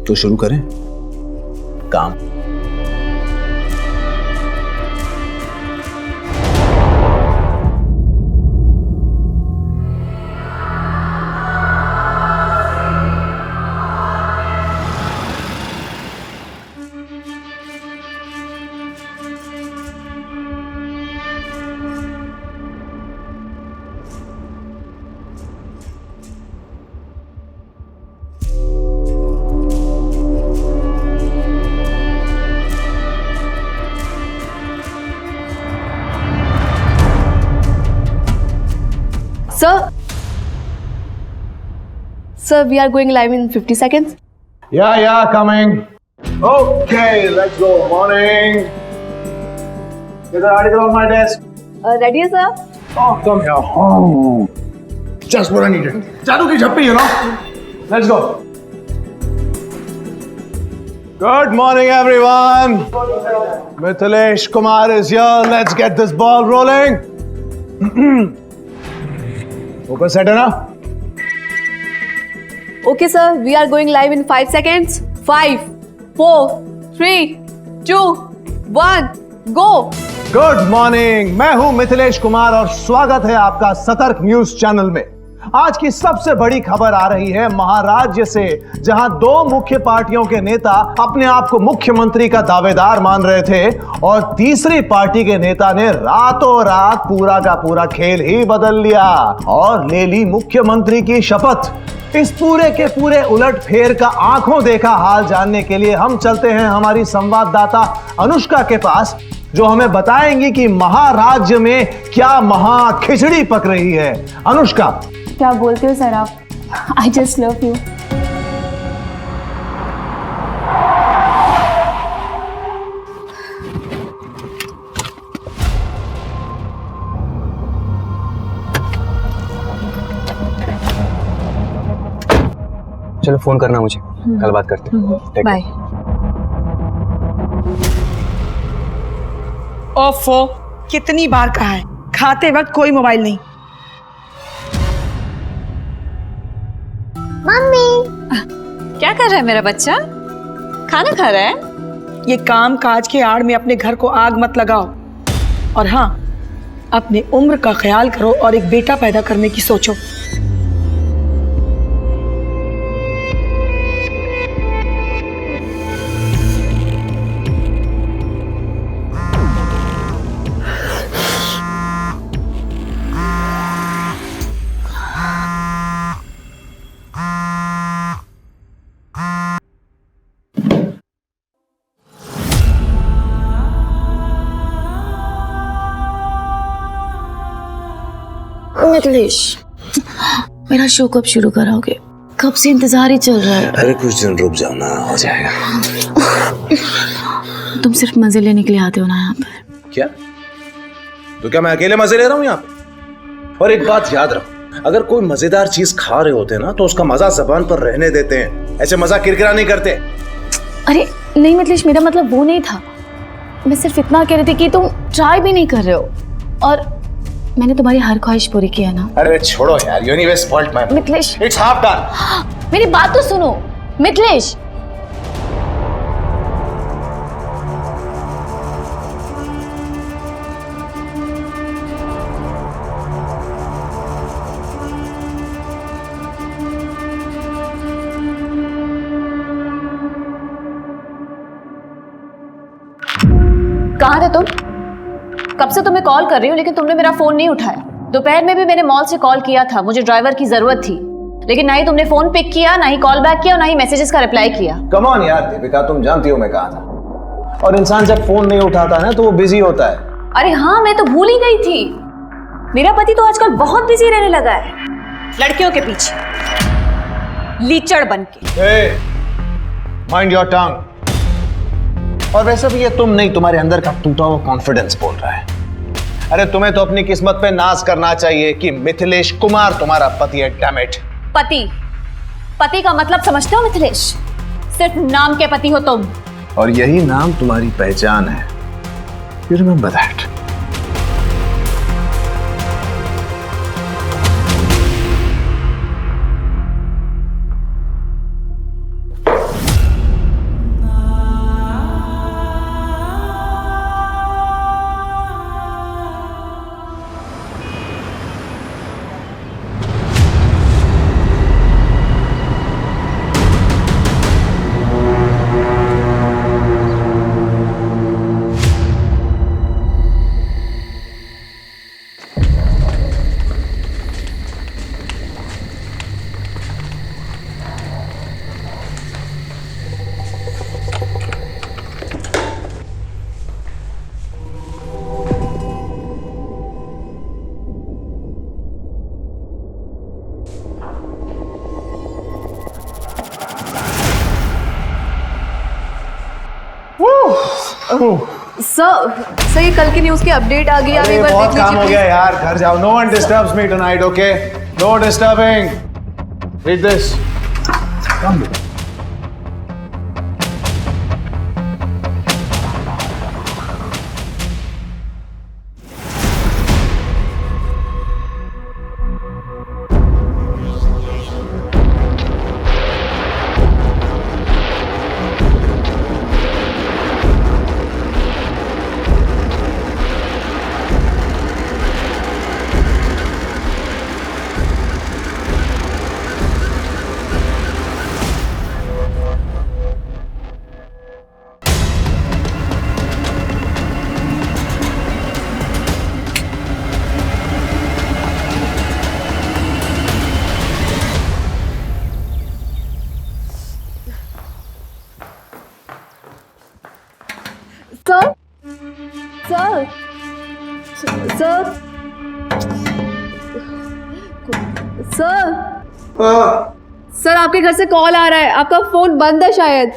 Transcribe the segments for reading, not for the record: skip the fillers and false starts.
तो शुरू करें काम। Sir, we are going live in 50 seconds. Yeah, coming. Okay, let's go. Morning. Get the article on my desk. Ready, sir? Oh, come here. Oh, just what I needed. Jadoo ki jhappi, you know. Let's go. Good morning, everyone. Mithilesh Kumar is here. Let's get this ball rolling. Focus set है ना? Okay, sir. We are going live in 5 seconds. 5, 4, 3, 2, 1, go. Good morning, मैं हूं मिथिलेश कुमार और स्वागत है आपका सतर्क news channel में। आज की सबसे बड़ी खबर आ रही है महाराष्ट्र से, जहां दो मुख्य पार्टियों के नेता अपने आप को मुख्यमंत्री का दावेदार मान रहे थे और तीसरी पार्टी के नेता ने रातों रात पूरा का पूरा खेल ही बदल लिया और ले ली मुख्यमंत्री की शपथ। इस पूरे के पूरे उलटफेर का आंखों देखा हाल जानने के लिए हम चलते हैं हमारी संवाददाता अनुष्का के पास, जो हमें बताएंगी कि महाराज्य में क्या महा खिचड़ी पक रही है। अनुष्का, क्या बोलते हो सर आप? I just love you. चलो फोन करना मुझे, कल बात करते हैं। बाय। ओफो, कितनी बार कहा है खाते वक्त कोई मोबाइल नहीं। मम्मी, क्या कर रहा है मेरा बच्चा? खाना खा रहा है? ये काम काज के आड़ में अपने घर को आग मत लगाओ और हाँ, अपने उम्र का ख्याल करो और एक बेटा पैदा करने की सोचो। मिथिलेश, मेरा शो कब शुरू कराओगे? कब से इंतजार ही चल रहा है। अरे कुछ दिन रुक जाओ ना, हो जाएगा। तुम सिर्फ मजे लेने के लिए आते हो ना यहाँ पर? क्या? तो क्या मैं अकेले मजे ले रहा हूँ यहाँ पे? और एक बात याद रखो, अगर कोई मजेदार चीज खा रहे होते ना तो उसका मजा जबान पर रहने देते हैं, ऐसे मजा किरकिरा नहीं करते। अरे नहीं मिथिलेश, मेरा मतलब वो नहीं था। मैं सिर्फ इतना कह रही थी कि तुम ट्राई भी नहीं कर रहे हो और मैंने तुम्हारी हर ख्वाहिश पूरी की है ना। अरे छोड़ो यार, you anyway spoiled my mood. Mithilesh, It's half done. मेरी बात तो सुनो मिथिलेश। कहाँ थे तुम? कब से तुम्हें कॉल कर रही हूँ लेकिन तुमने मेरा फोन नहीं उठाया। दोपहर में भी मैंने मॉल से कॉल किया था, मुझे ड्राइवर की जरूरत थी, लेकिन ना ही तुमने फोन पिक किया, ना ही कॉल बैक किया और ना ही मैसेजेस का रिप्लाई किया। कम ऑन यार दीपिका, तुम जानती हो मैं कहा था। और इंसान जब फोन नहीं उठाता ना तो वो बिजी होता है। अरे हाँ, मैं तो भूल ही गई थी। मेरा पति तो आजकल बहुत बिजी रहने लगा है, लड़कियों के पीछे लीचड़ बन के। Mind your tongue. और वैसे भी ये तुम नहीं, तुम्हारे अंदर का टूटा हुआ कॉन्फिडेंस बोल रहा है। अरे तुम्हें तो अपनी किस्मत पे नाज करना चाहिए कि मिथिलेश कुमार तुम्हारा पति है। Damn it. पति का मतलब समझते हो मिथिलेश? सिर्फ नाम के पति हो तुम। और यही नाम तुम्हारी पहचान है। You remember that? सर ये कल की न्यूज़ की अपडेट आ गई, आप एक बार बहुत देख काम हो लीजिए गया यार, घर जाओ. No one disturbs me tonight, okay? No disturbing. Read this. Come. Sir आपके घर से कॉल आ रहा है, आपका फोन बंद है शायद.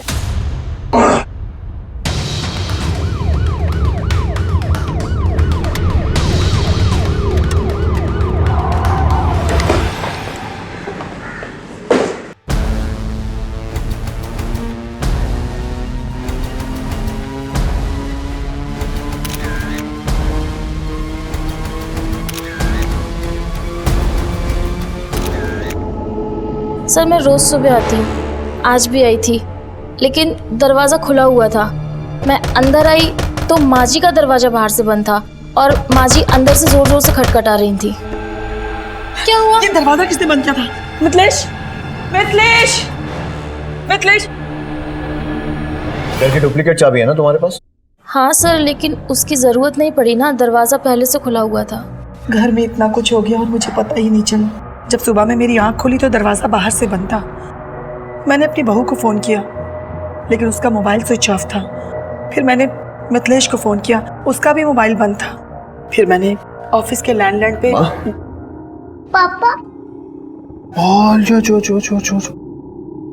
सर मैं रोज़ सुबह आती हूँ, आज भी आई थी, लेकिन दरवाज़ा खुला हुआ था. मैं अंदर आई तो माँ जी का दरवाज़ा बाहर से बंद था और माँ जी अंदर से ज़ोर ज़ोर से खटखटा रही थी. क्या हुआ? ये दरवाजा किसने बंद किया था? मिथिलेश, मिथिलेश, मिथिलेश. घर की डुप्लीकेट चाबी है ना तुम्हारे पास? हाँ सर, लेकिन उसकी ज़रूरत नहीं पड़ी ना, दरवाज़ा पहले से खुला हुआ था. घर में इतना कुछ हो गया और मुझे पता ही नहीं चला. जब सुबह में मेरी आंख खुली तो दरवाज़ा बाहर से बंद था. मैंने अपनी बहू को फ़ोन किया लेकिन उसका मोबाइल स्विच ऑफ था. फिर मैंने मिथिलेश को फ़ोन किया, उसका भी मोबाइल बंद था. फिर मैंने ऑफिस के लैंडलाइन पे पापा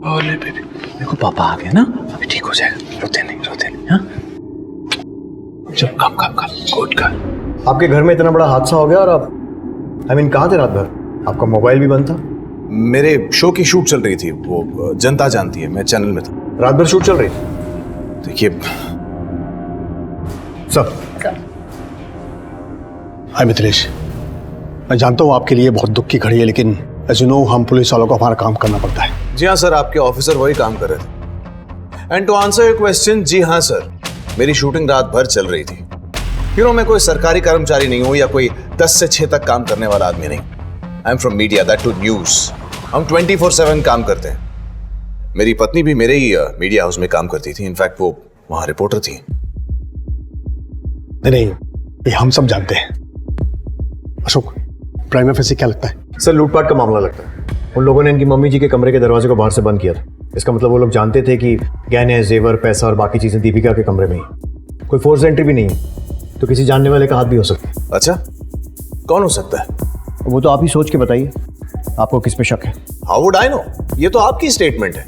ओले बेबी, देखो पापा आ गए ना, अभी ठीक हो जाएगा. रोते नहीं हाँ. चल कम गुड कर. आपके घर में इतना बड़ा हादसा हो गया और आप कहाँ थे रात भर? आपका मोबाइल भी बंद था. मेरे शो की शूट चल रही थी, वो जनता जानती है, मैं चैनल में था. रात भर शूट चल रही. देखिए सब हाय मिथिलेश, मैं जानता हूँ आपके लिए बहुत दुख की घड़ी है, लेकिन एज यू नो हम पुलिस वालों को हमारा काम करना पड़ता है. जी हाँ सर, आपके ऑफिसर वही काम कर रहे थे. And to answer your question, जी हाँ सर, मेरी शूटिंग रात भर चल रही थी. मैं कोई सरकारी कर्मचारी नहीं हूँ या कोई 10 से 6 तक काम करने वाला आदमी नहीं. I am from media, that two news. हम 24/7 काम करते हैं. मेरी पत्नी भी मेरे ही मीडिया हाउस में काम करती थी. इनफैक्ट वो वहां रिपोर्टर थी. नहीं, ये हम सब जानते हैं. अशोक, प्राइमा फेसी क्या लगता है? सर लूटपाट का मामला लगता है. उन लोगों ने इनकी मम्मी जी के कमरे के दरवाजे को बाहर से बंद किया था. इसका मतलब वो लोग जानते थे कि गहने, जेवर, पैसा और बाकी चीजें दीपिका के कमरे में ही. कोई फोर्स एंट्री भी नहीं है, तो किसी जानने वाले का हाथ भी हो सकता है. अच्छा, कौन हो सकता है? वो तो आप ही सोच के बताइए, आपको किस पे शक है? How would I know? ये तो आपकी स्टेटमेंट है.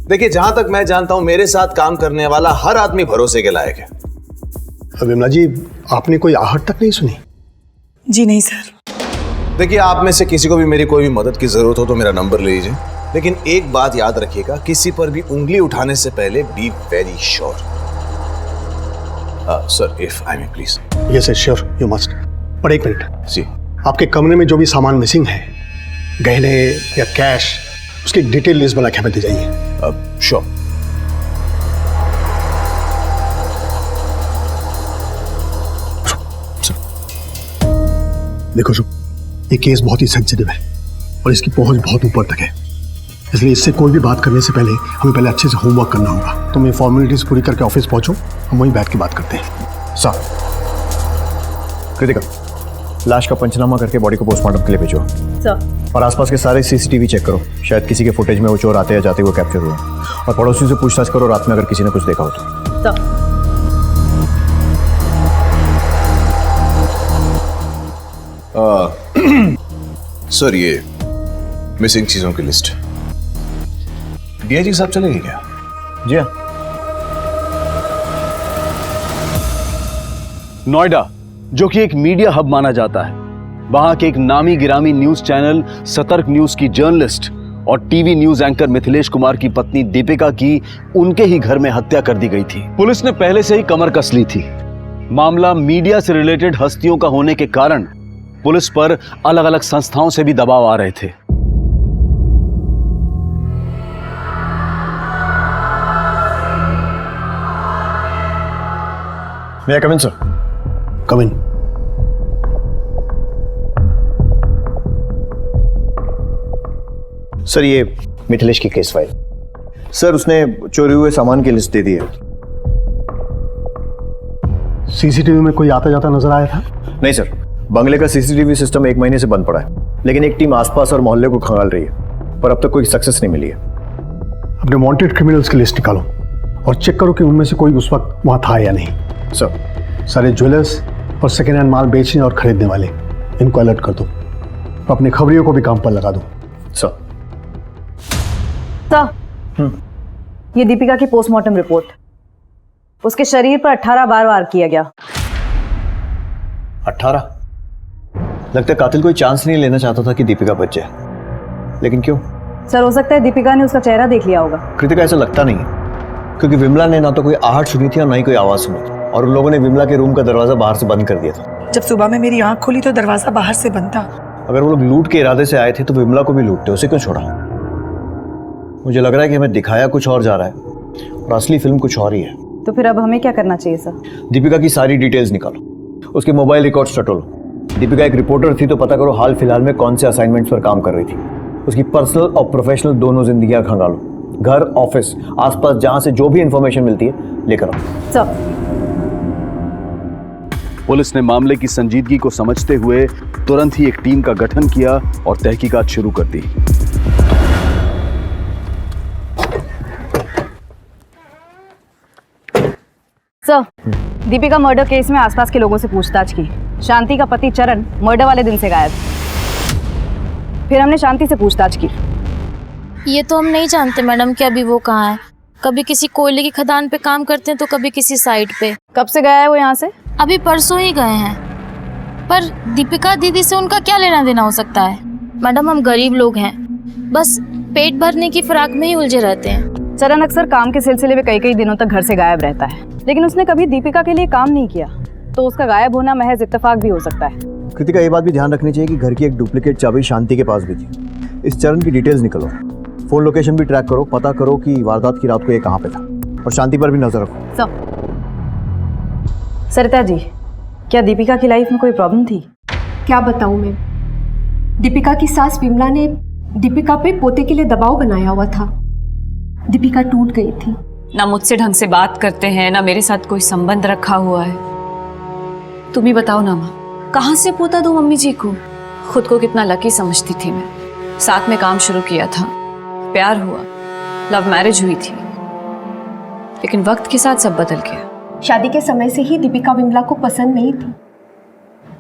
देखिए, जहां तक मैं जानता हूं, मेरे साथ काम करने वाला हर आदमी भरोसे के लायक है. विमला जी, आपने कोई आहट तक नहीं सुनी? जी नहीं सर. देखिए, आप में से किसी को भी मेरी कोई भी मदद की जरूरत हो तो मेरा नंबर ले लीजिए. लेकिन एक बात याद रखिएगा, किसी पर भी उंगली उठाने से पहले be very sure. Sir, if I may please. Yes sure, you must. पर एक मिनट, जी. आपके कमरे में जो भी सामान मिसिंग है, गहने या कैश, उसकी डिटेल लिस्ट बना के हमें दे जाइए. श्योर. देखो शुभ, ये केस बहुत ही सेंसिटिव है और इसकी पहुंच बहुत ऊपर तक है, इसलिए इससे कोई भी बात करने से पहले हमें पहले अच्छे से होमवर्क करना होगा. तुम ये फॉर्मेलिटीज पूरी करके ऑफिस पहुंचो, हम वहीं बैठ के बात करते हैं. सर, कृतिका, लाश का पंचनामा करके बॉडी को पोस्टमार्टम के लिए भेजो. सर. और आसपास के सारे सीसीटीवी चेक करो, शायद किसी के फुटेज में वो चोर आते या जाते हुए कैप्चर हुए. और पड़ोसियों से पूछताछ करो, रात में अगर किसी ने कुछ देखा हो तो. सर, ये मिसिंग चीजों की लिस्ट. डीआईजी साहब चलेंगे क्या? जी हाँ. नोएडा, जो कि एक मीडिया हब माना जाता है, वहां के एक नामी गिरामी न्यूज चैनल सतर्क न्यूज की जर्नलिस्ट और TV news anchor Mithilesh Kumar की पत्नी दीपिका की उनके ही घर में हत्या कर दी गई थी। पुलिस ने पहले से ही कमर कस ली थी। मामला मीडिया से रिलेटेड हस्तियों का होने के कारण पुलिस पर अलग अलग संस्थाओं से भी दबाव आ रहे थे। May I come in, sir? Come in. Sir, ये मिथिलेश की केस फाइल। सर, उसने चोरी हुए सामान की लिस्ट दे दी है। सीसीटीवी में कोई आता जाता नजर आया था? नहीं सर, बंगले का सीसीटीवी सिस्टम 1 महीने से बंद पड़ा है, लेकिन एक टीम आसपास और मोहल्ले को खंगाल रही है, पर अब तक कोई सक्सेस नहीं मिली है। अपने वांटेड क्रिमिनल्स की लिस्ट निकालो और चेक करो कि उनमें से कोई उस वक्त वहां था या नहीं। सर, सारे ज्वेलर्स और सेकेंड हैंड माल बेचने और खरीदने वाले, इनको अलर्ट कर दो और अपने खबरियों को भी काम पर लगा दो। सर। ये दीपिका की पोस्टमार्टम रिपोर्ट। उसके शरीर पर 18 बार वार किया गया। 18? लगता है कातिल कोई चांस नहीं लेना चाहता था कि दीपिका बच जाए, लेकिन क्यों? सर, हो सकता है दीपिका ने उसका चेहरा देख लिया होगा। कृतिका, ऐसा लगता नहीं है, क्योंकि विमला ने ना तो कोई आहट सुनी थी और ना ही कोई आवाज सुनी थी, और उन लोगों ने विमला के रूम का दरवाजा बाहर से बंद कर दिया था। जब सुबह में मेरी आंख खुली तो दरवाजा बाहर से बंद था। अगर वो लोग लूट के इरादे से आए थे तो विमला को भी लूटते, उसे क्यों छोड़ा? मुझे लग रहा है कि हमें दिखाया कुछ और जा रहा है और असली फिल्म कुछ और ही है। तो फिर अब हमें क्या करना चाहिए सर? दीपिका की सारी डिटेल्स निकालो, उसके मोबाइल रिकॉर्ड्स टटोलो। दीपिका एक रिपोर्टर थी तो पता करो हाल फिलहाल में कौन से असाइनमेंट्स पर काम कर रही थी। उसकी पर्सनल और प्रोफेशनल दोनों जिंदगियां खंगालो। घर, ऑफिस, आसपास जहां से जो भी इंफॉर्मेशन मिलती है लेकर आओ। सर, पुलिस ने मामले की संजीदगी को समझते हुए तुरंत ही एक टीम का गठन किया और तहकीकात शुरू कर दी। सर, दीपिका मर्डर केस में आसपास के लोगों से पूछताछ की। शांति का पति चरण मर्डर वाले दिन से गायब। फिर हमने शांति से पूछताछ की। ये तो हम नहीं जानते मैडम कि अभी वो कहाँ है। कभी किसी कोयले की खदान पे काम करते हैं तो कभी किसी साइट पे। कब से गया है वो यहाँ से? अभी परसों ही गए हैं। पर दीपिका दीदी से उनका क्या लेना देना हो सकता है? मैडम, हम गरीब लोग हैं, बस पेट भरने की फिराक में ही उलझे रहते हैं। चरण अक्सर काम के सिलसिले में कई दिनों तक घर से गायब रहता है, लेकिन उसने कभी दीपिका के लिए काम नहीं किया, तो उसका गायब होना महज इत्तेफाक भी हो सकता है। कृतिका, ये बात भी ध्यान रखनी चाहिए कि घर की एक डुप्लीकेट चाबी शांति के पास भी थी। इस चरण की डिटेल्स निकलो, फोन लोकेशन भी ट्रैक करो, पता करो कि वारदात की रात को ये कहाँ पे था, और शांति पर भी नजर रखो। सरिता जी, क्या दीपिका की लाइफ में कोई प्रॉब्लम थी? क्या बताऊं मैं, दीपिका की सास विमला ने दीपिका पे पोते के लिए दबाव बनाया हुआ था। दीपिका टूट गई थी। ना मुझसे ढंग से बात करते हैं, ना मेरे साथ कोई संबंध रखा हुआ है। तुम ही बताओ ना माँ, कहाँ से पोता दूं मम्मी जी को? खुद को कितना लकी समझती थी मैं। साथ में काम शुरू किया था, प्यार हुआ, लव मैरिज हुई थी, लेकिन वक्त के साथ सब बदल गया। शादी के समय से ही दीपिका विमला को पसंद नहीं थी,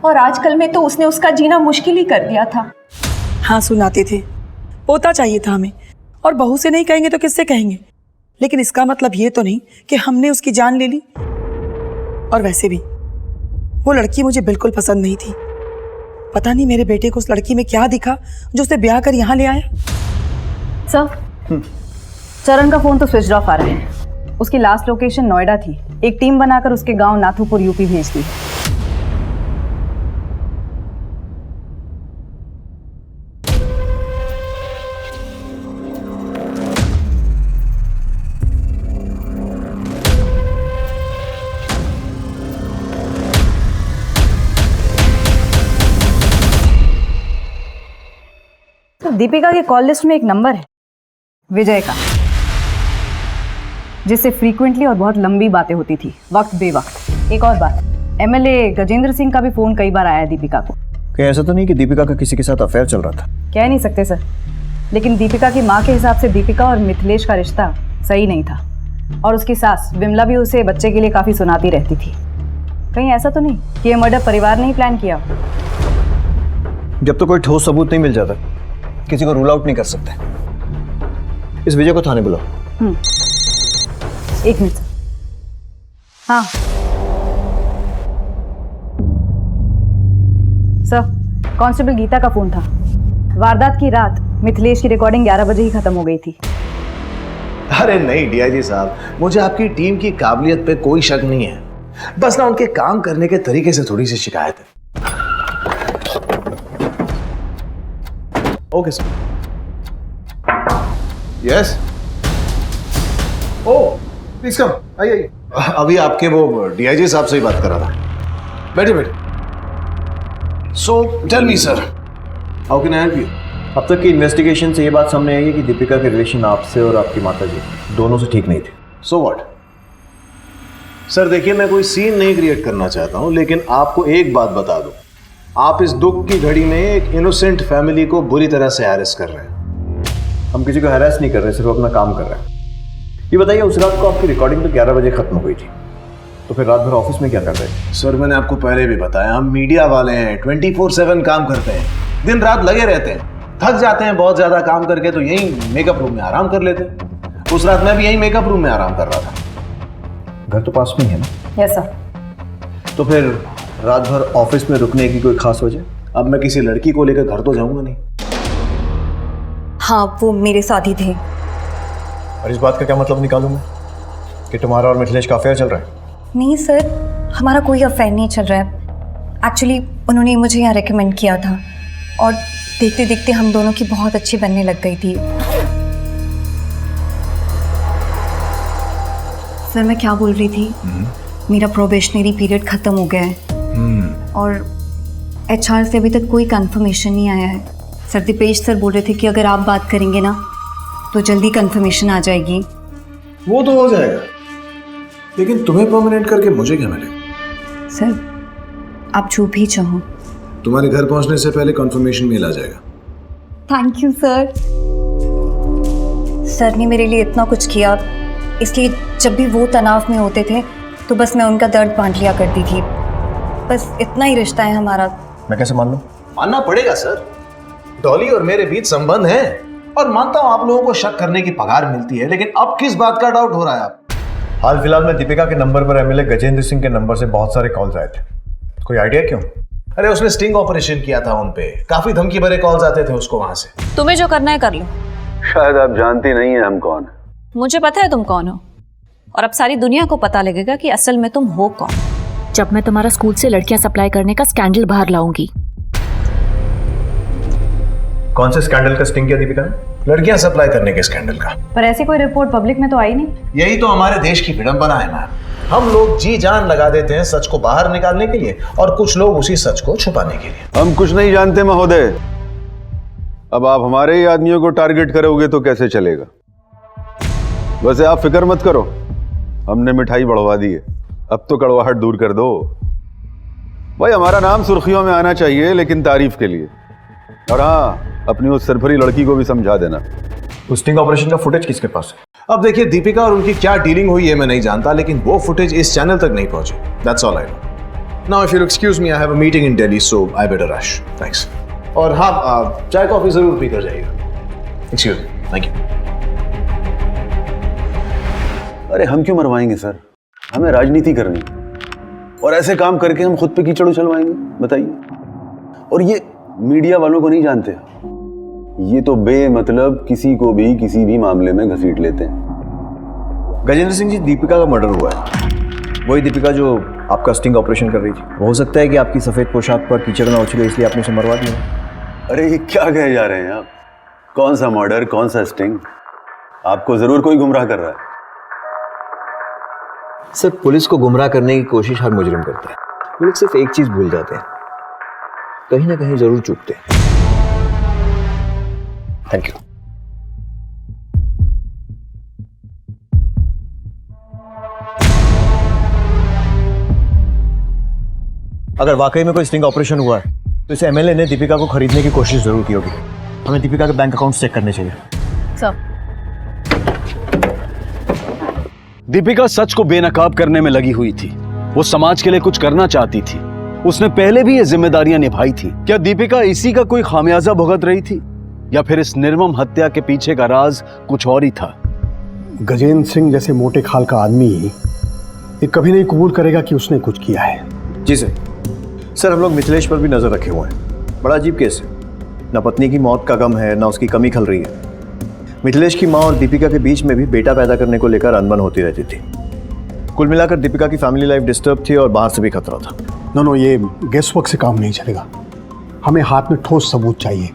और आजकल में तो उसने उसका जीना मुश्किल ही कर दिया था। हाँ, सुनाते थे, पोता चाहिए था हमें, और बहू से नहीं कहेंगे तो किससे कहेंगे? लेकिन इसका मतलब ये तो नहीं कि हमने उसकी जान ले ली। और वैसे भी वो लड़की मुझे बिल्कुल पसंद नहीं थी। पता नहीं मेरे बेटे को उस लड़की में क्या दिखा जो उसे ब्याह कर यहाँ ले आया। सर, चरण का फोन तो स्विच ऑफ आ रहा है। उसकी लास्ट लोकेशन नोएडा थी। एक टीम बनाकर उसके गांव नाथुपुर यूपी भेज दी। दीपिका के कॉल लिस्ट में एक नंबर है विजय का, जिससे फ्रीक्वेंटली और बहुत लंबी बातें होती थी, वक्त बेवक्त। एक और बात, एमएलए गजेंद्र सिंह का भी फोन कई बार आया है दीपिका को। कहीं ऐसा तो नहीं कि दीपिका का किसी के साथ अफेयर चल रहा था? कह नहीं सकते सर, लेकिन दीपिका की माँ के हिसाब से दीपिका और मिथिलेश का रिश्ता सही नहीं था, और उसकी सास विमला भी उसे बच्चे के लिए काफी सुनाती रहती थी। कहीं ऐसा तो नहीं कि ये मर्डर परिवार ने ही प्लान किया? जब तो कोई ठोस सबूत नहीं मिल जाता, किसी को रूल आउट नहीं कर सकते। इस विजय को थाने बुलाओ। एक मिनट। हाँ, सर, कांस्टेबल गीता का फोन था। वारदात की रात मिथिलेश की रिकॉर्डिंग 11 बजे ही खत्म हो गई थी। अरे नहीं डीआईजी साहब, मुझे आपकी टीम की काबिलियत पे कोई शक नहीं है, बस ना उनके काम करने के तरीके से थोड़ी सी शिकायत है। Okay sir. Yes. Oh please come, आइए। अभी आपके वो डीआईजी साहब से ही बात कर रहा था। बैठे बैठे। So tell me sir, how can I help you? अब तक की इन्वेस्टिगेशन से ये बात सामने आई है कि दीपिका के रिलेशन आपसे और आपकी माता जी दोनों से ठीक नहीं थे। So what? सर देखिए, मैं कोई सीन नहीं क्रिएट करना चाहता हूं, लेकिन आपको एक बात बता दूं, आप इस दुख की घड़ी में एक इनोसेंट फैमिली को बुरी तरह से हैरेस कर रहे हैं। हम किसी को हैरेस नहीं कर रहे, सिर्फ अपना काम कर रहे हैं। ये बताइए, उस रात को आपकी रिकॉर्डिंग तो 11 बजे खत्म हुई थी, तो फिर रात भर ऑफिस में क्या कर रहे थे? सर मैंने आपको पहले भी बताया, हम मीडिया वाले हैं, 24/7 काम करते हैं, दिन रात लगे रहते हैं, थक जाते हैं बहुत ज्यादा काम करके तो यही मेकअप रूम में आराम कर लेते हैं। उस रात मैं भी यही मेकअप रूम में आराम कर रहा था। घर तो पास में ही है ना? Yes sir. तो फिर रात भर ऑफिस में रुकने की कोई खास वजह? अब मैं किसी लड़की को लेकर घर तो जाऊंगा नहीं। हाँ, वो मेरे साथ ही थे। और इस बात का क्या मतलब निकालूं मैं कि तुम्हारा और मिथिलेश का अफेयर चल रहा है? नहीं सर, हमारा कोई अफेयर नहीं चल रहा है। एक्चुअली उन्होंने मुझे यहाँ रेकमेंड किया था और देखते देखते हम दोनों की बहुत अच्छी बनने लग गई थी। सर मैं क्या बोल रही थी, मेरा प्रोबेशनरी पीरियड ख़त्म हो गया है और HR से अभी तक कोई कंफर्मेशन नहीं आया है। सर दीपेश सर बोल रहे थे कि अगर आप बात करेंगे ना तो जल्दी कंफर्मेशन आ जाएगी। वो तो हो जाएगा, लेकिन तुम्हें परमानेंट करके मुझे क्या मिलेगा? सर आप जो भी चाहो। तुम्हारे घर पहुंचने से पहले कंफर्मेशन मेल आ जाएगा। Thank you sir. सर ने मेरे लिए इतना कुछ किया, इसलिए जब भी वो तनाव में होते थे तो बस मैं उनका दर्द बांट लिया करती थी। बस इतना ही रिश्ता है हमारा। मैं कैसे मान लूं? मानना पड़ेगा सर, डॉली और मेरे बीच संबंध है और मानता हूं आप लोगों को शक करने की पगार मिलती है, लेकिन अब किस बात का डाउट हो रहा है आप? हाल फिलहाल में दीपिका के नंबर पर MLA गजेंद्र सिंह के नंबर से बहुत सारे कॉल्स आए थे। कोई आइडिया क्यों? अरे उसने स्टिंग ऑपरेशन किया था उन पे, काफी धमकी भरे कॉल्स आते थे उसको वहां से। तुम्हें जो करना है कर लो। शायद आप जानती नहीं है हम कौन है। मुझे पता है तुम कौन हो, और अब सारी दुनिया को पता लगेगा कि असल में तुम हो कौन। जब मैं तुम्हारा स्कूल से लड़कियां सप्लाई करने का स्कैंडल बाहर लाऊंगी। कौन से स्कैंडल का स्टिंग किया दीपिका ने? लड़कियां सप्लाई करने के स्कैंडल का। पर ऐसी कोई रिपोर्ट पब्लिक में तो आई नहीं। यही तो हमारे देश की विडंबना है मैम। हम लोग जी जान लगा देते हैं सच को बाहर निकालने के लिए और कुछ लोग उसी सच को छुपाने के लिए। हम कुछ नहीं जानते महोदय। अब आप हमारे ही आदमियों को टारगेट करोगे तो कैसे चलेगा? वैसे आप फिक्र मत करो, हमने मिठाई बढ़वा दी है, अब तो कड़वाहट दूर कर दो। भाई हमारा नाम सुर्खियों में आना चाहिए, लेकिन तारीफ के लिए। और हाँ, अपनी उस सरफरी लड़की को भी समझा देना। उस स्टिंग ऑपरेशन का फुटेज किसके पास है? अब देखिए, दीपिका और उनकी क्या डीलिंग हुई है मैं नहीं जानता, लेकिन वो फुटेज इस चैनल तक नहीं पहुंची। That's all I know. Now if you excuse me, I have a meeting in Delhi, so I better rush. Thanks. और हाँ, चाय कॉफी जरूर पी कर जाइएगा। Excuse me, thank you. अरे हम क्यों मरवाएंगे सर, हमें राजनीति करनी, और ऐसे काम करके हम खुद पे कीचड़ उछलवाएंगे, बताइए। और ये मीडिया वालों को नहीं जानते, ये तो बेमतलब किसी को भी किसी भी मामले में घसीट लेते हैं। गजेंद्र सिंह जी, दीपिका का मर्डर हुआ है, वही दीपिका जो आपका स्टिंग ऑपरेशन कर रही थी। हो सकता है कि आपकी सफेद पोशाक पर कीचड़ ना उछले, इसलिए आपने उसे मरवा दिया। अरे ये क्या कहे जा रहे हैं आप? कौन सा मर्डर, कौन सा स्टिंग? आपको जरूर कोई गुमराह कर रहा है। सिर्फ पुलिस को गुमराह करने की कोशिश हर मुजरिम करता है। वो लोग सिर्फ एक चीज भूल जाते हैं, कहीं ना कहीं जरूर चूकते हैं। Thank you. अगर वाकई में कोई स्टिंग ऑपरेशन हुआ है तो इस MLA ने दीपिका को खरीदने की कोशिश जरूर की होगी। हमें दीपिका के बैंक अकाउंट चेक करने चाहिए। सर, दीपिका सच को बेनकाब करने में लगी हुई थी। वो समाज के लिए कुछ करना चाहती थी। उसने पहले भी ये जिम्मेदारियां निभाई थी। क्या दीपिका इसी का कोई खामियाजा भुगत रही थी, या फिर इस निर्मम हत्या के पीछे का राज कुछ और ही था? गजेंद्र सिंह जैसे मोटे खाल का आदमी ये कभी नहीं कबूल करेगा कि उसने कुछ किया है। जी सर, सर हम लोग मिथिलेश पर भी नजर रखे हुए हैं। बड़ा अजीब केस है, ना पत्नी की मौत का गम है ना उसकी कमी खल रही है। मिथिलेश की माँ और दीपिका के बीच में भी बेटा पैदा करने को लेकर अनबन होती रहती थी। कुल मिलाकर दीपिका की फैमिली लाइफ डिस्टर्ब थी और बाहर से भी खतरा था। नो, ये गेस वर्क से काम नहीं चलेगा। हमें हाथ में ठोस सबूत चाहिए।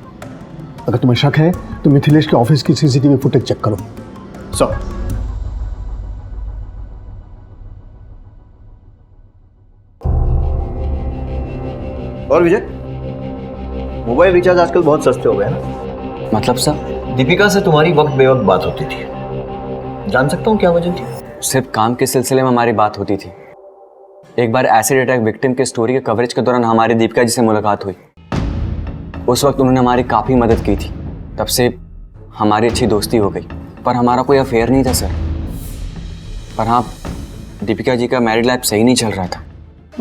अगर तुम्हें शक है तो मिथिलेश के ऑफिस की सीसीटीवी फुटेज चेक करो। सर और विजय, मोबाइल रिचार्ज आजकल बहुत सस्ते हो गए हैं ना? मतलब सर? दीपिका से तुम्हारी वक्त बेवक्त बात होती थी, जान सकता हूँ क्या वजह थी? सिर्फ काम के सिलसिले में हमारी बात होती थी। एक बार एसिड अटैक विक्टिम के स्टोरी के कवरेज के दौरान हमारी दीपिका जी से मुलाकात हुई। उस वक्त उन्होंने हमारी काफ़ी मदद की थी। तब से हमारी अच्छी दोस्ती हो गई, पर हमारा कोई अफेयर नहीं था सर। पर हाँ, दीपिका जी का मैरिड लाइफ सही नहीं चल रहा था।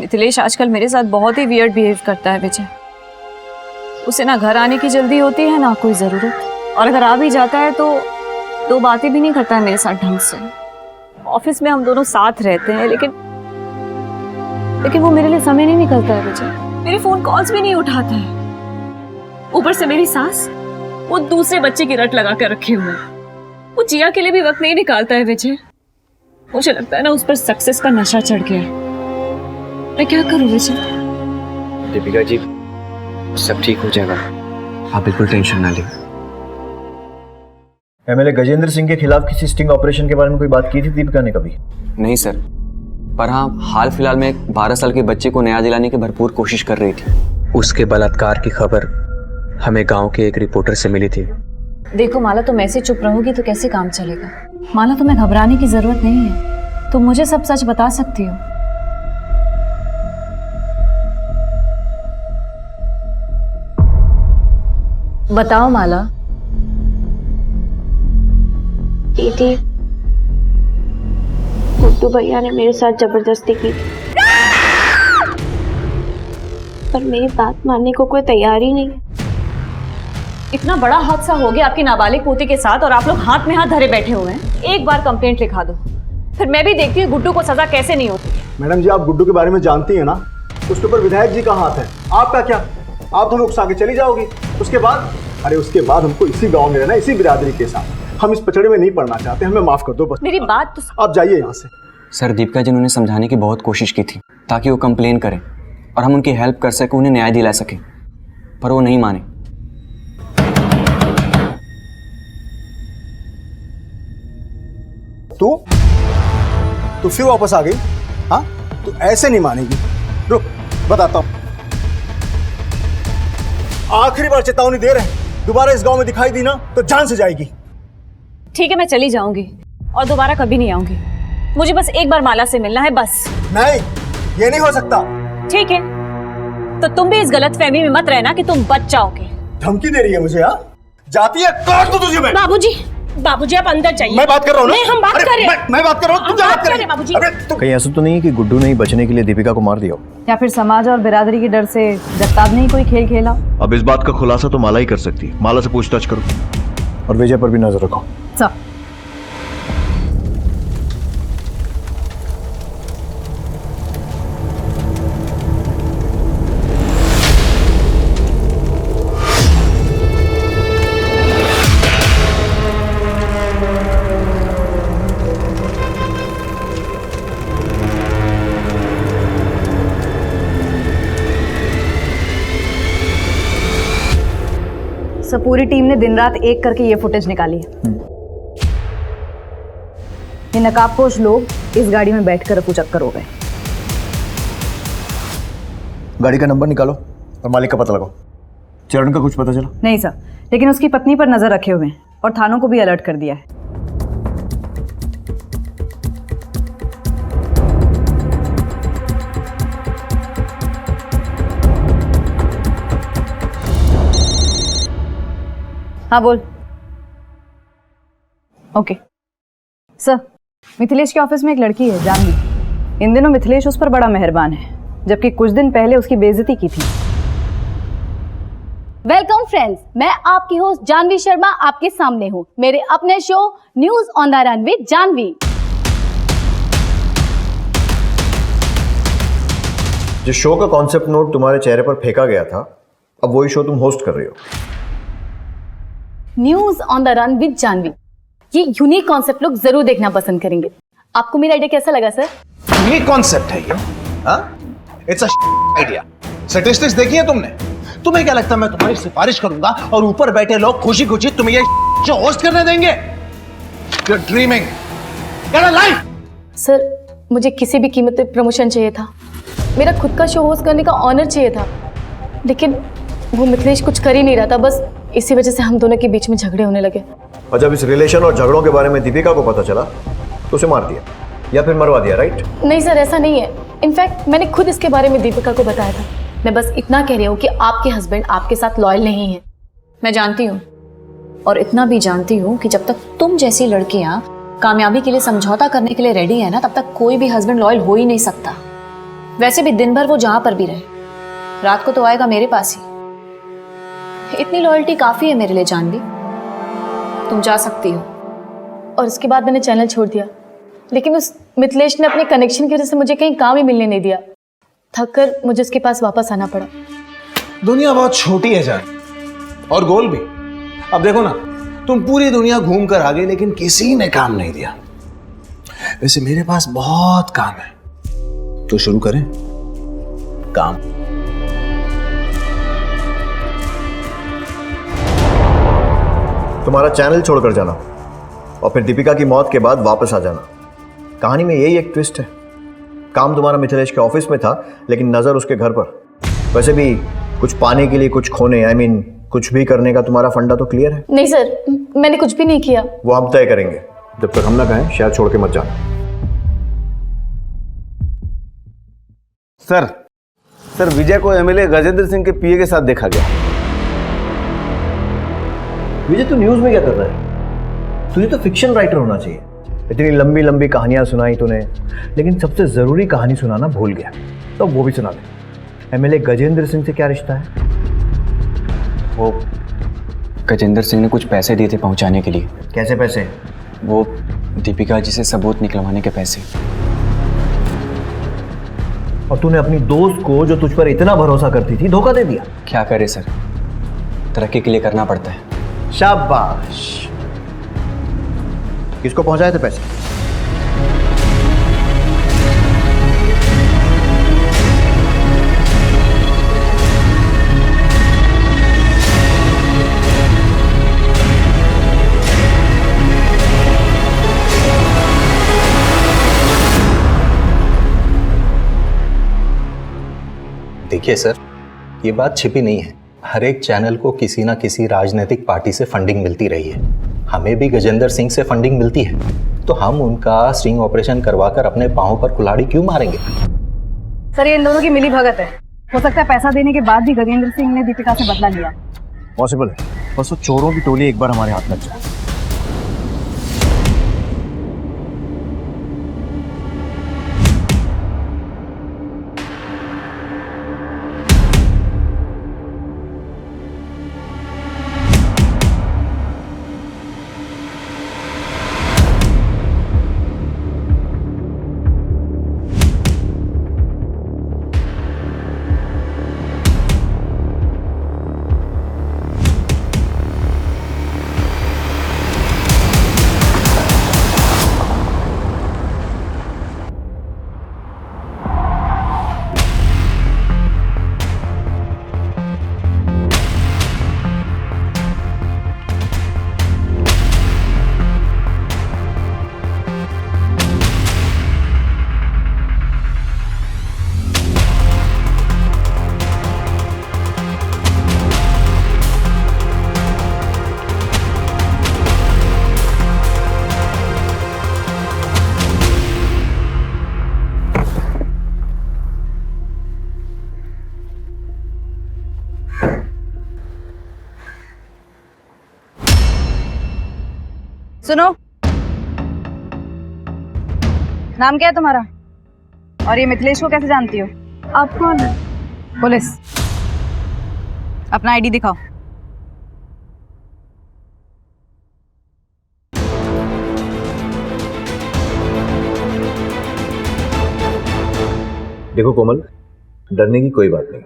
मिथिलेश आजकल मेरे साथ बहुत ही वियर्ड बिहेव करता है विजय। उसे ना घर आने की जल्दी होती है ना कोई ज़रूरत, और अगर आ भी जाता है तो दो बातें भी नहीं करता है मेरे साथ ढंग से। ऑफिस में हम दोनों साथ रहते हैं लेकिन वो मेरे लिए समय नहीं निकलता है विजय। मेरे फोन कॉल्स भी नहीं उठाता है। ऊपर से मेरी सास वो दूसरे बच्चे की रट लगा कर रखे हुए हैं। वो जिया के लिए भी वक्त नहीं निकालता है विजय। मुझे लगता है ना उस पर सक्सेस का नशा चढ़ गया है। मैं क्या करूं विजय? दीपिका जी, सब ठीक हो जाएगा, आप बिल्कुल टेंशन ना लें। एमएलए गजेंद्र सिंह के खिलाफ किसी स्टिंग ऑपरेशन के बारे में कोई बात की थी दीपिका ने कभी? नहीं सर, पर हाँ, हाल फिलहाल में एक 12 साल के बच्चे को न्याय दिलाने की भरपूर कोशिश कर रही थी। उसके बलात्कार की खबर हमें गांव के एक रिपोर्टर से मिली थी। देखो माला, तुम ऐसे चुप रहोगी तो कैसे काम चलेगा? माला, तुम्हें घबराने की जरूरत नहीं है। तुम मुझे सब सच बता सकती हो। बताओ माला। दीदी, गुड्डू भैया ने मेरे साथ जबरदस्ती की, पर मेरी बात मानने को कोई तैयार ही नहीं। इतना बड़ा हादसा हो गया आपकी नाबालिग पोती के साथ और आप लोग हाथ में हाथ धरे बैठे हुए हैं। एक बार कंप्लेंट लिखा दो, फिर मैं भी देखती हूँ गुड्डू को सजा कैसे नहीं होती। मैडम जी, आप गुड्डू के बारे में जानती हैं ना, उसके ऊपर विधायक जी का हाथ है। आपका क्या? आप तो लोग आगे चली जाओगी। उसके बाद हमको इसी गांव में रहना, इसी बिरादरी के साथ। हम इस पचड़े में नहीं पड़ना चाहते, हमें माफ कर दो बस। मेरी बात तो आप जाइए यहाँ से। सर, दीपिका जी ने उन्हें समझाने की बहुत कोशिश की थी ताकि वो कंप्लेन करें और हम उनकी हेल्प कर सकें, उन्हें न्याय दिला सकें, पर वो नहीं माने। तू फिर वापस आ गई? हाँ, तू ऐसे नहीं मानेगी। रुक, बताता हूँ। आखिरी बार चेतावनी दे रहे हैं, दोबारा इस गांव में दिखाई दी ना तो जान से जाएगी। ठीक है, मैं चली जाऊंगी और दोबारा कभी नहीं आऊंगी। मुझे बस एक बार माला से मिलना है, बस। नहीं, ये नहीं हो सकता। ठीक है, तो तुम भी इस गलतफहमी में मत रहना कि तुम बच जाओगे। धमकी दे रही है मुझे? हाँ, जाती है, काट दो तुझे मैं। बाबूजी आप अंदर जाइए। मैं बात कर रहा हूँ ना। नहीं, हम बात कर रहे हैं। मैं बात कर रहा हूँ, तुम क्या बात कर रहे हो? बाबूजी। कहीं ऐसा तो नहीं है कि गुड्डू ने ही बचने के लिए दीपिका को मार दिया हो? या फिर समाज और बिरादरी के डर से जगताब ने ही कोई खेल खेला? अब इस बात का खुलासा तो माला ही कर सकती है। माला से पूछताछ करो और विजय पर भी नजर रखो। सब सब पूरी टीम ने दिन रात एक करके ये फुटेज निकाली है। ये नकाबपोश लोग इस गाड़ी में बैठकर रफू चक्कर हो गए। गाड़ी का नंबर निकालो और मालिक का पता लगाओ। चरण का कुछ पता चला? नहीं सर, लेकिन उसकी पत्नी पर नजर रखे हुए हैं और थानों को भी अलर्ट कर दिया है। हाँ बोल। ओके सर, मिथिलेश के ऑफिस में एक लड़की है जानवी। इन दिनों मिथिलेश उस पर बड़ा मेहरबान है, जबकि कुछ दिन पहले उसकी बेइज्जती की थी। वेलकम फ्रेंड्स, मैं आपकी होस्ट जानवी शर्मा आपके सामने हूँ मेरे अपने show news on the run with Janvi. जिस शो का कॉन्सेप्ट नोट तुम्हारे चेहरे पर फेंका गया था, अब वही शो तुम होस्ट कर रही हो। News on the run with Janvi, ये यूनिक कॉन्सेप्ट लोग जरूर देखना पसंद करेंगे। आपको मेरा आइडिया कैसा लगा सर? यूनिक कॉन्सेप्ट है ये, इट्स अ आइडिया। स्टैटिस्टिक्स देखी है तुमने? तुम्हें क्या लगता है मैं तुम्हारी सिफारिश करूंगा और ऊपर बैठे लोग खुशी खुशी तुम्हें ये शो होस्ट करने देंगे? You are dreaming. Get a life. Sir, मुझे किसी भी कीमत पे प्रमोशन चाहिए था, मेरा खुद का शो होस्ट करने का ऑनर चाहिए था, लेकिन वो मिथिलेश कुछ कर ही नहीं रहा था। बस इसी वजह से हम दोनों के बीच में झगड़े होने लगे। और जब इस रिलेशन और झगड़ों के बारे में दीपिका को पता चला तो उसे मार दिया या फिर मरवा दिया, राइट? नहीं सर, ऐसा नहीं है। इनफैक्ट मैंने खुद इसके बारे में दीपिका को बताया था। मैं बस इतना कह रही हूँ कि आपके हस्बैंड आपके साथ लॉयल नहीं है। मैं जानती हूँ, और इतना भी जानती हूँ कि जब तक तुम जैसी लड़कियां कामयाबी के लिए समझौता करने के लिए रेडी है ना, तब तक कोई भी हस्बैंड लॉयल हो ही नहीं सकता। वैसे भी दिन भर वो जहां पर भी रहे, रात को तो आएगा मेरे पास ही। इतनी लॉयल्टी काफी है मेरे लिए जानवी, तुम जा सकती हो। और उसके बाद मैंने चैनल छोड़ दिया, लेकिन उस मिथिलेश ने अपने कनेक्शन की वजह से मुझे कहीं काम ही मिलने नहीं दिया। थक कर मुझे उसके पास वापस आना पड़ा। दुनिया बहुत छोटी है जान, और गोल भी। अब देखो ना, तुम पूरी दुनिया घूम कर आ गई लेकिन किसी ने काम नहीं दिया। वैसे मेरे पास बहुत काम है, तो शुरू करें काम। तुम्हारा चैनल छोड़कर जाना और फिर दीपिका की मौत के बाद वापस आ जाना। कहानी में यही एक ट्विस्ट है। काम तुम्हारा मिथिलेश के ऑफिस में था, लेकिन नजर उसके घर पर। वैसे भी कुछ पाने के लिए कुछ खोने, I mean, कुछ भी करने का तुम्हारा फंडा तो क्लियर है? नहीं सर, मैंने कुछ भी नहीं किया। वो हम तय करेंगे, जब तक हम ना कहें शहर छोड़ के मत जाना। सर विजय को एमएलए गजेंद्र सिंह के पीए के साथ देखा गया। विजय, तू न्यूज में क्या कर रहा है? तुझे तो फिक्शन राइटर होना चाहिए। इतनी लंबी लंबी कहानियां सुनाई तूने, लेकिन सबसे जरूरी कहानी सुनाना भूल गया। तो वो भी सुना दे। एमएलए गजेंद्र सिंह से क्या रिश्ता है? वो गजेंद्र सिंह ने कुछ पैसे दिए थे पहुंचाने के लिए। कैसे पैसे? वो दीपिका जी से सबूत निकलवाने के पैसे। और तूने अपनी दोस्त को, जो तुझ पर इतना भरोसा करती थी, धोखा दे दिया। क्या करे सर, तरक्की के लिए करना पड़ता है। शाबाश। किसको पहुंचाए थे पैसे? देखिए सर, ये बात छिपी नहीं है। हर एक चैनल को किसी ना किसी राजनीतिक पार्टी से फंडिंग मिलती रही है। हमें भी गजेंद्र सिंह से फंडिंग मिलती है, तो हम उनका स्ट्रिंग ऑपरेशन करवाकर अपने पांव पर कुल्हाड़ी क्यों मारेंगे? सर, ये इन दोनों की मिली भगत है। हो सकता है पैसा देने के बाद भी गजेंद्र सिंह ने दीपिका से बदला लिया। पॉसिबल है, बस वो चोरों की टोली एक बार हमारे हाथ लग जाए। सुनो, नाम क्या है तुम्हारा? और ये मिथिलेश को कैसे जानती हो? आप कौन है? पुलिस। अपना आईडी दिखाओ। देखो कोमल, डरने की कोई बात नहीं।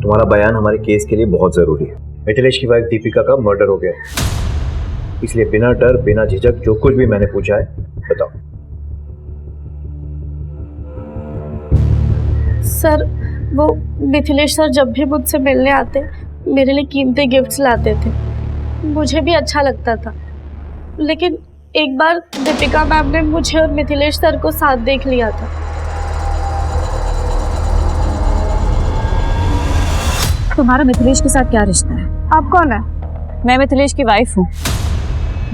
तुम्हारा बयान हमारे केस के लिए बहुत जरूरी है। मिथिलेश की वाइफ दीपिका का मर्डर हो गया है, इसलिए बिना डर बिना झिझक जो कुछ भी मैंने पूछा है बताओ। सर, वो मिथिलेश सर जब भी मुझसे मिलने आते मेरे लिए कीमती गिफ्ट्स लाते थे, मुझे भी अच्छा लगता था। लेकिन एक बार दीपिका मैम ने मुझे और मिथिलेश सर को साथ देख लिया था। तुम्हारा मिथिलेश के साथ क्या रिश्ता है? आप कौन है? मैं मिथिलेश की वाइफ हूँ।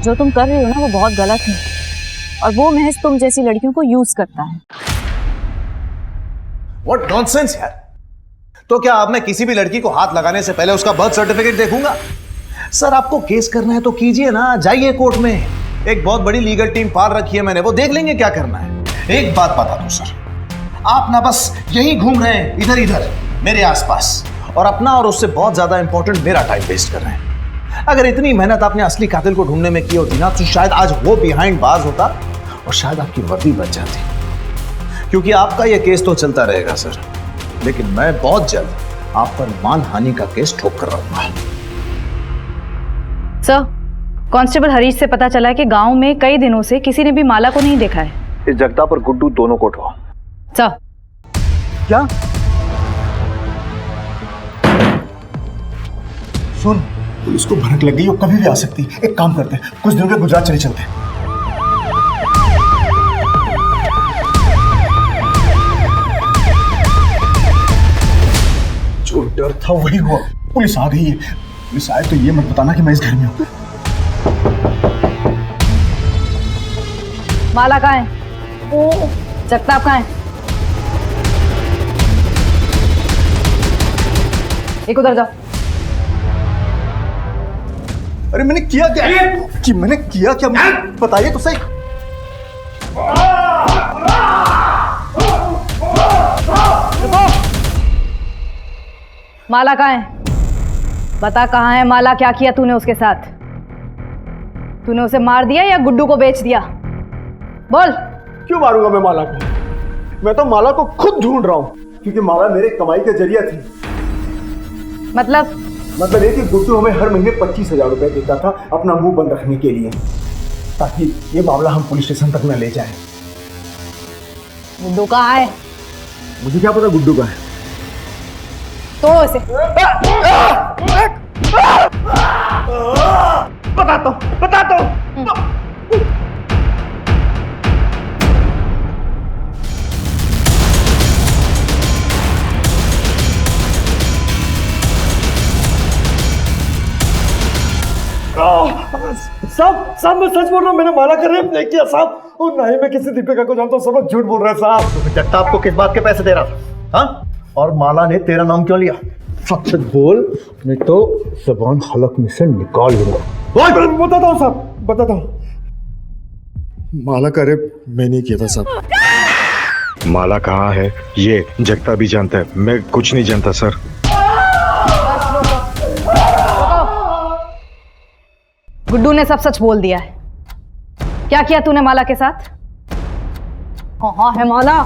जो तुम कर रही हो ना वो बहुत गलत है, और वो महज तुम जैसी लड़कियों को यूज करता है। What nonsense यार। तो क्या अब मैं किसी भी लड़की को हाथ लगाने से पहले उसका बर्थ सर्टिफिकेट देखूंगा? सर, आपको केस करना है तो कीजिए ना, जाइए कोर्ट में। एक बहुत बड़ी लीगल टीम पार रखी है मैंने, वो देख लेंगे क्या करना है। एक बात बता दूं सर, आप ना बस यहीं घूम रहे हैं इधर इधर मेरे आसपास, और अपना और उससे बहुत ज्यादा इंपॉर्टेंट मेरा टाइम वेस्ट कर रहे हैं। अगर इतनी मेहनत आपने असली कातिल को ढूंढने में की होती ना, तो शायद आज वो बिहाइंड बाज होता और शायद आपकी वर्दी बच जाती। क्योंकि आपका यह केस तो चलता रहेगा सर, लेकिन मैं बहुत जल्द आप पर मानहानि का केस ठोक कर रहूंगा। सर, कांस्टेबल हरीश से पता चला है कि गांव में कई दिनों से किसी ने भी माला को नहीं देखा है। इस जगताप और गुड्डू दोनों को उठवाओ। सर। क्या? सुन, पुलिस को भनक लग गई, वो कभी भी आ सकती है। एक काम करते हैं, कुछ दिनों के गुजरात चले चलते हैं। जो डर था वही हुआ, पुलिस आ गई है। पुलिस आए तो ये मत बताना कि मैं इस घर में हूं। माला कहाँ है? ओ, जगताप कहाँ है? एक उधर जाओ। अरे मैंने किया क्या? कि मैंने किया क्या? मुझे बताइए तो सही। माला कहाँ है? बता कहाँ है माला? क्या किया तूने उसके साथ? तूने उसे मार दिया या गुड्डू को बेच दिया? बोल। क्यों मारूंगा मैं माला को? मैं तो माला को खुद ढूंढ रहा हूँ, क्योंकि माला मेरे कमाई का जरिया थी। मतलब ये कि गुड्डू हमें हर महीने 25,000 रुपए देता था अपना मुंह बंद रखने के लिए, ताकि ये मामला हम पुलिस स्टेशन तक न ले जाए। गुड्डू कहाँ है? मुझे क्या पता गुड्डू का है। तो इसे बताता हूँ। साहब मैं सच बोल रहा हूँ, मैंने माला का रेप नहीं किया साहब। और ना ही मैं किसी दीपिका को जानता हूँ, सब लोग झूठ बोल रहे हैं साहब। जगताप को किस बात के पैसे दे रहा था? हाँ? और माला ने तेरा नाम क्यों लिया? सच बोल, नहीं तो जबान हलक में से निकाल लूंगा। बताता हूँ साहब, बताता हूँ। माला का रेप मैं नहीं किया था साहब। माला कहाँ है ये जगता भी जानता है, मैं कुछ नहीं जानता सर। गुड्डू ने सब सच बोल दिया है। क्या किया तूने माला के साथ? कहाँ है माला?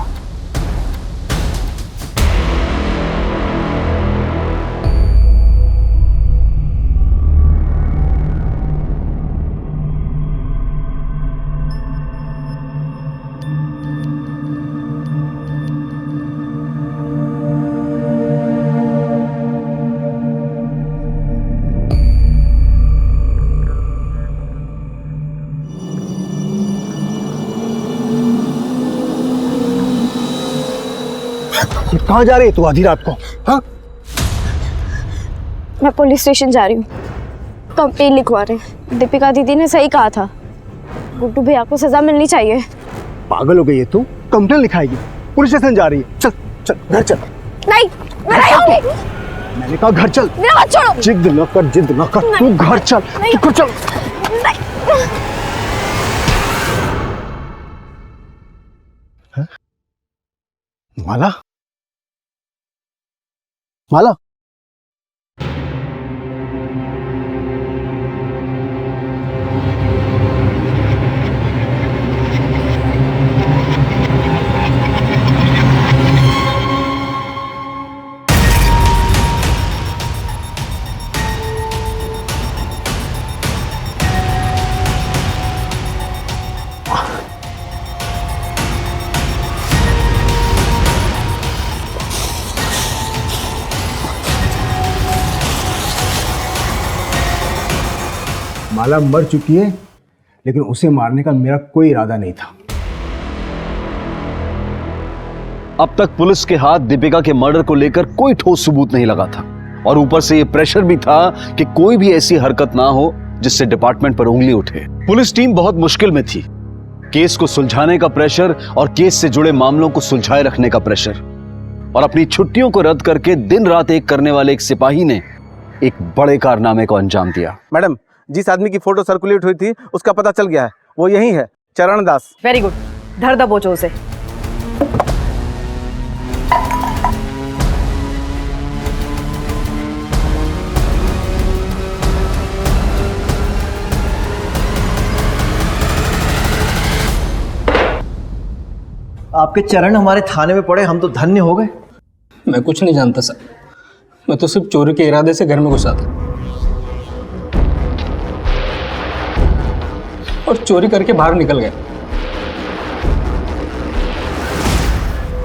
कहाँ जा रही है तू आधी रात को? हाँ? मैं पुलिस स्टेशन जा रही हूँ, कंप्लेन लिखवा रहे हैं। दीपिका दीदी ने सही कहा था, गुड्डू भैया को सजा मिलनी चाहिए। पागल हो गई है तू? कंप्लेन लिखाएगी? पुलिस स्टेशन जा रही है? चल चल घर चल। नहीं, मैं नहीं आऊंगी। मैंने कहा घर चल। मेरा हाथ छोड़ो। जिद न कर, तू घर चल। तू घर चल। माला, माला, माला मर चुकी है, लेकिन उसे मारने का मेरा कोई इरादा नहीं था। अब तक पुलिस के हाथ दीपिका के मर्डर को लेकर कोई ठोस सबूत नहीं लगा था, और ऊपर से यह प्रेशर भी था कि कोई भी ऐसी हरकत ना हो जिससे डिपार्टमेंट पर उंगली उठे। पुलिस टीम बहुत मुश्किल में थी। केस को सुलझाने का प्रेशर और केस से जुड़े मामलों को सुलझाए रखने का प्रेशर, और अपनी छुट्टियों को रद्द करके दिन रात एक करने वाले एक सिपाही ने एक बड़े कारनामे को अंजाम दिया। मैडम, जिस आदमी की फोटो सर्कुलेट हुई थी उसका पता चल गया है, वो यही है, चरण दास। वेरी गुड, धर दबोचो उसे। आपके चरण हमारे थाने में पड़े, हम तो धन्य हो गए। मैं कुछ नहीं जानता सर, मैं तो सिर्फ चोरी के इरादे से घर में घुसा था और चोरी करके बाहर निकल गया।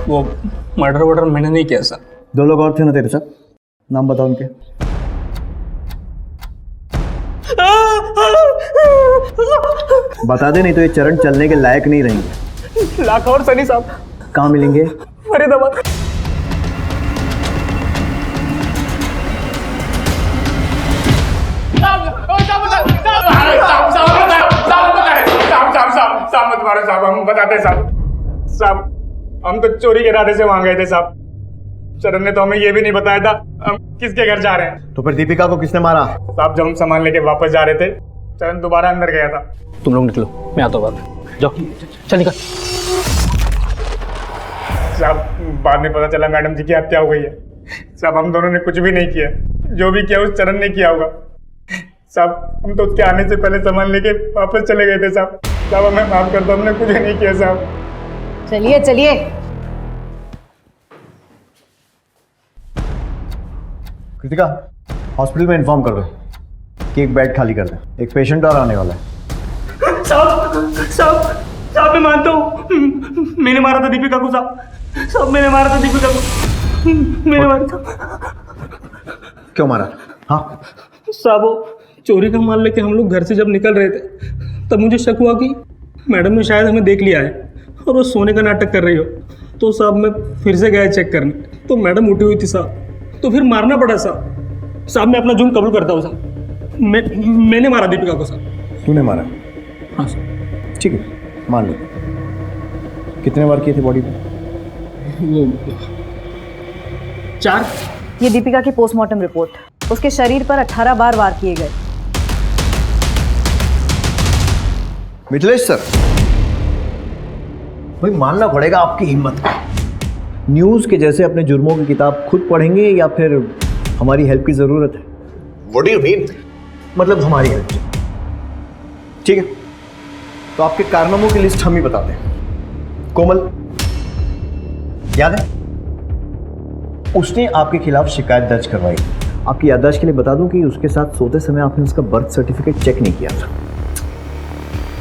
वो मर्डर वर्डर मैंने नहीं किया सर। 2 लोग और थे ना तेरे साथ, नाम बताओ उनके। बता दे, नहीं तो ये चरण चलने के लायक नहीं रहेंगे। लाखा और सनी साहब। कहाँ मिलेंगे? फरीदाबाद। साहब मत मारो साहब, हम बताते साहब, हम तो चोरी के इरादे से वहां गए थे साहब। चरण ने तो हमें ये भी नहीं बताया था हम किसके घर जा रहे हैं। तो फिर दीपिका को किसने मारा? साहब, जब हम सामान लेके वापस जा रहे थे, चरण दोबारा अंदर गया था। तुम लोग निकलो, मैं आता हूँ बाद में। जाओ, चल निकल। साहब, बाद में पता चला मैडम जी की हत्या हो गई है। साहब, हम दोनों ने कुछ भी नहीं किया, जो भी किया उस चरण ने किया होगा। साहब, हम तो उसके आने से पहले सामान लेके वापस चले गए थे साहब। साहब, हमें माफ कर दो, हमने कुछ नहीं किया साहब। चलिए चलिए। कृतिका, हॉस्पिटल में इन्फॉर्म कर दो कि एक बेड खाली कर दे, एक पेशेंट और आने वाला है। साहब मैं मानता हूँ, मैंने मारा था दीपिका को साहब, मैंने मारा था दीपिका को, मैंने मारा था। क्यों मारा? हाँ साहब, वो चोरी का माल लेके हम लोग घर से जब निकल रहे थे तब मुझे शक हुआ कि मैडम ने शायद हमें देख लिया है और वो सोने का नाटक कर रही हो। तो साहब मैं फिर से गया चेक करने, तो मैडम उठी हुई थी साहब, तो फिर मारना पड़ा साहब। साहब, मैं अपना जुर्म कबूल करता हूँ साहब, मैंने मारा दीपिका को साहब। तूने मारा? हाँ सर। ठीक है, मान लो। कितने बार किए थे बॉडी पे? वो 4। ये दीपिका की पोस्टमार्टम रिपोर्ट। उसके शरीर पर 18 बार वार किए गए। मिथिलेश सर, भाई मानना पड़ेगा आपकी हिम्मत। न्यूज के जैसे अपने जुर्मों की किताब खुद पढ़ेंगे या फिर हमारी हेल्प की जरूरत है? What do you mean? मतलब हमारी हेल्प। ठीक है, तो आपके कारनामों की लिस्ट हम ही बताते हैं। कोमल, याद है? उसने आपके खिलाफ शिकायत दर्ज करवाई। आपकी याददाश्त के लिए बता दूं कि उसके साथ सोते समय आपने उसका बर्थ सर्टिफिकेट चेक नहीं किया था।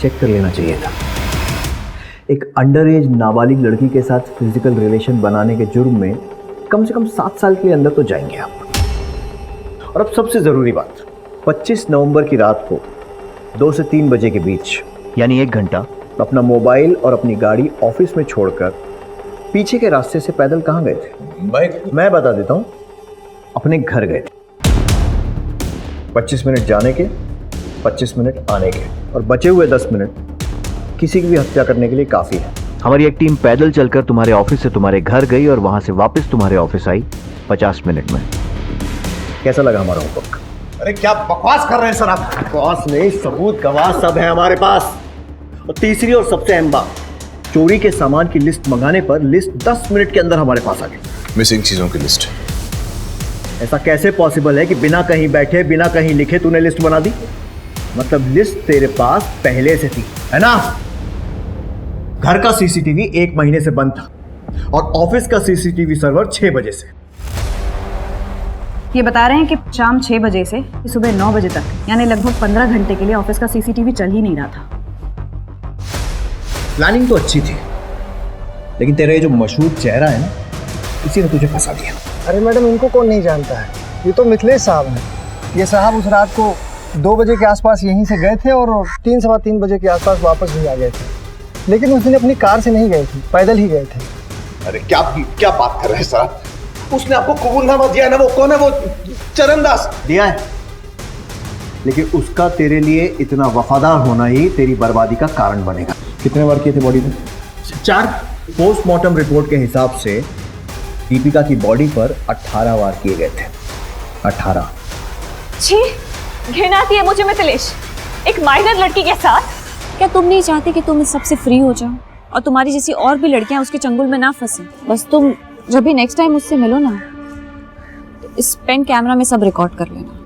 चेक कर लेना चाहिए था। एक अंडर एज नाबालिग लड़की के साथ फिजिकल रिलेशन बनाने के जुर्म में कम से कम 7 साल के लिए अंदर तो जाएंगे आप। और अब सबसे ज़रूरी बात, 25 नवंबर की रात को 2 से 3 बजे के बीच, यानी 1 घंटा, अपना मोबाइल और अपनी गाड़ी ऑफिस में छोड़कर पीछे के रास्ते से पैदल कहाँ गए थे? मैं बता देता हूँ, अपने घर गए थे। 25 मिनट जाने के, 25 मिनट आने के, और बचे हुए 10 मिनट किसी की भी हत्या करने के लिए काफ़ी है। हमारी एक टीम पैदल चलकर तुम्हारे ऑफिस से तुम्हारे घर गई और वहाँ से वापस तुम्हारे ऑफिस आई 50 मिनट में। कैसा लगा हमारा होमवर्क? अरे क्या बकवास कर रहे हैं सर आप? बकवास नहीं, सबूत गवाह सब है हमारे पास। और तीसरी और सबसे अहम बात, चोरी के सामान की लिस्ट मंगाने पर लिस्ट 10 मिनट के अंदर हमारे पास आ गई। मिसिंग चीजों की लिस्ट। ऐसा कैसे पॉसिबल है कि बिना कहीं बैठे, बिना कहीं लिखे तूने लिस्ट बना दी? मतलब लिस्ट तेरे पास पहले से थी, है ना? घर का सीसीटीवी 1 महीने से बंद था और ऑफिस का सीसीटीवी सर्वर 6 बजे से। ये बता रहे हैं कि शाम 6 बजे से सुबह 9 बजे तक, यानी लगभग 15 घंटे के लिए ऑफिस का सीसीटीवी चल ही नहीं रहा था। प्लानिंग तो अच्छी थी, लेकिन तेरा ये जो मशहूर चेहरा है ना, इसी ने तुझे फंसा दिया। अरे मैडम, इनको कौन नहीं जानता है? ये तो मिथिलेश साहब हैं। ये साहब उस रात को 2 बजे के आसपास यहीं से गए थे और 3 सवा 3 बजे के आसपास वापस भी आ गए थे। लेकिन उस दिन अपनी कार से नहीं गए थे, पैदल ही गए थे। अरे क्या क्या बात कर रहे हैं साहब? उसने आपको कबूलनामा दिया ना, वो कौन है? वो चरणदास दिया है, लेकिन उसका तेरे लिए इतना वफादार होना ही तेरी बर्बादी का कारण बनेगा। कितने वार किए थे बॉडी में? 4। पोस्टमार्टम रिपोर्ट के हिसाब से दीपिका की बॉडी पर 18 वार किए गए थे। 18। छी, घिन आती है मुझे मिथिलेश, एक माइनर लड़की के साथ। क्या तुम नहीं चाहती कि तुम इस सबसे फ्री हो जाओ और तुम्हारी जैसी और भी लड़कियां उसके चंगुल में ना फंसे? बस तुम जब भी नेक्स्ट टाइम मुझसे मिलो ना, तो इस पेन कैमरा में सब रिकॉर्ड कर लेना।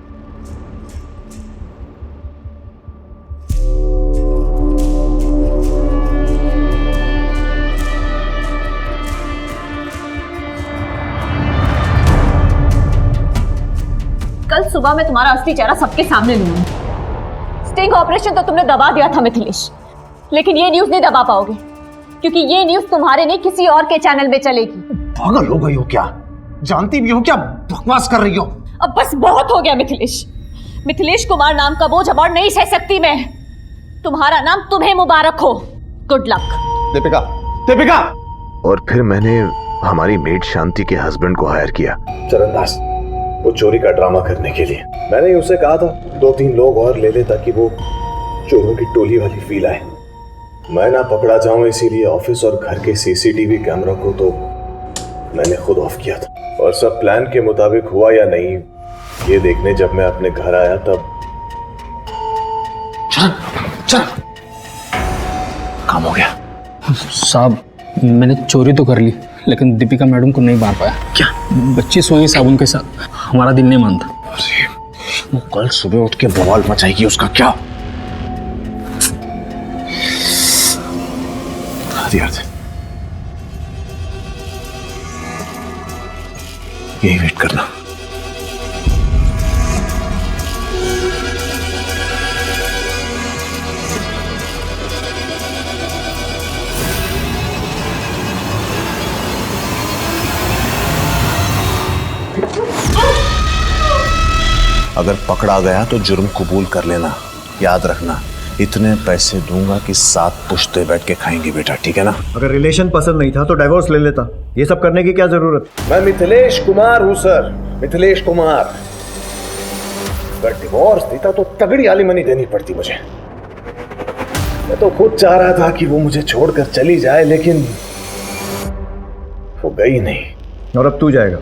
कल सुबह मैं तुम्हारा असली चेहरा सबके सामने लूंगी। स्टिंग ऑपरेशन तो तुमने दबा दिया था मिथिलेश, लेकिन ये न्यूज नहीं दबा पाओगे, क्योंकि ये न्यूज तुम्हारे नहीं किसी और के चैनल में चलेगी। पागल हो गई हो क्या? जानती भी हो क्या बकवास कर रही हो? अब बस बहुत हो गया मिथिलेश। मिथिलेश कुमार नाम का बोझ अब और नहीं सह सकती मैं। तुम्हारा नाम तुम्हें मुबारक हो। Good luck. दीपिका, दीपिका! और फिर मैंने हमारी मेड शांति के हस्बैंड को हायर किया, चरणदास, वो चोरी का ड्रामा करने के लिए। मैंने उसे कहा था 2-3 लोग और ले ले ताकि वो चोरों की टोली वाली फील आए। मैं ना पकड़ा जाऊं, इसीलिए ऑफिस और घर के सीसीटीवी कैमरा को तो मैंने खुद ऑफ किया था। और सब प्लान के मुताबिक हुआ या नहीं, ये देखने जब मैं अपने घर आया तब चल काम हो गया। साहब, मैंने चोरी तो कर ली, लेकिन दीपिका मैडम को नहीं मार पाया। क्या? बच्ची सोई साबुन के साथ, हमारा दिल नहीं मानता। अरे वो कल सुबह उठ के बवाल मचाएगी, उसका क्या? यही वेट करना। अगर पकड़ा गया तो जुर्म कबूल कर लेना। याद रखना, इतने पैसे दूंगा कि 7 पुश्ते बैठ के खाएंगे बेटा, ठीक है ना? अगर रिलेशन पसंद नहीं था तो डाइवोर्स ले लेता। ये सब करने की क्या जरूरत? मैं मिथिलेश कुमार हूं सर, मिथिलेश कुमार। अगर डिवोर्स देता तो तगड़ी आलिमनी देनी पड़ती मुझे। मैं तो खुद चाह रहा था कि वो मुझे छोड़कर चली जाए, लेकिन वो गई नहीं। और अब तू जाएगा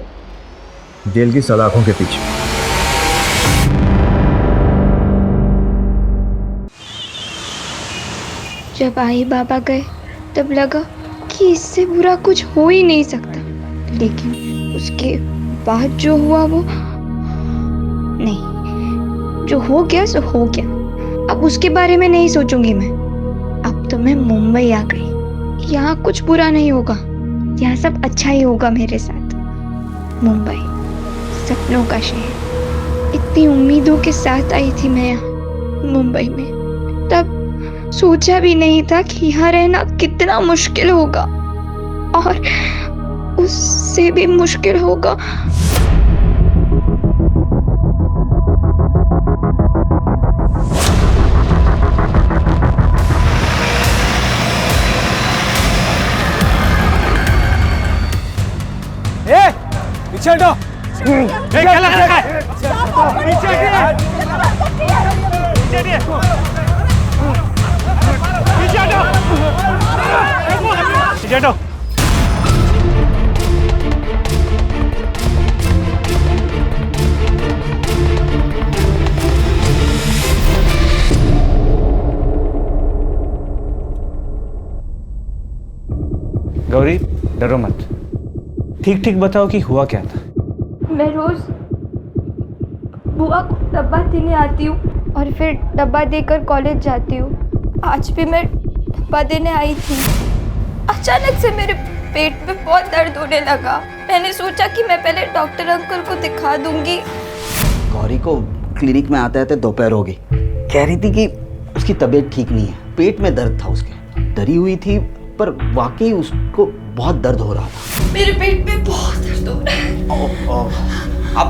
जेल की सलाखों के पीछे। जब आई बाबा गए तब लगा कि इससे बुरा कुछ हो ही नहीं सकता, लेकिन उसके बाद जो हुआ वो नहीं, जो हो गया सो हो गया। अब उसके बारे में नहीं सोचूंगी मैं। अब तो मैं मुंबई आ गई, यहाँ कुछ बुरा नहीं होगा, यहाँ सब अच्छा ही होगा मेरे साथ। मुंबई सपनों का शहर, इतनी उम्मीदों के साथ आई थी मैं यहाँ मुंबई में। तब सोचा भी नहीं था कि यहाँ रहना कितना मुश्किल होगा, और उससे भी मुश्किल होगा। पीछे हटो। क्या लग रहा है? पीछे हटिए। पीछे हटो। गौरी, डरो मत, ठीक ठीक बताओ कि हुआ क्या था। मैं रोज बुआ को डब्बा देने आती हूँ और फिर डब्बा देकर कॉलेज जाती हूँ। आज भी मैं डब्बा देने आई थी। अचानक से मेरे पेट में बहुत दर्द होने लगा। मैंने सोचा कि मैं पहले डॉक्टर अंकल को दिखा दूंगी। गौरी को क्लिनिक में आते आते दोपहर हो गई। कह रही थी कि उसकी तबीयत ठीक नहीं है, पेट में दर्द था उसके। डरी हुई थी, पर वाकई उसको बहुत दर्द हो रहा था। मेरे पेट में बहुत दर्द हो रहा है।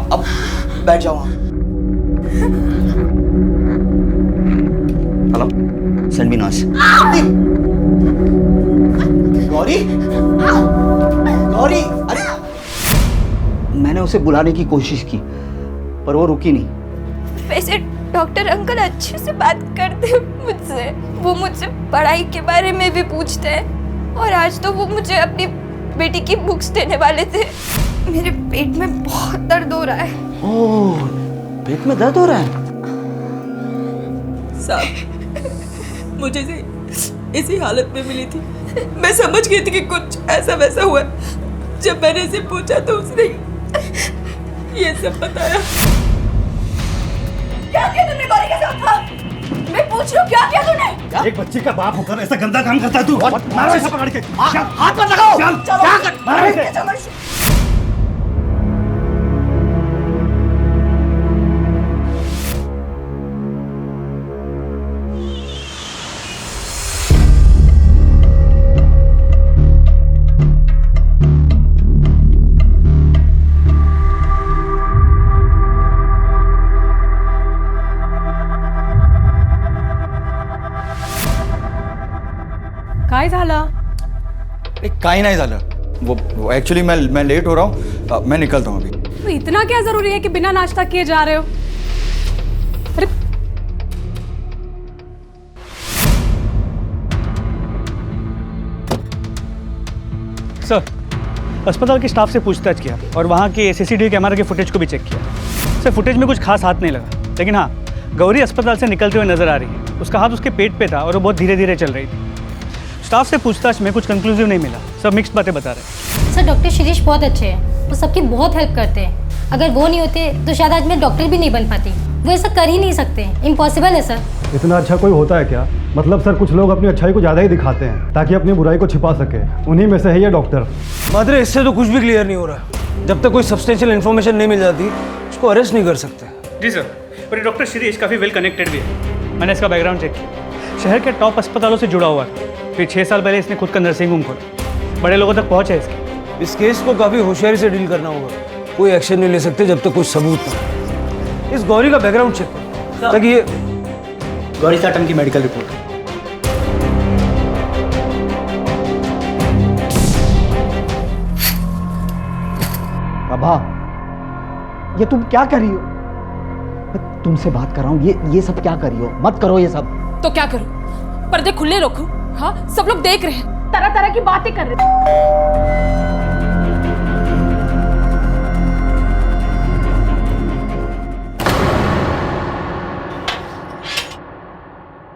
अब बैठ जाओ। Send me nurse. Gauri, Gauri, अरे मैंने उसे बुलाने की कोशिश की पर वो रुकी नहीं। वैसे डॉक्टर अंकल अच्छे से बात करते हैं मुझसे, वो मुझसे पढ़ाई के बारे में भी पूछते हैं और आज तो वो मुझे अपनी बेटी की बुक्स देने वाले थे। मेरे पेट में बहुत दर्द हो रहा है। ओह, पेट में दर्द हो रहा है? साहब, मुझे इसी हालत में मिली थी। मैं समझ गई थी कि कुछ ऐसा वैसा हुआ। जब मैंने इसे पूछा तो उसने ये सब बताया। क्या किया तुमने गौरी के साथ? मैं पूछ रही हूँ क्या किया तूने? एक बच्ची का बाप होकर ऐसा गंदा काम करता है तू? मारो इसे पकड़ के। हाथ मत लगाओ। चल, क्या कर? मारो इसे। काय झालं? काही नाही झालं। वो एक्चुअली मैं लेट हो रहा हूँ, मैं निकलता हूँ अभी। तो इतना क्या जरूरी है कि बिना नाश्ता किए जा रहे हो? अरे सर, अस्पताल के स्टाफ से पूछताछ किया और वहाँ के सीसीटीवी कैमरा के फुटेज को भी चेक किया। सर, फुटेज में कुछ खास हाथ नहीं लगा, लेकिन हाँ, गौरी अस्पताल से निकलते हुए नजर आ रही है। उसका हाथ उसके पेट पे था और वो बहुत धीरे धीरे चल रही थी। स्टाफ से पूछताछ में कुछ कंक्लूसिव नहीं मिला, सब मिक्स्ड बातें बता रहे हैं। सर, डॉक्टर शिरीष बहुत अच्छे हैं, वो सबकी बहुत हेल्प करते हैं। अगर वो नहीं होते तो शायद आज मैं डॉक्टर भी नहीं बन पाती। वो ऐसा कर ही नहीं सकते, इम्पॉसिबल है सर। इतना अच्छा कोई होता है क्या? मतलब सर, कुछ लोग अपनी अच्छाई को ज़्यादा ही दिखाते हैं ताकि अपनी बुराई को छिपा सके। उन्हीं में से है ये डॉक्टर। मात्र इससे तो कुछ भी क्लियर नहीं हो रहा। जब तक कोई सब्सटेंशियल इन्फॉर्मेशन नहीं मिल जाती उसको अरेस्ट नहीं कर सकते। जी सर, और ये डॉक्टर शिरीष काफ़ी वेल कनेक्टेड भी है। मैंने इसका बैकग्राउंड चेक किया, शहर के टॉप अस्पतालों से जुड़ा हुआ था। फिर 6 साल पहले इसने खुद का नर्सिंग होम खोला, बड़े लोगों तक पहुँच है इसकी। इस केस को काफ़ी होशियारी से डील करना होगा। कोई एक्शन नहीं ले सकते जब तक कुछ सबूत ना। इस गौरी का बैकग्राउंड चेक करो ताकि ये गौरी साटम की मेडिकल रिपोर्ट। बाबा, ये तुम क्या कर रही हो? मैं तुमसे बात कर रहा हूँ, ये सब क्या कर रही हो? मत करो ये सब। तो क्या करूं? पर्दे खुले रखूं? हाँ, सब लोग देख रहे हैं, तरह तरह की बातें कर रहे हैं।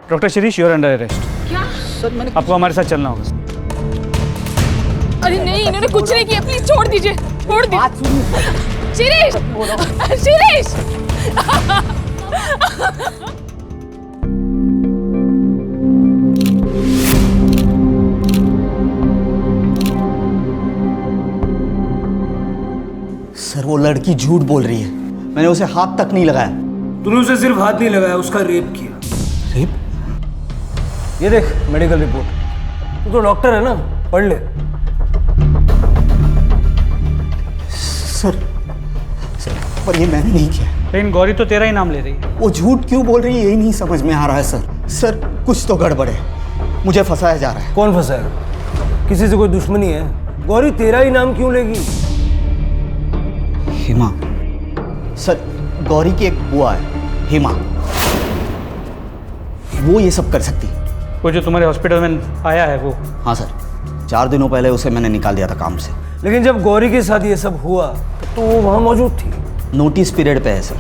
Doctor Shirish, you are under arrest. क्या? सर, मैंने आपको हमारे साथ चलना होगा। अरे नहीं, इन्होंने कुछ नहीं किया, प्लीज छोड़ दीजिए, छोड़ दीजिए। शिरीष, शिरीष। सर, वो लड़की झूठ बोल रही है। मैंने उसे हाथ तक नहीं लगाया। तूने उसे सिर्फ हाथ नहीं लगाया, उसका रेप किया। रेप? ये देख मेडिकल रिपोर्ट। तू तो डॉक्टर है ना, पढ़ ले। सर, पर ये मैंने नहीं किया। लेकिन गौरी तो तेरा ही नाम ले रही है। वो झूठ क्यों बोल रही है यही नहीं समझ में आ रहा है सर। सर, कुछ तो गड़बड़ है, मुझे फंसाया जा रहा है। कौन फंसाया? किसी से कोई दुश्मनी है? गौरी तेरा ही नाम क्यों लेगी? हिमा। सर, गौरी की एक बुआ है, हिमा, वो ये सब कर सकती। वो जो तुम्हारे हॉस्पिटल में आया है वो? हाँ सर, 4 दिनों पहले उसे मैंने निकाल दिया था काम से। लेकिन जब गौरी के साथ ये सब हुआ तो वो वहाँ मौजूद थी। नोटिस पीरियड पे है सर।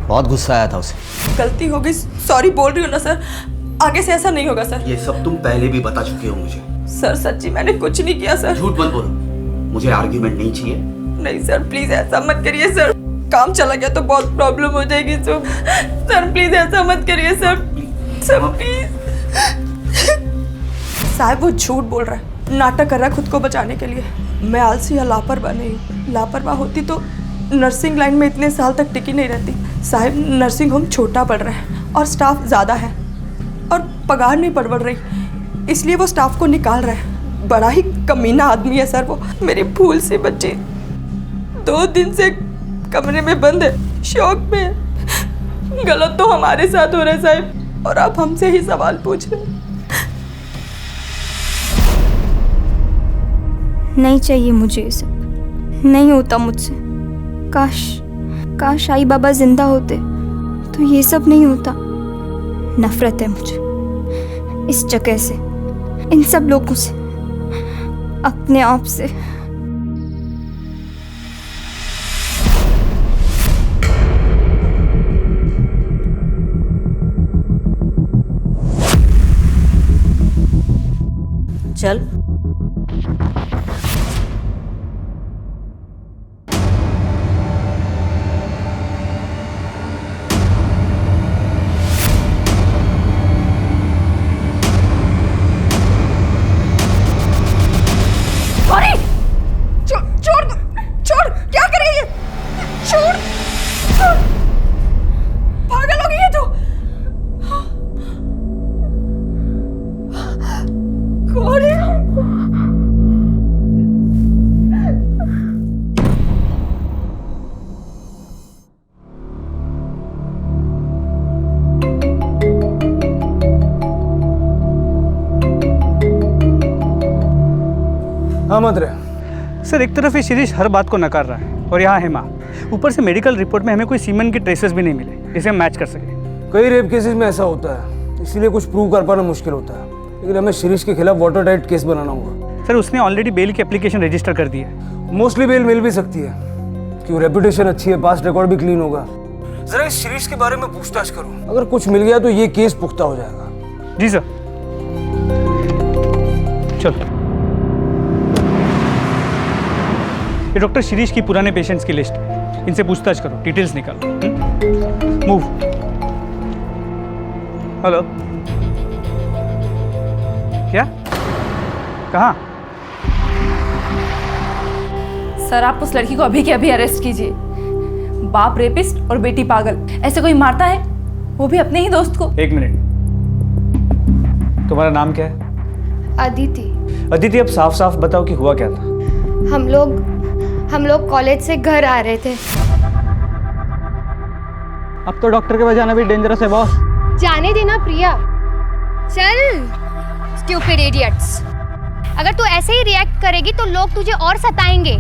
बहुत गुस्सा आया था उसे। गलती हो गई, सॉरी बोल रही हूँ ना सर, आगे से ऐसा नहीं होगा सर। ये सब तुम पहले भी बता चुके हो मुझे। सर सच्ची मैंने कुछ नहीं किया सर। झूठ मत बोलो, मुझे आर्ग्यूमेंट नहीं चाहिए। नहीं सर, प्लीज ऐसा मत करिए सर, काम चला गया तो बहुत प्रॉब्लम हो जाएगी। तो सर प्लीज ऐसा मत करिए सर, सर प्लीज। साहब, वो झूठ बोल रहा है, नाटक कर रहा है खुद को बचाने के लिए। मैं आलसी या लापरवाह नहीं हूँ। लापरवाह होती तो नर्सिंग लाइन में इतने साल तक टिकी नहीं रहती। साहब, नर्सिंग होम छोटा पड़ रहा है और स्टाफ ज़्यादा है और पगार नहीं बढ़ रही, इसलिए वो स्टाफ को निकाल रहा है। बड़ा ही कमीना आदमी है सर वो। मेरी भूल से बच्चे 2 दिन से कमरे में बंद है, शौक में। गलत तो हमारे साथ हो रहा है साहब। और आप हमसे ही सवाल पूछ रहे हैं। नहीं चाहिए मुझे ये सब, नहीं होता मुझसे। काश काश आई बाबा जिंदा होते तो ये सब नहीं होता। नफरत है मुझे इस जगह से, इन सब लोगों से, अपने आप से। चल छोड़ दो, छोड़, क्या कर रही है? छोड़, छोड़। पागल हो गई है तू? कौन है? हाँ मंत्र सर, एक तरफ ये शिरीष हर बात को नकार रहा है और यहाँ है माँ। ऊपर से मेडिकल रिपोर्ट में हमें कोई सीमेन के ट्रेसेस भी नहीं मिले जिसे हम मैच कर सके। कई रेप केसेस में ऐसा होता है, इसीलिए कुछ प्रूव कर पाना मुश्किल होता है। लेकिन हमें शिरीष के खिलाफ वाटर टाइट केस बनाना होगा। सर, उसने ऑलरेडी बेल की एप्लीकेशन रजिस्टर कर दी है। मोस्टली बेल मिल भी सकती है क्योंकि रेपुटेशन अच्छी है, पास्ट रिकॉर्ड भी क्लीन होगा। जरा इस शिरीष के बारे में पूछताछ करो, अगर कुछ मिल गया तो ये केस पुख्ता हो जाएगा। जी सर। चलो, ये डॉक्टर शिरीष की पुराने पेशेंट्स की लिस्ट है, इनसे पूछताछ करो, डिटेल्स निकालो। मूव। हेलो, क्या? कहाँ? सर, आप उस लड़की को अभी के अभी अरेस्ट कीजिए। बाप रेपिस्ट और बेटी पागल, ऐसे कोई मारता है, वो भी अपने ही दोस्त को। एक मिनट, तुम्हारा नाम क्या है? अदिति। अदिति, अब साफ साफ बताओ कि हुआ क्या था। हम लोग कॉलेज से घर आ रहे थे। अब तो डॉक्टर के बजाना भी डेंजरस है बॉस। जाने देना प्रिया। चल स्टूपिड इडियट्स। अगर तू ऐसे ही रिएक्ट करेगी तो लोग तुझे और सताएंगे।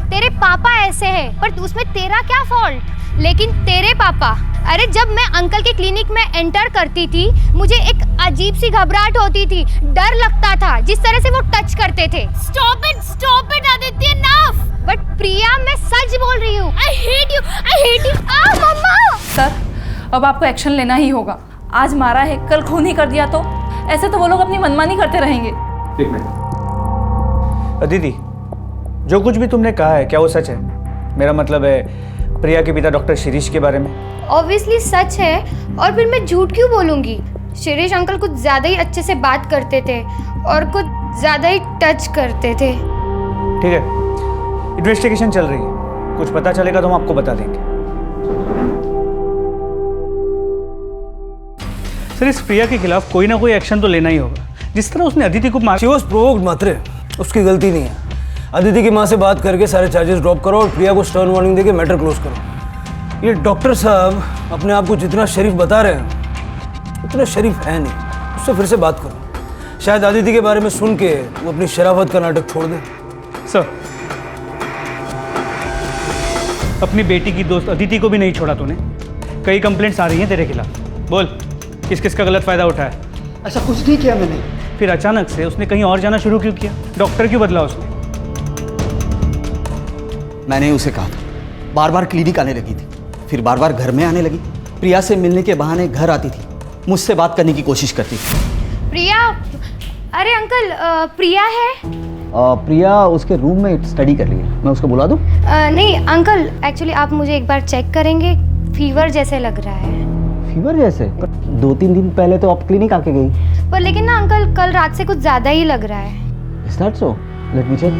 तेरे पापा ऐसे हैं, पर उसमें तेरा क्या फॉल्ट? लेकिन तेरे पापा, अरे जब मैं अंकल के क्लिनिक में एंटर करती थी मुझे एक अजीब सी घबराहट होती थी, डर लगता था जिस तरह से वो टच करते थे। Stop it Aditya, enough. But Priya, मैं सच बोल रही हूँ। I hate you. आ मम्मा। सर, अब आपको एक्शन लेना ही होगा। आज मारा है, कल खून ही कर दिया तो ऐसे तो वो लोग अपनी मनमानी करते रहेंगे। एक मिनट। अदिति, जो कुछ भी तुमने कहा है क्या वो सच है? मेरा मतलब है प्रिया के पिता डॉक्टर शिरीष के बारे में। ऑब्वियसली सच है, और फिर मैं झूठ क्यों बोलूंगी? शिरीष अंकल कुछ ज्यादा ही अच्छे से बात करते थे और कुछ ज्यादा ही टच करते थे। ठीक है, इन्वेस्टिगेशन चल रही है, कुछ पता चलेगा तो हम आपको बता देंगे। सर, इस प्रिया के खिलाफ कोई ना कोई एक्शन तो लेना ही होगा। जिस तरह उसने अदिति को मार। शी वाज प्रोवोक्ड मात्रे, उसकी गलती नहीं है। अदिति की माँ से बात करके सारे चार्जेस ड्रॉप करो और प्रिया को स्टर्न वार्निंग देके मैटर क्लोज करो। ये डॉक्टर साहब अपने आप को जितना शरीफ बता रहे हैं उतना शरीफ है नहीं। उससे फिर से बात करो, शायद अदिति के बारे में सुन के वो अपनी शराफत का नाटक छोड़ दे। सर, अपनी बेटी की दोस्त अदिति को भी नहीं छोड़ा तूने। कई कंप्लेंट्स आ रही हैं तेरे खिलाफ। बोल, किस किस का गलत फायदा उठाया? ऐसा कुछ नहीं किया मैंने। फिर अचानक से उसने कहीं और जाना शुरू क्यों किया? डॉक्टर क्यों बदला उसने? मैंने उसे कहा था, बार बार क्लिनिक आने लगी थी, फिर बार बार घर में आने लगी। प्रिया से मिलने के बहाने घर आती थी, मुझसे बात करने की कोशिश करती थी। प्रिया, अरे अंकल, प्रिया है? प्रिया उसके रूम में स्टडी कर रही है, मैं उसको बुला दूं? नहीं अंकल, एक्चुअली आप मुझे एक बार चेक करेंगे, फीवर जैसे लग रहा है। फीवर जैसे? 2-3 दिन पहले तो आप क्लिनिक आके गई। पर लेकिन ना अंकल, कल रात से कुछ ज्यादा ही लग रहा है। Is that so? Let me check.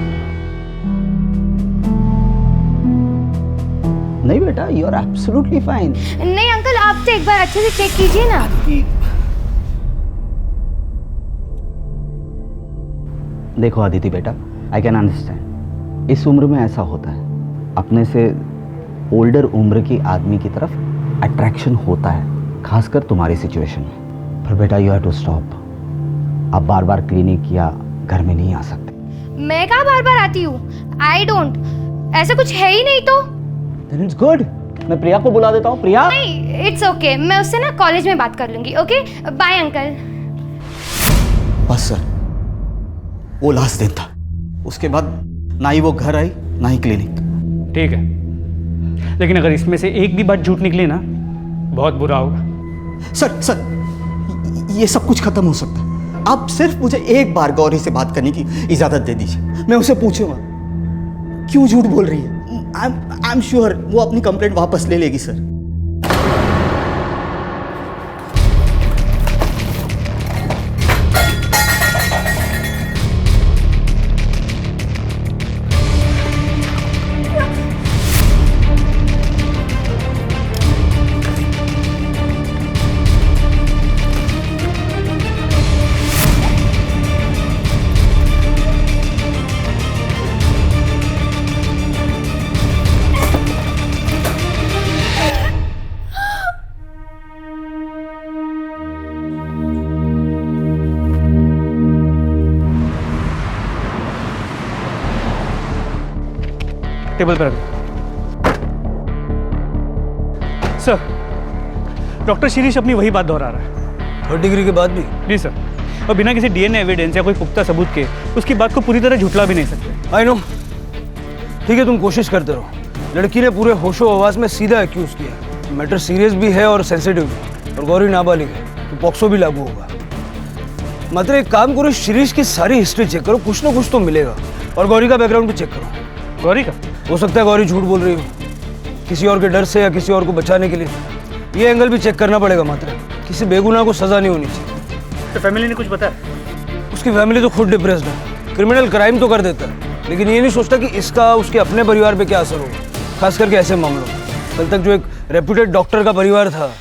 नहीं बेटा, you are absolutely fine. नहीं अंकल, आप तो एक बार अच्छे से चेक कीजिए ना। देखो अदिति बेटा, आई कैन अंडरस्टैंड, इस उम्र में ऐसा होता है, अपने से ओल्डर उम्र की आदमी की तरफ अट्रैक्शन होता है, खासकर तुम्हारी सिचुएशन में। पर बेटा यू हैव टू स्टॉप। आप बार बार क्लिनिक या घर में नहीं आ सकते। मैं कहाँ बार बार आती हूँ? आई डोंट, ऐसा कुछ है ही नहीं तो। Then it's good। मैं प्रिया को बुला देता हूँ। प्रिया नहीं, इट्स ओके, मैं उससे ना कॉलेज में बात कर लूंगी। Okay bye uncle. बस सर, वो लास्ट दिन था, उसके बाद ना ही वो घर आई ना ही क्लिनिक। ठीक है, लेकिन अगर इसमें से एक भी बात झूठ निकली ना, बहुत बुरा होगा। सर ये सब कुछ खत्म हो सकता है। आप सिर्फ मुझे एक बार गौरी से बात करने की इजाजत दे दीजिए। मैं उसे पूछूंगा क्यों झूठ बोल रही है। आई एम श्योर वो अपनी कंप्लेंट वापस ले लेगी सर। टेबल पर रख। सर, डॉक्टर शिरीष अपनी वही बात दोहरा रहा है। 3rd डिग्री के बाद भी? जी सर, और बिना किसी डीएनए एविडेंस या कोई पुख्ता सबूत के उसकी बात को पूरी तरह झुठला भी नहीं सकते। आई नो, ठीक है, तुम कोशिश करते रहो। लड़की ने पूरे होशो आवाज में सीधा एक्यूज किया। मैटर सीरियस भी है और सेंसिटिव भी, और गौरी नाबालिग है तो पॉक्सो भी लागू होगा। मात्र एक काम करो, शिरीष की सारी हिस्ट्री चेक करो, कुछ ना कुछ तो मिलेगा। और गौरी का बैकग्राउंड भी चेक करो। गौरी का? हो सकता है गौरी झूठ बोल रही हो, किसी और के डर से या किसी और को बचाने के लिए। ये एंगल भी चेक करना पड़ेगा। मात्र किसी बेगुनाह को सजा नहीं होनी चाहिए। तो फैमिली ने कुछ बताया? उसकी फैमिली तो खुद डिप्रेस्ड है। क्रिमिनल क्राइम तो कर देता है, लेकिन ये नहीं सोचता कि इसका उसके अपने परिवार पे क्या असर होगा, खास करके ऐसे मामलों में। कल तक जो एक रेप्यूटेड डॉक्टर का परिवार था,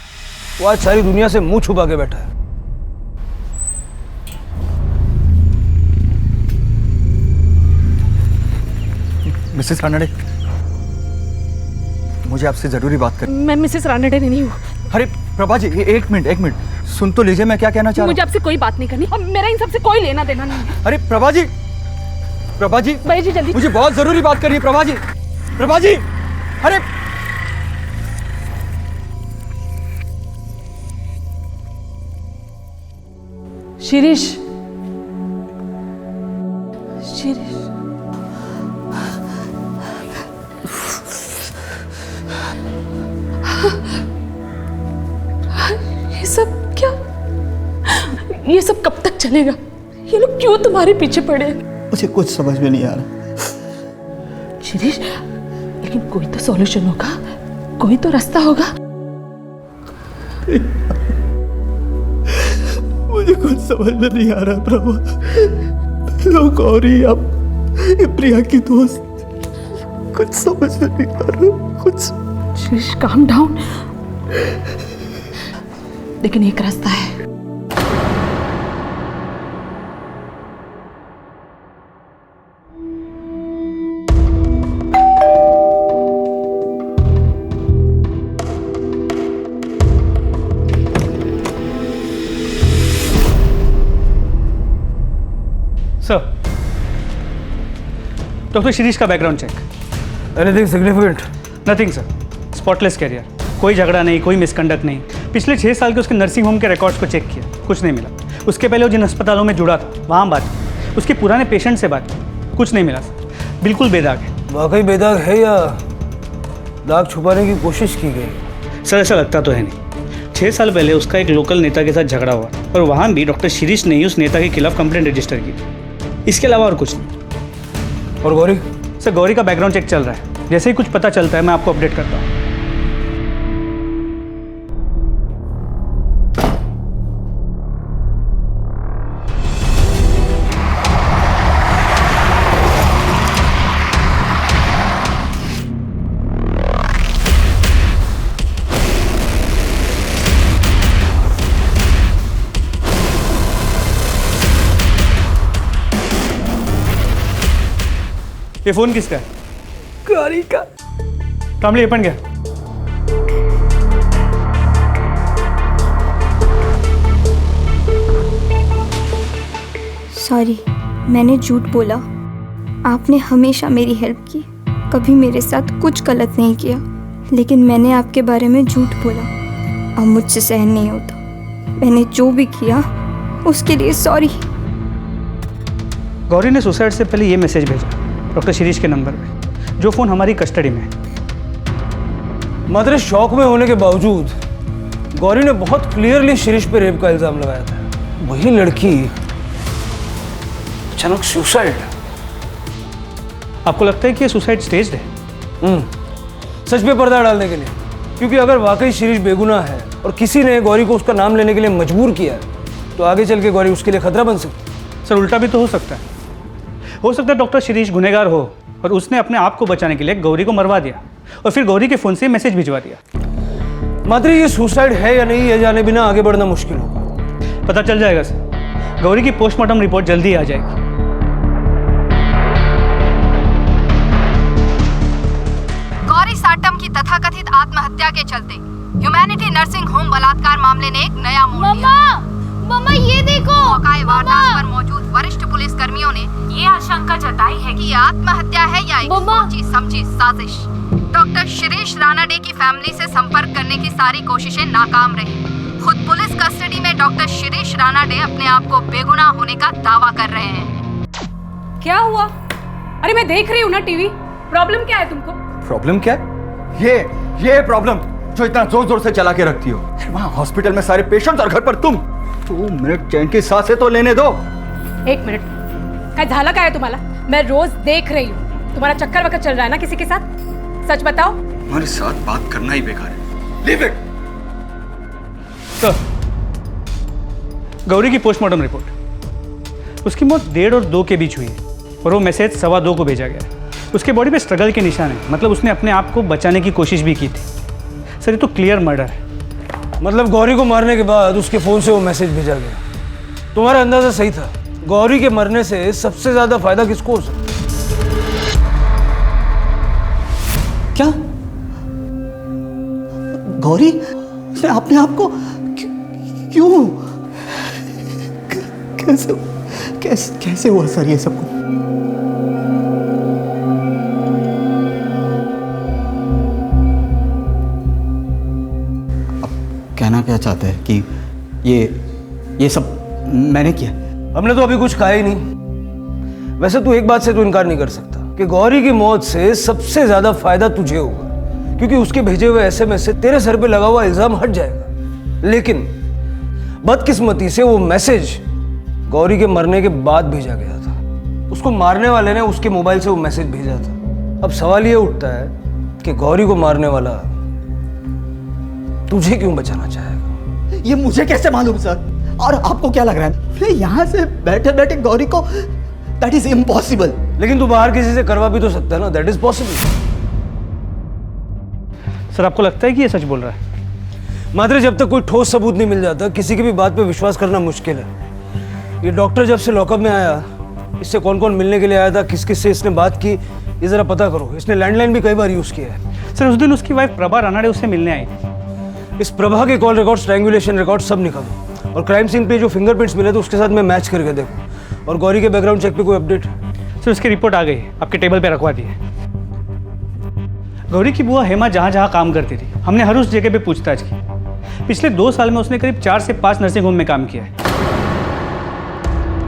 वो आज सारी दुनिया से मुंह छुपा के बैठा है। मिसेस रानडे, मुझे आपसे जरूरी बात करनी। मैं मिसेस रानडे नहीं हूँ। अरे प्रभा जी, एक मिनट सुन तो लीजिए, मैं क्या कहना चाह रहा हूँ। मुझे आपसे कोई बात नहीं करनी और मेरा इन सबसे कोई लेना देना नहीं है। अरे प्रभा जी भाई जी जल्दी, मुझे बहुत जरूरी बात करनी है। प्रभा जी, अरे शिरीष, ये सब कब तक चलेगा? ये लोग क्यों तुम्हारे पीछे पड़े हैं? मुझे कुछ समझ में नहीं आ रहा। शिरीष, लेकिन कोई तो सॉल्यूशन होगा, कोई तो रास्ता होगा। मुझे कुछ समझ में नहीं आ रहा प्रभा। लोग गौरी, अब प्रिया की दोस्त, कुछ समझ में नहीं आ रहा कुछ। शिरीष काम डाउन, लेकिन एक रास्ता है। सर, डॉक्टर शिरीष का background check. Anything significant? Nothing sir, spotless career, कोई झगड़ा नहीं, कोई मिसकंडक्ट नहीं। पिछले 6 साल के उसके नर्सिंग होम के रिकॉर्ड्स को चेक किया, कुछ नहीं मिला। उसके पहले वो जिन अस्पतालों में जुड़ा था वहाँ बात की, उसके पुराने पेशेंट से बात की, कुछ नहीं मिला सर, बिल्कुल बेदाग है। वाकई बेदाग है या दाग छुपाने की कोशिश की गई? सर ऐसा लगता तो है नहीं। 6 साल पहले उसका एक लोकल नेता के साथ झगड़ा हुआ और वहाँ भी डॉक्टर शिरीष ने ही उस नेता के खिलाफ कंप्लेंट रजिस्टर की, इसके अलावा और कुछ नहीं। और गौरी? सर गौरी का बैकग्राउंड चेक चल रहा है, जैसे ही कुछ पता चलता है मैं आपको अपडेट करता हूँ। ये फोन किसका है? गौरी का। कामली अपन क्या? सॉरी, मैंने झूठ बोला। आपने हमेशा मेरी हेल्प की, कभी मेरे साथ कुछ गलत नहीं किया, लेकिन मैंने आपके बारे में झूठ बोला। अब मुझसे सहन नहीं होता। मैंने जो भी किया उसके लिए सॉरी। गौरी ने सुसाइड से पहले ये मैसेज भेजा डॉक्टर शिरीष के नंबर पे, जो फ़ोन हमारी कस्टडी में है। मात्र शौक में होने के बावजूद गौरी ने बहुत क्लियरली शिरीष पे रेप का इल्जाम लगाया था। वही लड़की अचानक सुसाइड। आपको लगता है कि ये सुसाइड स्टेज्ड है? सच पे पर्दा डालने के लिए, क्योंकि अगर वाकई शिरीष बेगुनाह है और किसी ने गौरी को उसका नाम लेने के लिए मजबूर किया है, तो आगे चल के गौरी उसके लिए खतरा बन सकती है। सर, उल्टा भी तो हो सकता है। हो सकता है डॉक्टर शिरीष गुनहगार हो और उसने अपने आप को बचाने के लिए गौरी को मरवा दिया और फिर गौरी के फ़ोन से मैसेज भिजवा दिया। मात्र ये सुसाइड है या नहीं, ये जाने बिना आगे बढ़ना मुश्किल होगा। पता चल जाएगा सर। गौरी की पोस्टमार्टम रिपोर्ट जल्दी आ जाएगी। गौरी साटम की तथाकथित आत्महत्या के चलते ह्यूमैनिटी नर्सिंग होम बलात्कार मामले ने एक नया मोड़ लिया। मम्मा ये देखो। मौके वारदात पर मौजूद वरिष्ठ पुलिस कर्मियों ने ये आशंका जताई है कि आत्महत्या है या एक सोची समझी साजिश। डॉक्टर शिरीष रानाडे की फैमिली से संपर्क करने की सारी कोशिशें नाकाम रही। खुद पुलिस कस्टडी में डॉक्टर शिरीष रानाडे अपने आप को बेगुनाह होने का दावा कर रहे हैं। क्या हुआ? अरे मैं देख रही हूँ ना टीवी। प्रॉब्लम क्या है तुमको? प्रॉब्लम क्या है? ये प्रॉब्लम जो इतना जोर जोर से चला के रखती हो। वहाँ हॉस्पिटल में सारे पेशेंट्स और घर पर तुम। 2 मिनट चैन की सांसें तो लेने दो। 1 मिनट, क्या झाला का है तुम्हारा? मैं रोज देख रही हूँ तुम्हारा चक्कर वक्कर चल रहा है ना किसी के साथ। सच बताओ। हमारे साथ बात करना ही बेकार है। Leave it. सर, गौरी की पोस्टमार्टम रिपोर्ट, उसकी मौत 1:30 और 2 के बीच हुई है और वो मैसेज 2:15 को भेजा गया है। उसके बॉडी पे स्ट्रगल के निशान है, मतलब उसने अपने आप को बचाने की कोशिश भी की थी। सर, ये तो क्लियर मर्डर है। मतलब गौरी को मारने के बाद उसके फ़ोन से वो मैसेज भेजा गया। तुम्हारा अंदाज़ा सही था। गौरी के मरने से सबसे ज़्यादा फायदा किसको हो सकता? क्या गौरी उसने अपने आप को क्यों कैसे हुआ सर ये सब कुछ? कहना क्या चाहते हैं कि ये सब मैंने किया? हमने तो अभी कुछ कहा ही नहीं। वैसे तू एक बात से तो इनकार नहीं कर सकता कि गौरी की मौत से सबसे ज्यादा फायदा तुझे होगा, क्योंकि उसके भेजे हुए एसएमएस से तेरे सर पे लगा हुआ इल्जाम हट जाएगा। लेकिन बदकिस्मती से वो मैसेज गौरी के मरने के बाद भेजा गया था। उसको मारने वाले ने उसके मोबाइल से वो मैसेज भेजा था। अब सवाल ये उठता है कि गौरी को मारने वाला तुझे क्यों बचाना चाहेगा? ये मुझे कैसे मालूम सर? और आपको क्या लग रहा है मैं यहाँ से बैठे बैठे गौरी को? That is impossible. लेकिन तू बाहर किसी से करवा भी तो सकता है ना। That is possible. सर, आपको लगता है कि ये सच बोल रहा है? मात्र जब तक कोई ठोस सबूत नहीं मिल जाता किसी की भी बात पे विश्वास करना मुश्किल है। ये डॉक्टर जब से लॉकअप में आया, इससे कौन कौन मिलने के लिए आया था, किस किस से इसने बात की, ये जरा पता करो। इसने लैंडलाइन भी कई बार यूज किया है। सर, उस दिन उसकी वाइफ प्रभा रानाडे उससे मिलने आई। इस प्रभा के कॉल रिकॉर्ड, स्ट्रैंगुलेशन रिकॉर्ड सब निकालो और क्राइम सीन पे जो फिंगरप्रिंट्स मिले थे उसके साथ में मैच करके देखो। और गौरी के बैकग्राउंड चेक पे कोई अपडेट? सर, उसकी रिपोर्ट आ गई, आपके टेबल पे रखवा दी है। गौरी की बुआ हेमा जहाँ जहाँ काम करती थी, हमने हर उस जगह पे पूछताछ की। पिछले 2 साल में उसने करीब 4 से 5 नर्सिंग होम में काम किया है।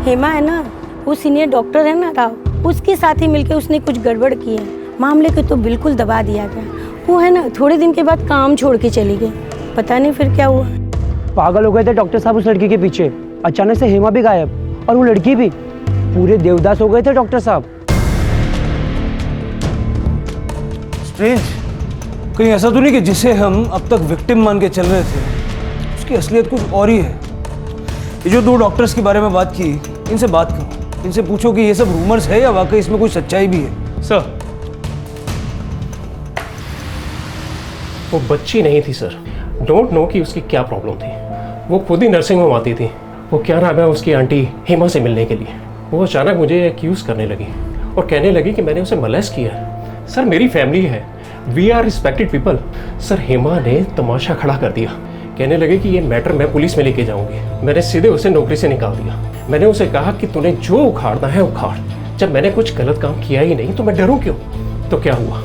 हेमा है ना, वो सीनियर डॉक्टर है ना राव, उसके साथ ही मिलकर उसने कुछ गड़बड़ की है। मामले को तो बिल्कुल दबा दिया गया। वो है ना, थोड़े दिन के बाद काम छोड़ के चली गई। पता नहीं फिर क्या हुआ। पागल हो गए थे डॉक्टर साहब उस लड़की के पीछे। अचानक से हेमा भी गायब और वो लड़की भी। पूरे देवदास हो गए थे डॉक्टर साहब। स्ट्रेंज। कहीं ऐसा तो नहीं कि जिसे हम अब तक विक्टिम मान के चल रहे थे उसकी असलियत कुछ और ही है? ये जो 2 डॉक्टर्स के बारे में बात की, इनसे बात करो। इनसे पूछो कि ये सब रूमर्स है या वाकई इसमें कोई सच्चाई भी है। सर, वो बच्ची नहीं थी सर। डोंट नो कि उसकी क्या प्रॉब्लम थी। वो खुद ही नर्सिंग होम आती थी। वो क्या नाम है उसकी आंटी हेमा से मिलने के लिए। वो अचानक मुझे एक्यूज़ करने लगी और कहने लगी कि मैंने उसे मोलेस्ट किया है। सर, मेरी फैमिली है, we are respected people. Sir, Hema ने तमाशा खड़ा कर दिया कहने लगे कि ये मैटर मैं पुलिस में लेके जाऊंगी। मैंने सीधे उसे नौकरी से निकाल दिया। मैंने उसे कहा कि तूने जो उखाड़ना है उखाड़, जब मैंने कुछ गलत काम किया ही नहीं तो मैं डरूं क्यों? तो क्या हुआ?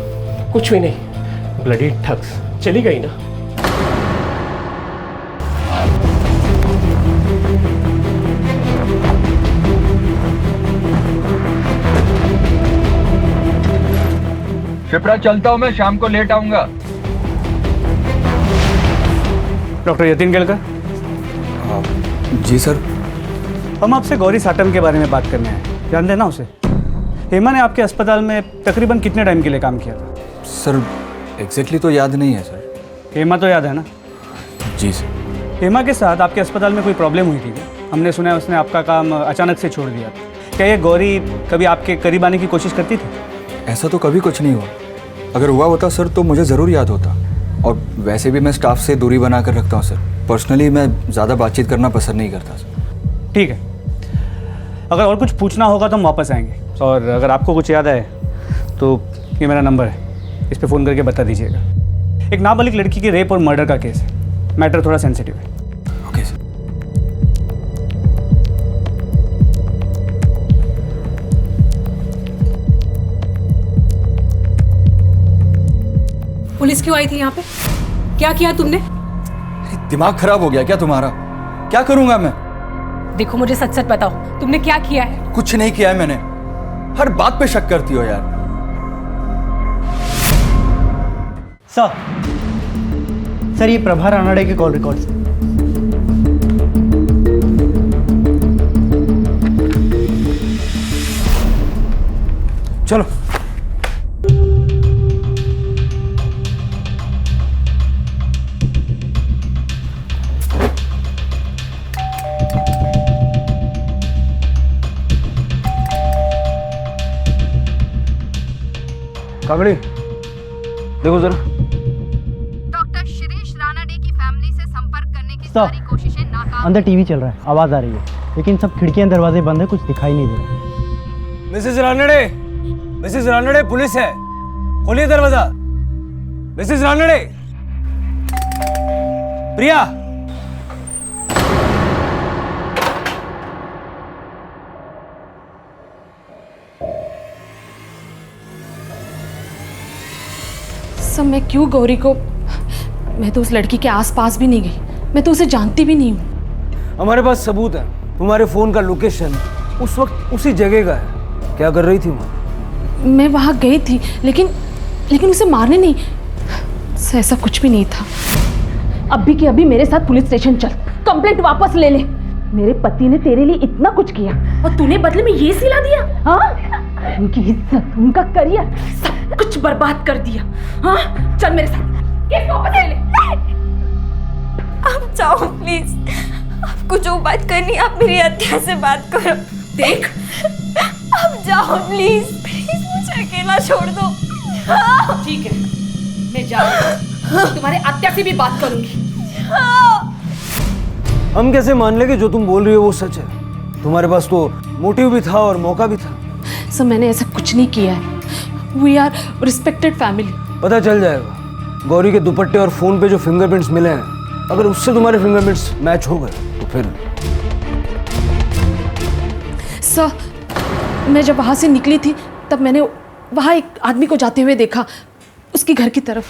कुछ भी नहीं, ब्लडी ठग्स, चली गई ना। शिप्रा चलता हूँ मैं, शाम को लेट आऊंगा। डॉक्टर यतीन केलकर। जी सर। हम आपसे गौरी साटम के बारे में बात करने आए, जानते हैं ना उसे? हेमा ने आपके अस्पताल में तकरीबन कितने टाइम के लिए काम किया था? सर एग्जैक्टली तो याद नहीं है सर। हेमा तो याद है ना? जी सर। हेमा के साथ आपके अस्पताल में कोई प्रॉब्लम हुई थी क्या? हमने सुना है उसने आपका काम अचानक से छोड़ दिया था। क्या ये गौरी कभी आपके करीब आने की कोशिश करती थी? ऐसा तो कभी कुछ नहीं हुआ। अगर हुआ होता सर तो मुझे ज़रूर याद होता। और वैसे भी मैं स्टाफ से दूरी बना कर रखता हूँ सर। पर्सनली मैं ज़्यादा बातचीत करना पसंद नहीं करता सर। ठीक है, अगर और कुछ पूछना होगा तो हम वापस आएंगे। और अगर आपको कुछ याद आए तो ये मेरा नंबर है, इस पर फ़ोन करके बता दीजिएगा। एक नाबालिग लड़की की रेप और मर्डर का केस है, मैटर थोड़ा सेंसिटिव है। Okay sir. पुलिस क्यों आई थी यहाँ पे? क्या किया तुमने? दिमाग खराब हो गया क्या तुम्हारा? क्या करूंगा मैं? देखो मुझे सच सच बताओ, तुमने क्या किया है? कुछ नहीं किया है मैंने। हर बात पे शक करती हो यार। सर ये प्रभा रानाडे के कॉल रिकॉर्ड्स हैं। चलो। काकड़ी देखो जरा। डॉक्टर शिरीष रानाडे की फैमिली से संपर्क करने की सारी कोशिशें नाकाम। अंदर टीवी चल रहा है, आवाज आ रही है, लेकिन सब खिड़कियां दरवाजे बंद है, कुछ दिखाई नहीं दे रहा। Mrs Ranade, Mrs Ranade, police है, खोलिए दरवाजा। मिसेस रानडे, प्रिया। सब मैं क्यों गौरी को, मैं तो उस लड़की के आसपास भी नहीं गई, मैं तो उसे जानती भी नहीं हूँ। हमारे पास सबूत है, तुम्हारे फोन का लोकेशन उस वक्त उसी जगह का है। क्या कर रही थी वहाँ? मैं वहाँ गई थी, लेकिन उसे मारने नहीं, ऐसा कुछ भी नहीं था। अभी के अभी मेरे साथ पुलिस स्टेशन चल, कंप्लेंट वापस ले ले। मेरे पति ने तेरे लिए इतना कुछ किया और तूने बदले में ये सिला दिया? हाँ, उनकी इज्जत, उनका करियर, सब कुछ बर्बाद कर दिया। हाँ, चल मेरे साथ, केस वापस ले ले। आप जाओ प्लीज, आपको जो बात करनी है आप मेरी हत्या से बात करो। देख, आप जाओ प्लीज, प्लीज मुझे अकेला छोड़ दो। ठीक है, मैं जा रही हूँ, तुम्हारे हत्या से भी बात करूंगी। हम कैसे मान लेंगे जो तुम बोल रही हो वो सच है? तुम्हारे पास तो मोटिव भी था और मौका भी था। सर मैंने ऐसा कुछ नहीं किया है, वी आर रिस्पेक्टेड फैमिली। पता चल जाएगा। गौरी के दुपट्टे और फोन पे जो फिंगरप्रिंट्स मिले हैं, अगर उससे तुम्हारे फिंगरप्रिंट्स मैच हो गए तो फिर। सर मैं जब वहाँ से निकली थी तब मैंने वहाँ एक आदमी को जाते हुए देखा, उसके घर की तरफ।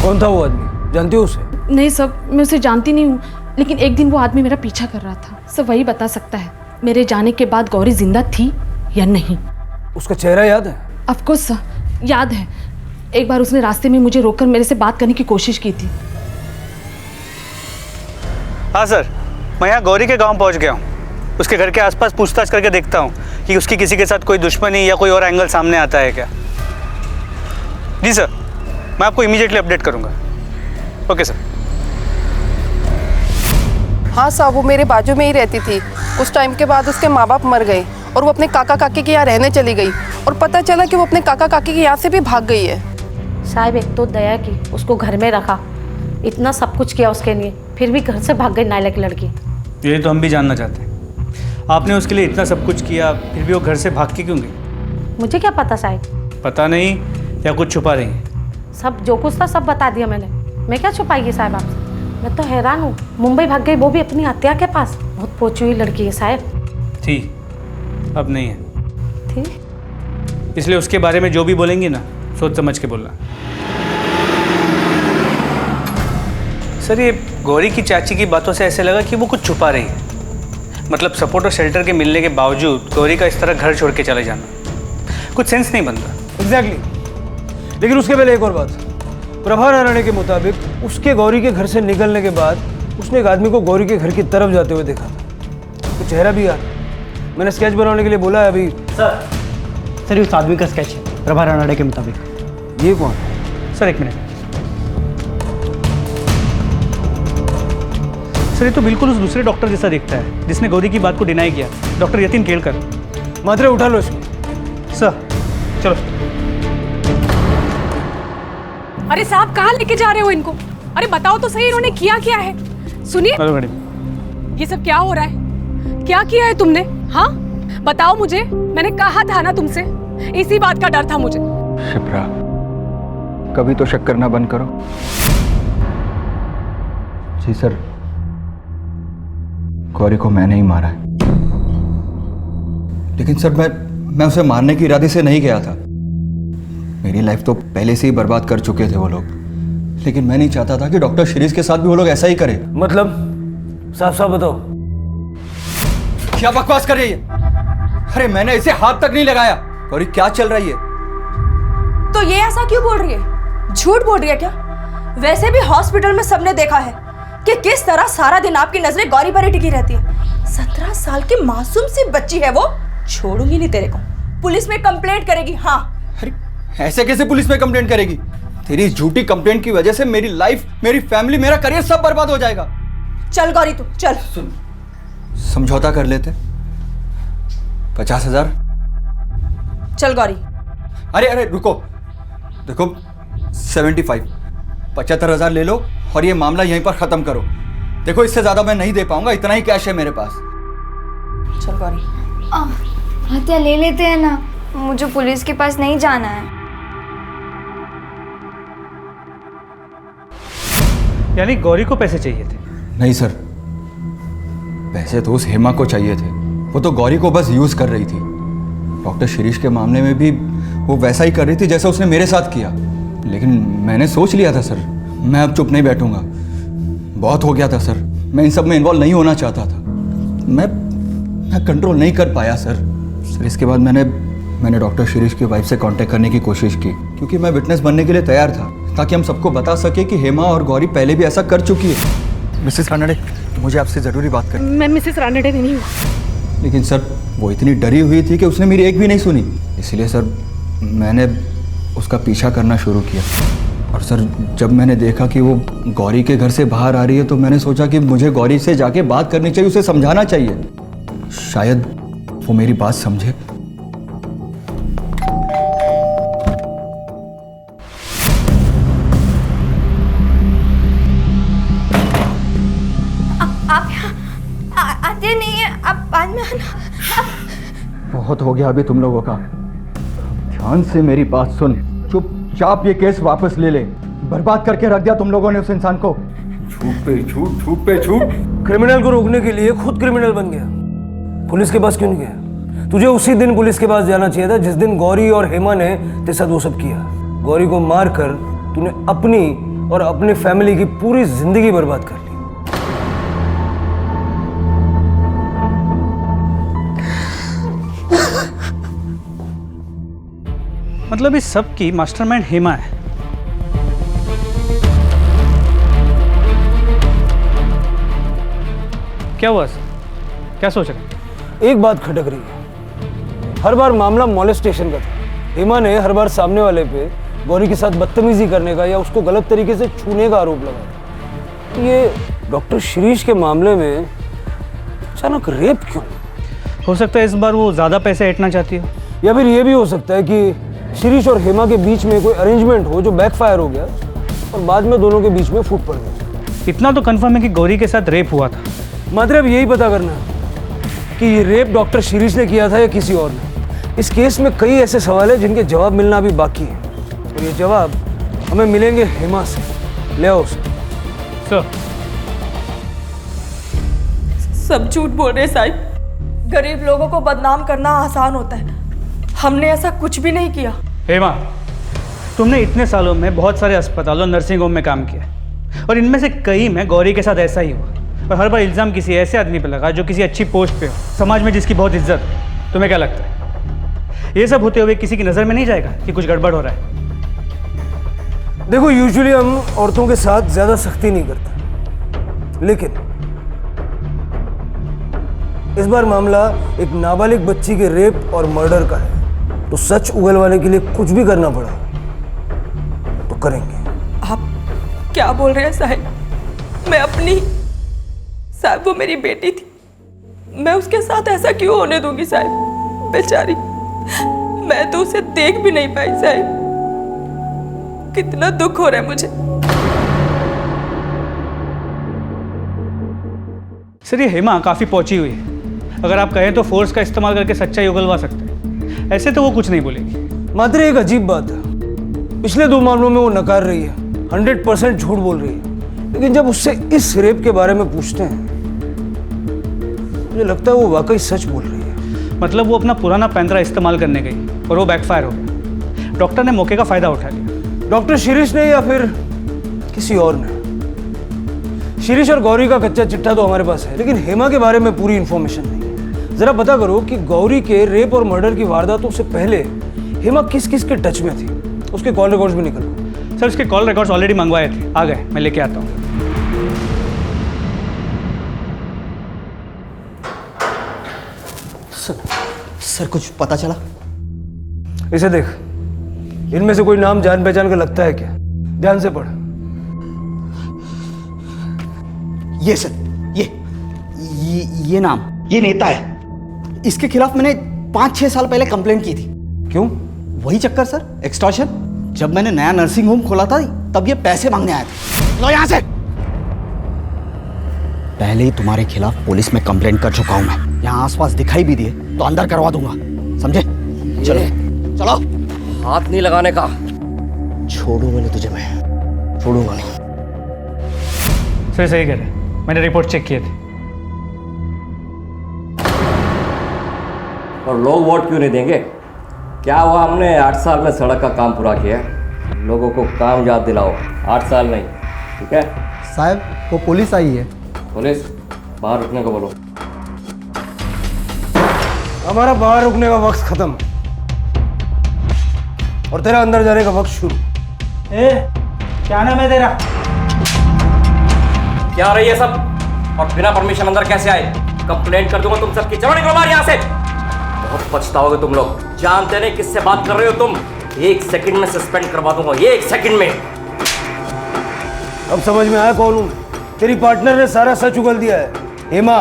कौन था वो आदमी? जानती हो उसे? नहीं सर, मैं उसे जानती नहीं हूँ, लेकिन एक दिन वो आदमी मेरा पीछा कर रहा था। सर वही बता सकता है मेरे जाने के बाद गौरी जिंदा थी या नहीं। उसका चेहरा याद है? ऑफ कोर्स सर, याद है। एक बार उसने रास्ते में मुझे रोककर मेरे से बात करने की कोशिश की थी। हाँ सर, मैं यहाँ गौरी के गांव पहुँच गया हूँ। उसके घर के आसपास पूछताछ करके देखता हूँ कि उसकी किसी के साथ कोई दुश्मनी या कोई और एंगल सामने आता है क्या। जी सर, मैं आपको इमीडिएटली अपडेट करूँगा। Okay sir. हाँ साहब, वो मेरे बाजू में ही रहती थी। कुछ टाइम के बाद उसके माँ बाप मर गए और वो अपने काका काकी के यहाँ रहने चली गई, और पता चला कि वो अपने काका काकी के यहाँ से भी भाग गई है। साहब एक तो दया की, उसको घर में रखा, इतना सब कुछ किया उसके लिए, फिर भी घर से भाग गई नालायक लड़की। ये तो हम भी जानना चाहते हैं, आपने उसके लिए इतना सब कुछ किया फिर भी वो घर से भाग के क्यों गई? मुझे क्या पता साहब। पता नहीं या कुछ छुपा रही हैं? सब जो कुछ था सब बता दिया मैंने। मैं क्या छुपाएगी साहब आपसे? मैं तो हैरान हूँ, मुंबई भाग गई, वो भी अपनी हत्या के पास। बहुत पहुंची हुई लड़की है साहब। थी, अब नहीं है। थी? इसलिए उसके बारे में जो भी बोलेंगी ना, सोच समझ के बोलना। सर, ये गौरी की चाची की बातों से ऐसे लगा कि वो कुछ छुपा रही है। मतलब सपोर्ट और शेल्टर के मिलने के बावजूद गौरी का इस तरह घर छोड़ के चले जाना कुछ सेंस नहीं बनता। एग्जैक्टली। लेकिन उसके पहले एक और बात, प्रभा रानड़े के मुताबिक उसके गौरी के घर से निकलने के बाद उसने एक आदमी को गौरी के घर की तरफ जाते हुए देखा था। तो चेहरा भी याद, मैंने स्केच बनाने के लिए बोला है अभी। सर उस आदमी का स्केच है प्रभा रानड़े के मुताबिक। ये कौन? सर एक मिनट। सर, ये तो बिल्कुल उस दूसरे डॉक्टर जैसा दिखता है जिसने गौरी की बात को डिनाई किया, डॉक्टर यतीन केलकर। मात्रे उठा लो इसको। सर चलो। अरे साहब, कहाँ लेके जा रहे हो इनको? अरे बताओ तो सही, इन्होंने किया क्या है? सुनिए, हेलो मैडम। ये सब क्या हो रहा है? क्या किया है तुमने? हाँ बताओ मुझे, मैंने कहा था ना तुमसे, इसी बात का डर था मुझे। शिप्रा, कभी तो शक करना बंद करो। जी सर, गौरी को मैंने ही मारा है। लेकिन सर मैं उसे मारने की इरादे से नहीं गया था। मेरी लाइफ तो पहले से ही बर्बाद कर चुके थे वो लोग, लेकिन मैं नहीं चाहता था कि डॉक्टर शिरीष के साथ भी वो लोग ऐसा ही करें। मतलब साफ साफ बताओ, क्या बकवास कर रही है? अरे मैंने इसे हाथ तक नहीं लगाया। गौरी क्या चल रही है? तो ये ऐसा क्यों बोल रही है? झूठ बोल रही है क्या? वैसे भी हॉस्पिटल में सबने देखा है कि किस तरह सारा दिन आपकी नजरें गौरी पर ही टिकी रहती है। 17 साल की मासूम सी बच्ची है वो। छोड़ूंगी नहीं तेरे को, पुलिस में कंप्लेंट करेगी। हाँ। अरे ऐसे कैसे पुलिस में कंप्लेंट करेगी? तेरी झूठी कंप्लेंट की वजह से मेरी लाइफ, मेरी फैमिली, मेरा करियर सब बर्बाद हो जाएगा। चल गौरी तू चल। समझौता कर लेते। 50,000। चल गौरी। अरे अरे रुको, देखो 75, 75,000 ले लो और ये मामला यहीं पर खत्म करो। देखो इससे ज्यादा मैं नहीं दे पाऊंगा, इतना ही कैश है मेरे पास। चल गौरी। हत्या ले लेते हैं ना, मुझे पुलिस के पास नहीं जाना है। यानी गौरी को पैसे चाहिए थे? नहीं सर, पैसे तो उस हेमा को चाहिए थे। वो तो गौरी को बस यूज कर रही थी। डॉक्टर शिरीष के मामले में भी वो वैसा ही कर रही थी जैसा उसने मेरे साथ किया। लेकिन मैंने सोच लिया था सर, मैं अब चुप नहीं बैठूंगा। बहुत हो गया था सर, मैं इन सब में इन्वॉल्व नहीं होना चाहता था। मैं कंट्रोल नहीं कर पाया सर। इसके बाद मैंने डॉक्टर शिरीष की वाइफ से कांटेक्ट करने की कोशिश की, क्योंकि मैं विटनेस बनने के लिए तैयार था, ताकि हम सबको बता सके कि हेमा और गौरी पहले भी ऐसा कर चुकी है। मिसेस रानड़े, मुझे आपसे ज़रूरी बात करनी। मैं मिसेस रानड़े नहीं हूँ। लेकिन सर वो इतनी डरी हुई थी कि उसने मेरी एक भी नहीं सुनी। इसलिए सर मैंने उसका पीछा करना शुरू किया। और सर जब मैंने देखा कि वो गौरी के घर से बाहर आ रही है, तो मैंने सोचा कि मुझे गौरी से जाके बात करनी चाहिए, उसे समझाना चाहिए। शायद वो मेरी बात समझे। आप आते नहीं है, आप बाद में आना। बहुत हो गया अभी तुम लोगों का। ध्यान से मेरी बात सुन, चुपचाप ये केस वापस ले ले। बर्बाद करके रख दिया तुम लोगों ने उस इंसान को। झूठ पे झूठ, झूठ पे झूठ। क्रिमिनल को रोकने के लिए खुद क्रिमिनल बन गया, पुलिस के पास क्यों नहीं गया? तुझे उसी दिन पुलिस के पास जाना चाहिए था जिस दिन गौरी और हेमा ने तेरे साथ वो सब किया। गौरी को मारकर तूने अपनी और अपनी फैमिली की पूरी जिंदगी बर्बाद कर ली। मतलब इस सब की मास्टरमाइंड हेमा है। क्या हुआ सर? क्या सोच रहे? एक बात खटक रही है। हर बार मामला मॉलेस्टेशन का था। हेमा ने हर बार सामने वाले पे गौरी के साथ बदतमीजी करने का या उसको गलत तरीके से छूने का आरोप लगाया। ये डॉक्टर शिरीष के मामले में अचानक रेप क्यों? हो सकता है इस बार वो ज़्यादा पैसे ऐंठना चाहती हो, या फिर ये भी हो सकता है कि शिरीष और हेमा के बीच में कोई अरेंजमेंट हो जो बैकफायर हो गया और बाद में दोनों के बीच में फूट पड़ गई। इतना तो कंफर्म है कि गौरी के साथ रेप हुआ था। मतलब यही पता करना कि ये रेप डॉक्टर शिरीष ने किया था या किसी और ने। इस केस में कई ऐसे सवाल हैं जिनके जवाब मिलना अभी बाकी है, और ये जवाब हमें मिलेंगे हेमा से, ले आओ उसे। सर सब झूठ बोल रहे साहिब। गरीब लोगों को बदनाम करना आसान होता है, हमने ऐसा कुछ भी नहीं किया। हेमा, तुमने इतने सालों में बहुत सारे अस्पतालों नर्सिंग होम में काम किया और इनमें से कई में गौरी के साथ ऐसा ही हुआ और हर बार इल्ज़ाम किसी ऐसे आदमी पे लगा जो किसी अच्छी पोस्ट पे हो, समाज में जिसकी बहुत इज्जत हो। तुम्हें क्या लगता है ये सब होते हुए किसी की नज़र में नहीं जाएगा कि कुछ गड़बड़ हो रहा है? देखो, यूजुअली हम औरतों के साथ ज़्यादा सख्ती नहीं करते, लेकिन इस बार मामला एक नाबालिग बच्ची के रेप और मर्डर का है, तो सच उगलवाने के लिए कुछ भी करना पड़ा तो करेंगे। आप क्या बोल रहे हैं साहिब? मैं अपनी साहिब, वो मेरी बेटी थी, मैं उसके साथ ऐसा क्यों होने दूंगी साहिब? बेचारी, मैं तो उसे देख भी नहीं पाई साहिब। कितना दुख हो रहा है मुझे। सर, ये हेमा काफ़ी पहुंची हुई है, अगर आप कहें तो फोर्स का इस्तेमाल करके सच्चाई उगलवा सकते हैं। ऐसे तो वो कुछ नहीं बोलेगी। मात्र एक अजीब बात है, पिछले 2 मामलों में वो नकार रही है, 100% झूठ बोल रही है, लेकिन जब उससे इस रेप के बारे में पूछते हैं मुझे लगता है वो वाकई सच बोल रही है। मतलब वो अपना पुराना पैंतरा इस्तेमाल करने गई और वो बैकफायर हो गया। डॉक्टर ने मौके का फायदा उठा लिया। डॉक्टर शिरीष ने या फिर किसी और ने? शिरीष और गौरी का कच्चा चिट्ठा तो हमारे पास है, लेकिन हेमा के बारे में पूरी इंफॉर्मेशन नहीं है। जरा पता करो कि गौरी के रेप और मर्डर की वारदातों से पहले हेमा किस किस के टच में थी। उसके कॉल रिकॉर्ड्स भी निकलो। सर, उसके कॉल रिकॉर्ड्स ऑलरेडी मंगवाए थे, आ गए, मैं लेके आता हूँ। सर कुछ पता चला? इसे देख, इनमें से कोई नाम जान पहचान का लगता है क्या? ध्यान से पढ़। ये सर, ये नाम, ये नेता है। इसके खिलाफ मैंने 5-6 साल पहले कंप्लेंट की थी। क्यों? वही चक्कर सर, एक्सटॉर्शन। जब मैंने नया नर्सिंग होम खोला था तब ये पैसे मांगने आए थे। लो यहाँ से। पहले ही तुम्हारे खिलाफ पुलिस में कंप्लेंट कर चुका हूं मैं। यहाँ आसपास दिखाई भी दिए तो अंदर करवा दूंगा, समझे? चलो चलो। हाथ नहीं लगाने का। छोड़ूंगा नहीं तुझे, मैं छोड़ूंगा नहीं। सर सही कह रहे, मैंने रिपोर्ट चेक किए थे। और लोग वोट क्यों नहीं देंगे? क्या हुआ, हमने 8 साल में सड़क का काम पूरा किया है। लोगों को काम याद दिलाओ, 8 साल नहीं, ठीक है? साहब, वो पुलिस आई है। पुलिस? बाहर रुकने को बोलो। हमारा बाहर रुकने का वक्त खत्म और तेरा अंदर जाने का वक्त शुरू। क्या नाम है तेरा? क्या रही है सब? और बिना परमिशन अंदर कैसे आए? कंप्लेंट कर दूंगा तुम सबकी। चलो निकलो बाहर यहाँ से। बहुत पछताओगे तुम लोग। जानते नहीं किससे बात कर रहे हो तुम। 1 सेकंड में सस्पेंड करवा दूंगा, 1 सेकंड में। अब समझ में आया कौन हूं? तेरी पार्टनर ने सारा सच उगल दिया है, हेमा।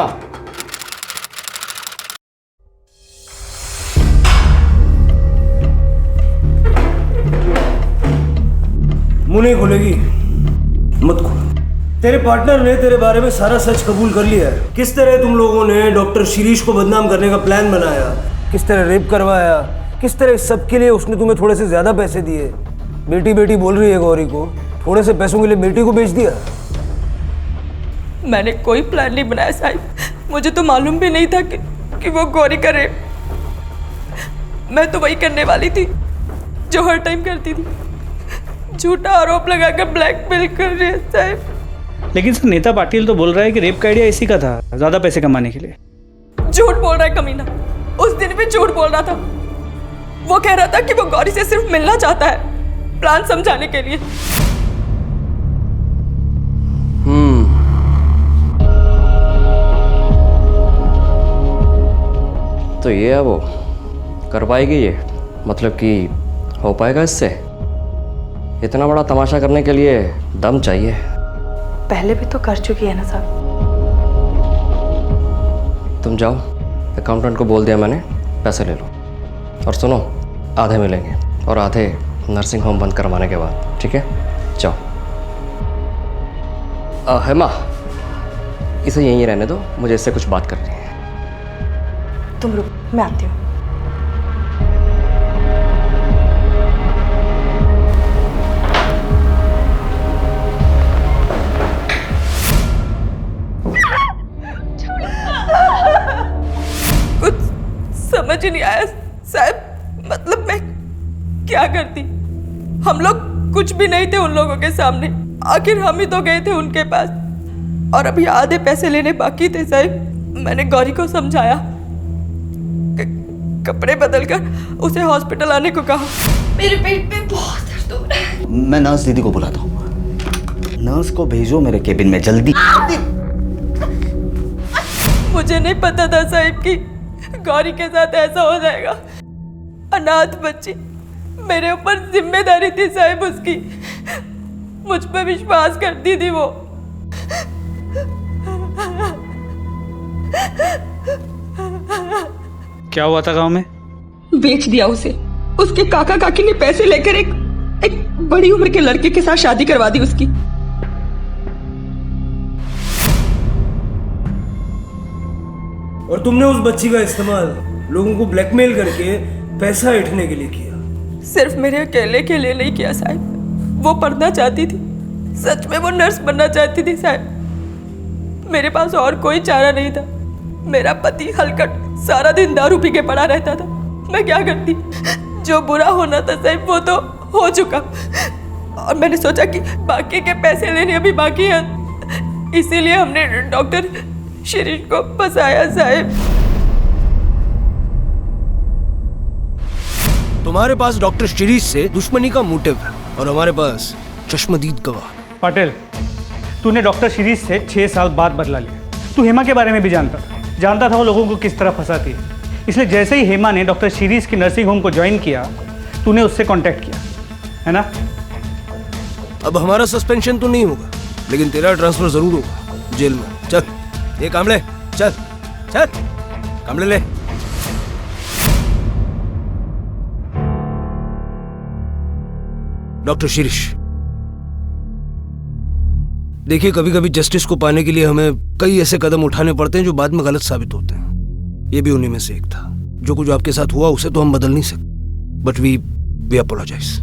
मुंह नहीं खोलेगी? मत खोल। तेरे पार्टनर ने तेरे बारे में सारा सच कबूल कर लिया है। किस तरह तुम लोगों ने डॉक्टर शिरीष को बदनाम करने का प्लान बनाया, किस तरह रेप करवाया, किस तरह इस सब के लिए उसने तुम्हें थोड़े से ज्यादा पैसे दिए। बेटी बेटी बोल रही है गौरी को, थोड़े से पैसों के लिए बेटी को बेच दिया। मैंने कोई प्लान नहीं बनाया साहिब। मुझे तो मालूम भी नहीं था कि वो गौरी का रेप। मैं तो वही करने वाली थी जो हर टाइम करती थी, झूठा आरोप लगाकर ब्लैकमेल कर रही है साहिब। लेकिन सर, नेता पाटिल तो बोल रहा है कि रेप का आइडिया इसी का था, ज्यादा पैसे कमाने के लिए। झूठ बोल रहा है कमीना। उस दिन भी झूठ बोल रहा था। वो कह रहा था कि वो गौरी से सिर्फ मिलना चाहता है, प्लान समझाने के लिए। तो ये है वो, कर पाएगी ये? मतलब कि हो पाएगा इससे? इतना बड़ा तमाशा करने के लिए दम चाहिए। पहले भी तो कर चुकी है ना साहब। तुम जाओ, अकाउंटेंट को बोल दिया मैंने, पैसे ले लो। और सुनो, आधे मिलेंगे और आधे नर्सिंग होम बंद करवाने के बाद, ठीक है? जाओ। हेमा, इसे यहीं रहने दो, मुझे इससे कुछ बात करनी है। तुम रुक, मैं आती हूँ। समझ ही नहीं आया साहब, मतलब मैं क्या करती। हम लोग कुछ भी नहीं थे उन लोगों के सामने, आखिर हम ही तो गए थे उनके पास और अभी आधे पैसे लेने बाकी थे साहब। मैंने गौरी को समझाया, कपड़े बदलकर उसे हॉस्पिटल आने को कहा। मेरे पेट में बहुत दर्द हो रहा है। मैं नर्स दीदी को बुलाता हूँ। नर्स को भेजो मेरे केबिन में जल्दी। मुझे नहीं पता था साहब कि गौरी के साथ ऐसा हो जाएगा। अनाथ बच्ची, मेरे ऊपर जिम्मेदारी थी साहब उसकी, मुझ पर विश्वास करती थी वो। क्या हुआ था गांव में? बेच दिया उसे। उसके काका काकी ने पैसे लेकर एक बड़ी उम्र के लड़के के साथ शादी करवा दी उसकी। और तुमने उस बच्ची का इस्तेमाल लोगों को ब्लैकमेल करके पैसा ऐंठने के लिए किया। सिर्फ मेरे अकेले के लिए नहीं किया साहब, वो पढ़ना चाहती थी, सच में वो नर्स बनना चाहती थी साहब। मेरे पास और कोई चारा नहीं था। मेरा पति हलकट सारा दिन दारू पी के पड़ा रहता था। मैं क्या करती, जो बुरा होना था साहब वो तो हो चुका, और मैंने सोचा कि बाकी के पैसे लेने अभी बाकी हैं, इसीलिए हमने डॉक्टर शिरीष को फंसाया साहब। तुम्हारे पास डॉक्टर शिरीष से दुश्मनी का मोटिव है और हमारे पास चश्मदीद गवाह। पटेल, तूने डॉक्टर शिरीष से 6 साल बाद बदला लिया। तू हेमा के बारे में भी जानता था वो लोगों को किस तरह फंसाती है। इसलिए जैसे ही हेमा ने डॉक्टर शिरीष की नर्सिंग होम को ज्वाइन किया, तूने उससे कांटेक्ट किया, है ना? अब हमारा सस्पेंशन तो नहीं होगा, लेकिन तेरा ट्रांसफर जरूर होगा जेल में। चल ये कामले, चल चल कामले ले। डॉक्टर शिरीष, देखिए कभी कभी जस्टिस को पाने के लिए हमें कई ऐसे कदम उठाने पड़ते हैं जो बाद में गलत साबित होते हैं। ये भी उन्हीं में से एक था। जो कुछ आपके साथ हुआ उसे तो हम बदल नहीं सकते, but we apologise.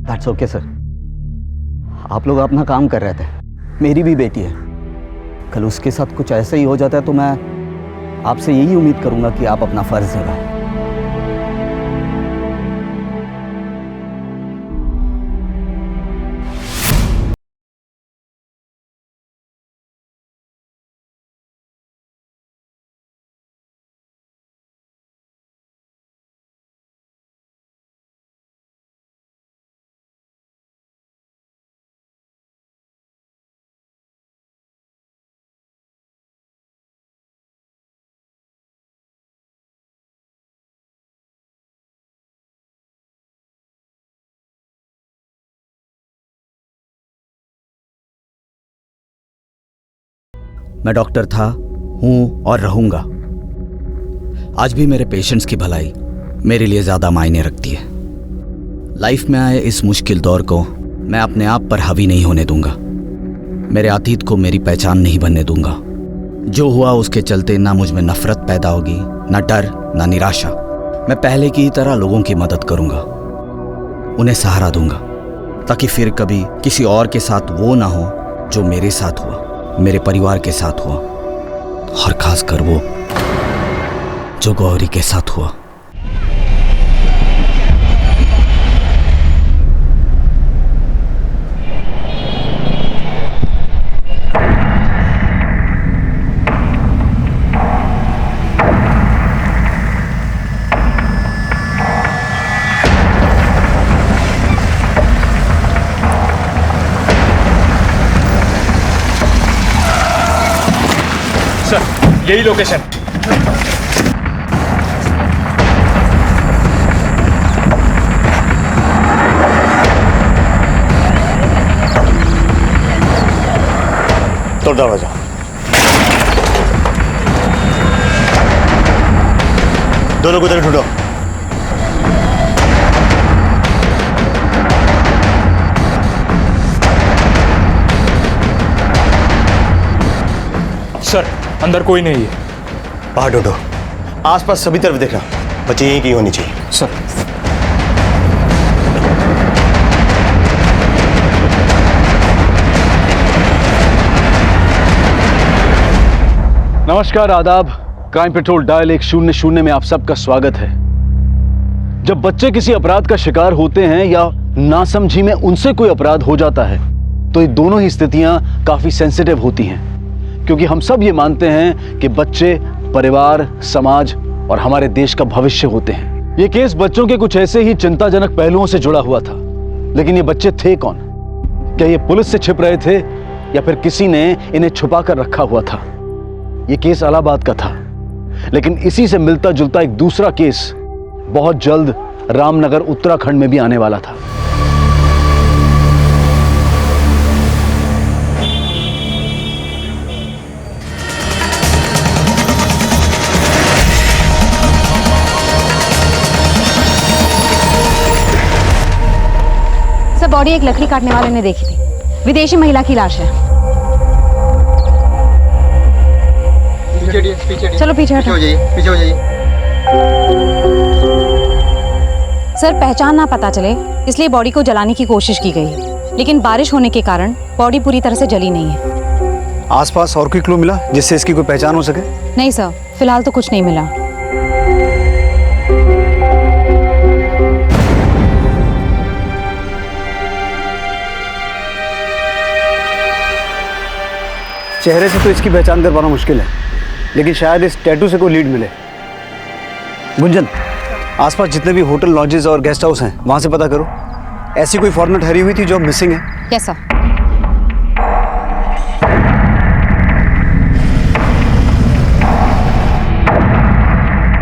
That's okay sir. आप लोग अपना काम कर रहे थे, मेरी भी बेटी है। कल उसके साथ कुछ ऐसा ही हो जाता है तो मैं आपसे यही उम्मीद करूंगा कि आप अपना फर्ज निभाएं। मैं डॉक्टर था, हूं और रहूंगा। आज भी मेरे पेशेंट्स की भलाई मेरे लिए ज़्यादा मायने रखती है। लाइफ में आए इस मुश्किल दौर को मैं अपने आप पर हावी नहीं होने दूंगा। मेरे अतीत को मेरी पहचान नहीं बनने दूंगा। जो हुआ उसके चलते ना मुझ में नफरत पैदा होगी, ना डर, ना निराशा। मैं पहले की ही तरह लोगों की मदद करूंगा, उन्हें सहारा दूंगा, ताकि फिर कभी किसी और के साथ वो ना हो जो मेरे साथ हुआ, मेरे परिवार के साथ हुआ, और खासकर वो जो गौरी के साथ हुआ। यही लोकेशन। तो दरवाजा दोनों को तरफ ढूंढो। सर अंदर कोई नहीं है। बाहर ढूंढो, आसपास सभी तरफ देखना, बच्चे यहीं की होनी चाहिए। सर नमस्कार, आदाब। क्राइम पेट्रोल डायल 100 में आप सबका स्वागत है। जब बच्चे किसी अपराध का शिकार होते हैं या नासमझी में उनसे कोई अपराध हो जाता है तो ये दोनों ही स्थितियां काफी सेंसिटिव होती हैं, क्योंकि हम सब ये मानते हैं कि बच्चे परिवार, समाज और हमारे देश का भविष्य होते हैं। ये केस बच्चों के कुछ ऐसे ही चिंताजनक पहलुओं से जुड़ा हुआ था, लेकिन ये बच्चे थे कौन? क्या ये पुलिस से छिप रहे थे या फिर किसी ने इन्हें छुपा कर रखा हुआ था? ये केस इलाहाबाद का था, लेकिन इसी से मिलता जुलता एक दूसरा केस बहुत जल्द रामनगर उत्तराखंड में भी आने वाला था। सर, बॉडी एक लकड़ी काटने वाले ने देखी थी। विदेशी महिला की लाश है। चलो पीछे हो जाइए, पीछे हो जाइए। सर, पहचान ना पता चले इसलिए बॉडी को जलाने की कोशिश की गई है, लेकिन बारिश होने के कारण बॉडी पूरी तरह से जली नहीं है। आसपास और कोई क्लू मिला जिससे इसकी कोई पहचान हो सके? नहीं सर, फिलहाल तो कुछ नहीं मिला। चेहरे से तो इसकी पहचान कर पाना मुश्किल है, लेकिन शायद इस टैटू से कोई लीड मिले। गुंजन, आसपास जितने भी होटल, लॉजेस और गेस्ट हाउस हैं वहां से पता करो। ऐसी कोई फॉरेनर ठहरी हुई थी जो मिसिंग है? Yes sir.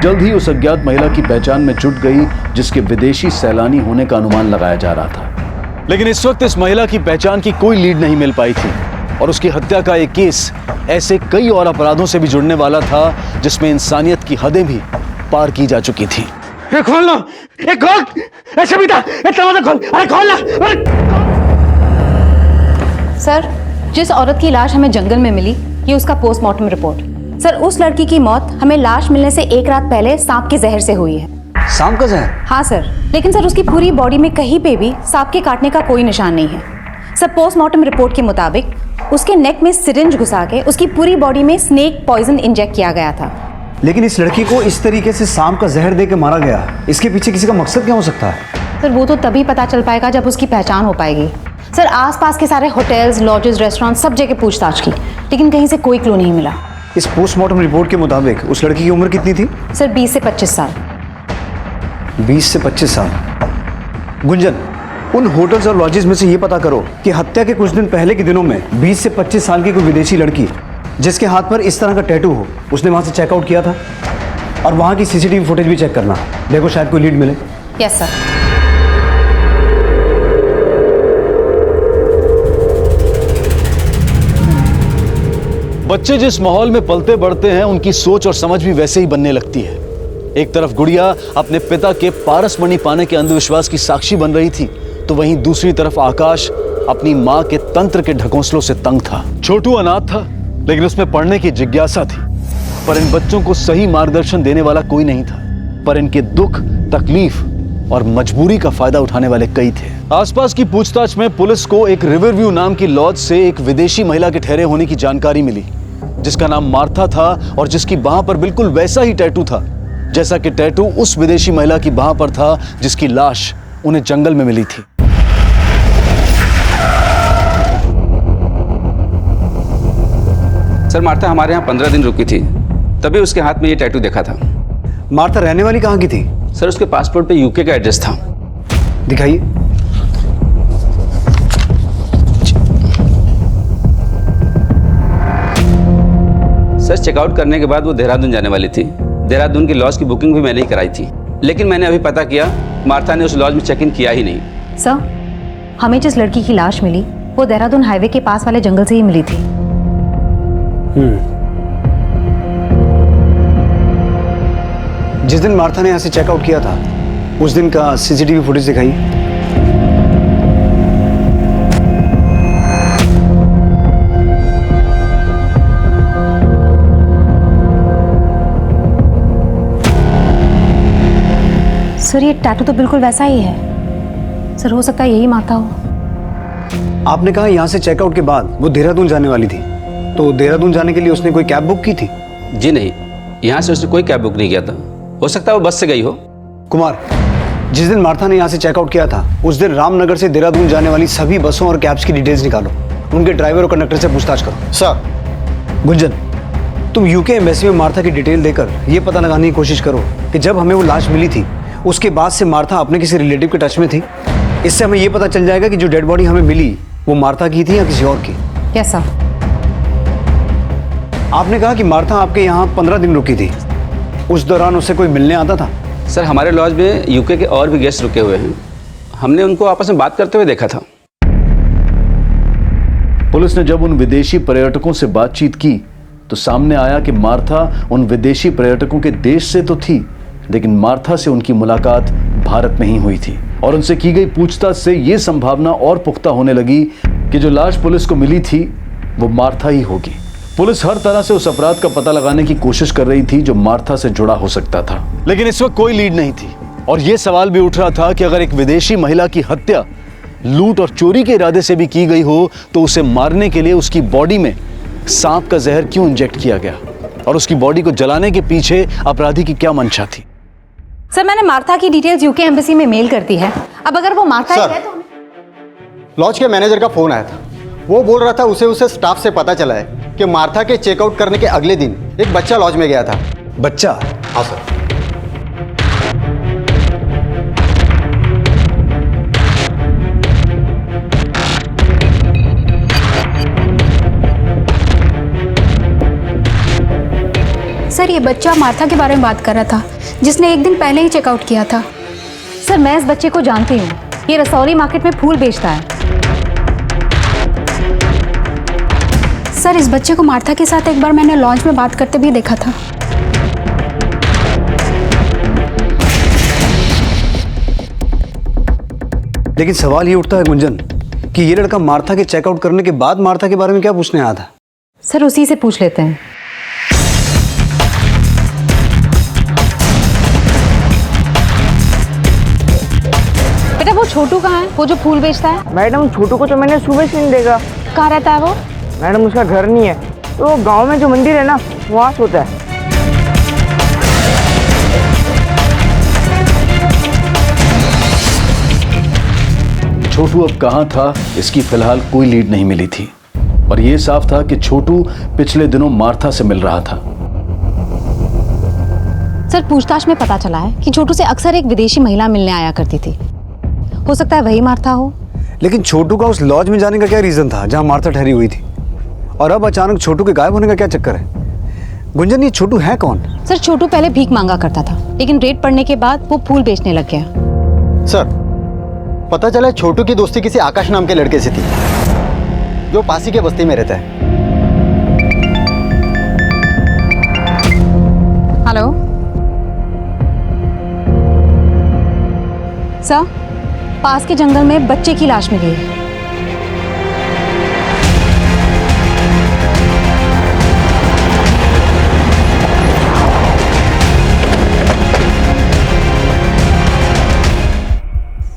जल्द ही उस अज्ञात महिला की पहचान में जुट गई जिसके विदेशी सैलानी होने का अनुमान लगाया जा रहा था, लेकिन इस वक्त इस महिला की पहचान की कोई लीड नहीं मिल पाई थी और उसकी हत्या का एक केस ऐसे कई और अपराधों से भी जुड़ने वाला था जिसमें इंसानियत की हदें भी पार की जा चुकी थी। खोल लो, खोल, ऐसे भी था, खोल, अरे खोल ना। सर, जिस औरत की लाश हमें जंगल में मिली, ये उसका पोस्टमार्टम रिपोर्ट। सर, उस लड़की की मौत हमें लाश मिलने से एक रात पहले सांप के जहर से हुई है। सांप का जहर? हाँ सर, लेकिन सर उसकी पूरी बॉडी में कहीं पे भी सांप के काटने का कोई निशान नहीं है। सर, पोस्टमार्टम रिपोर्ट के मुताबिक उसके नेक में सिरिंज घुसा के उसकी पूरी बॉडी में स्नेक पॉइजन इंजेक्ट किया गया था। लेकिन इस लड़की को इस तरीके से सांप का जहर देकर मारा गया, इसके पीछे किसी का मकसद क्या हो सकता है? सर, वो तो तभी पता चल पाएगा जब उसकी पहचान हो पाएगी। सर, आसपास के सारे होटल्स, लॉजेस, रेस्टोरेंट सब जगह पूछताछ की, लेकिन कहीं से कोई क्लू नहीं मिला। इस पोस्टमार्टम रिपोर्ट के मुताबिक उस लड़की की उम्र कितनी थी? सर, 20 से 25 साल। 20 से 25 साल। गुंजन, उन होटल्स और लॉजेस में से ये पता करो कि हत्या के कुछ दिन पहले के दिनों में 20 से 25 साल की कोई विदेशी लड़की जिसके हाथ पर इस तरह का टैटू हो, उसने वहां से चेकआउट किया था। और वहां की सीसीटीवी फुटेज भी चेक करना, देखो शायद कोई लीड मिले। Yes sir. बच्चे जिस माहौल में पलते बढ़ते हैं उनकी सोच और समझ भी वैसे ही बनने लगती है। एक तरफ गुड़िया अपने पिता के पारसमणि पाने के अंधविश्वास की साक्षी बन रही थी, तो वहीं दूसरी तरफ आकाश अपनी मां के तंत्र के ढकोसलों से तंग था। छोटू अनाथ था, लेकिन उसमें पढ़ने की जिज्ञासा थी, पर इन बच्चों को सही मार्गदर्शन देने वाला कोई नहीं था। पर इनके दुख, तकलीफ और मजबूरी का फायदा उठाने वाले कई थे। आसपास की पूछताछ में पुलिस को एक रिवरव्यू नाम की लॉज से एक विदेशी महिला के ठहरे होने की जानकारी मिली, जिसका नाम मार्था था और जिसकी बाह पर बिल्कुल वैसा ही टैटू था जैसा कि टैटू उस विदेशी महिला की बाह पर था जिसकी लाश उन्हें जंगल में मिली थी। सर, मार्था हमारे यहाँ 15 दिन रुकी थी, तभी उसके हाथ में ये टैटू देखा था। मार्था रहने वाली कहाँ की थी? सर, उसके पासपोर्ट पे यूके का एड्रेस था। दिखाइए। सर, चेकआउट करने के बाद वो देहरादून जाने वाली थी। देहरादून की लॉज की बुकिंग भी मैंने ही कराई थी, लेकिन मैंने अभी पता किया मार्था ने उस लॉज में चेक इन किया ही नहीं। सर, हमें जिस लड़की की लाश मिली वो देहरादून हाईवे के पास वाले जंगल से ही मिली थी। जिस दिन मार्था ने यहाँ से चेकआउट किया था उस दिन का सीसीटीवी फुटेज दिखाइए। सर, ये टैटू तो बिल्कुल वैसा ही है। सर, हो सकता है यही मार्था हो। आपने कहा यहाँ से चेकआउट के बाद वो देहरादून जाने वाली थी, तो देहरादून जाने के लिए उसने कोई कैब बुक की थी? जी नहीं, यहाँ से उसने कोई कैब बुक नहीं किया था। हो सकता है वो बस से गई हो। कुमार, जिस दिन मार्था ने यहाँ से चेकआउट किया था उस दिन रामनगर से देहरादून जाने वाली सभी बसों और कैब्स की डिटेल्स निकालो, उनके ड्राइवर और कंडक्टर से पूछताछ करो। सर। गुंजन, तुम यूके एम्बेसी में मार्था की डिटेल देकर यह पता लगाने की कोशिश करो कि जब हमें वो लाश मिली थी उसके बाद से मार्था अपने किसी रिलेटिव के टच में थी। इससे हमें यह पता चल जाएगा कि जो डेड बॉडी हमें मिली वो मार्था की थी या किसी और की। Yes sir. आपने कहा कि मार्था आपके यहाँ 15 दिन रुकी थी, उस दौरान उससे कोई मिलने आता था? सर, हमारे लॉज में यूके के और भी गेस्ट रुके हुए हैं, हमने उनको आपस में बात करते हुए देखा था। पुलिस ने जब उन विदेशी पर्यटकों से बातचीत की तो सामने आया कि मार्था उन विदेशी पर्यटकों के देश से तो थी, लेकिन मार्था से उनकी मुलाकात भारत में ही हुई थी। और उनसे की गई पूछताछ से यह संभावना और पुख्ता होने लगी कि जो लाश पुलिस को मिली थी वो मार्था ही होगी। पुलिस हर तरह से उस अपराध का पता लगाने की कोशिश कर रही थी जो मार्था से जुड़ा हो सकता था, लेकिन इस वक्त कोई लीड नहीं थी। और यह सवाल भी उठ रहा था कि अगर एक विदेशी महिला की हत्या लूट और चोरी के इरादे से भी की गई हो तो उसे मारने के लिए उसकी बॉडी में सांप का जहर क्यों इंजेक्ट किया गया, और उसकी बॉडी को जलाने के पीछे अपराधी की क्या मंशा थी। सर, मैंने मार्था की डिटेल्स यूके एम्बेसी में मेल कर दी है। अब अगर वो मार्था ही है तो लॉज के मैनेजर का फोन आया था, वो बोल रहा था उसे स्टाफ से पता चला है कि मार्था के चेकआउट करने के अगले दिन एक बच्चा लॉज में गया था। बच्चा? हाँ सर। सर, ये बच्चा मार्था के बारे में बात कर रहा था जिसने एक दिन पहले ही चेकआउट किया था। सर, मैं इस बच्चे को जानती हूँ, ये रसौली मार्केट में फूल बेचता है। सर, इस बच्चे को मार्था के साथ एक बार मैंने लॉन्च में बात करते भी देखा था। लेकिन सवाल ये उठता है गुंजन कि ये लड़का मार्था के चेकआउट करने के बाद मार्था के बारे में क्या पूछने आया था? सर, उसी से पूछ लेते हैं। बेटा, वो छोटू कहाँ है, वो जो फूल बेचता है? मैडम, छोटू को तो मैंने सुबह से नहीं देखा। कहाँ रहता है वो? मैडम, उसका घर नहीं है, तो गांव में जो मंदिर है ना वहाँ सोता है। छोटू अब कहाँ था इसकी फिलहाल कोई लीड नहीं मिली थी, और यह साफ था कि छोटू पिछले दिनों मार्था से मिल रहा था। सर, पूछताछ में पता चला है कि छोटू से अक्सर एक विदेशी महिला मिलने आया करती थी। हो सकता है वही मार्था हो। लेकिन छोटू का उस लॉज में जाने का क्या रीजन था जहां मार्था ठहरी हुई थी, और अब अचानक छोटू के गायब होने का क्या चक्कर है? गुंजन, ये छोटू है कौन? सर, छोटू पहले भीख मांगा करता था, लेकिन रेड पड़ने के बाद वो फूल बेचने लग गया। सर, पता चला छोटू की दोस्ती किसी आकाश नाम के लड़के से थी जो पासी के बस्ती में रहता है। हेलो सर, पास के जंगल में बच्चे की लाश मिली है।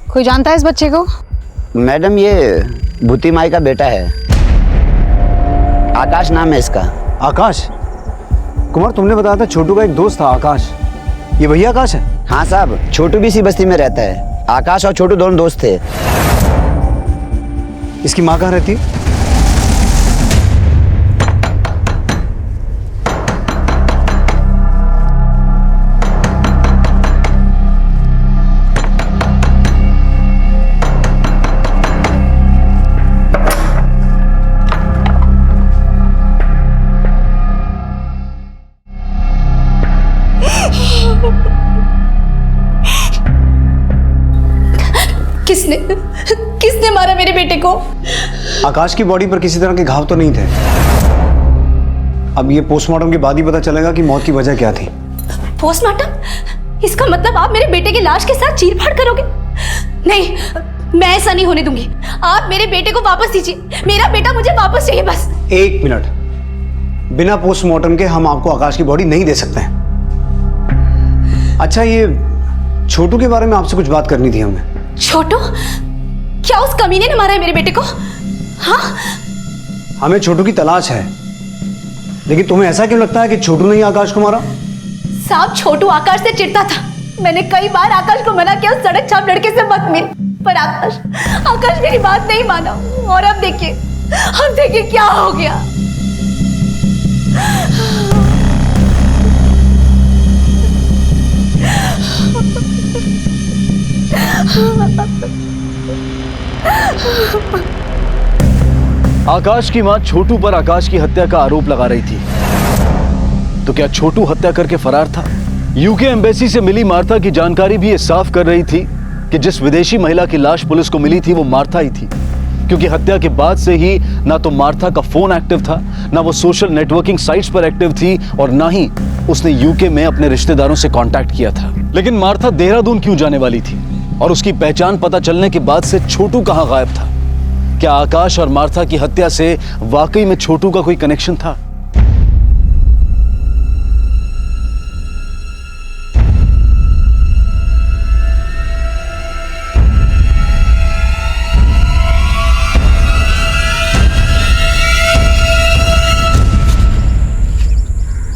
कोई जानता है इस बच्चे को? मैडम, ये भूती माई का बेटा है, आकाश नाम है इसका। आकाश? कुमार, तुमने बताया था छोटू का एक दोस्त था आकाश, ये वही आकाश है? हाँ साहब, छोटू भी इसी बस्ती में रहता है। आकाश और छोटू दोनों दोस्त थे। इसकी माँ कहाँ रहती? किसने मारा मेरे बेटे को? आकाश की बॉडी पर किसी तरह के घाव तो नहीं थे। अब ये पोस्टमार्टम के बाद ही पता चलेगा कि मौत की वजह क्या थी। पोस्टमार्टम? इसका मतलब आप मेरे बेटे की लाश के साथ चीरफाड़ करोगे? नहीं, मैं ऐसा नहीं होने दूंगी। आप मेरे बेटे को वापस दीजिए, मेरा बेटा मुझे वापस चाहिए बस। एक मिनट, बिना पोस्टमार्टम के हम आपको आकाश की बॉडी नहीं दे सकते हैं। अच्छा, ये छोटू के बारे में आपसे कुछ बात करनी थी हमें। छोटू? क्या उस कमीने ने मारा है मेरे बेटे को? हाँ? हमें छोटू की तलाश है, लेकिन तुम्हें ऐसा क्यों लगता है कि छोटू ने ही आकाश को मारा? साहब छोटू आकाश से चिढ़ता था। मैंने कई बार आकाश को मना किया उस सड़क छाप लड़के से मत मिल, पर आकाश मेरी बात नहीं माना। और अब देखिए क्या हो गया। आकाश की मां छोटू पर आकाश की हत्या का आरोप लगा रही थी, तो क्या छोटू हत्या करके फरार था? यूके एम्बेसी से मिली मार्था की जानकारी भी ये साफ कर रही थी कि जिस विदेशी महिला की लाश पुलिस को मिली थी वो मार्था ही थी, क्योंकि हत्या के बाद से ही ना तो मार्था का फोन एक्टिव था, ना वो सोशल नेटवर्किंग साइट्स पर एक्टिव थी, और ना ही उसने यूके में अपने रिश्तेदारों से कांटेक्ट किया था। लेकिन मार्था देहरादून क्यों जाने वाली थी, और उसकी पहचान पता चलने के बाद से छोटू कहां गायब था? क्या आकाश और मार्था की हत्या से वाकई में छोटू का कोई कनेक्शन था?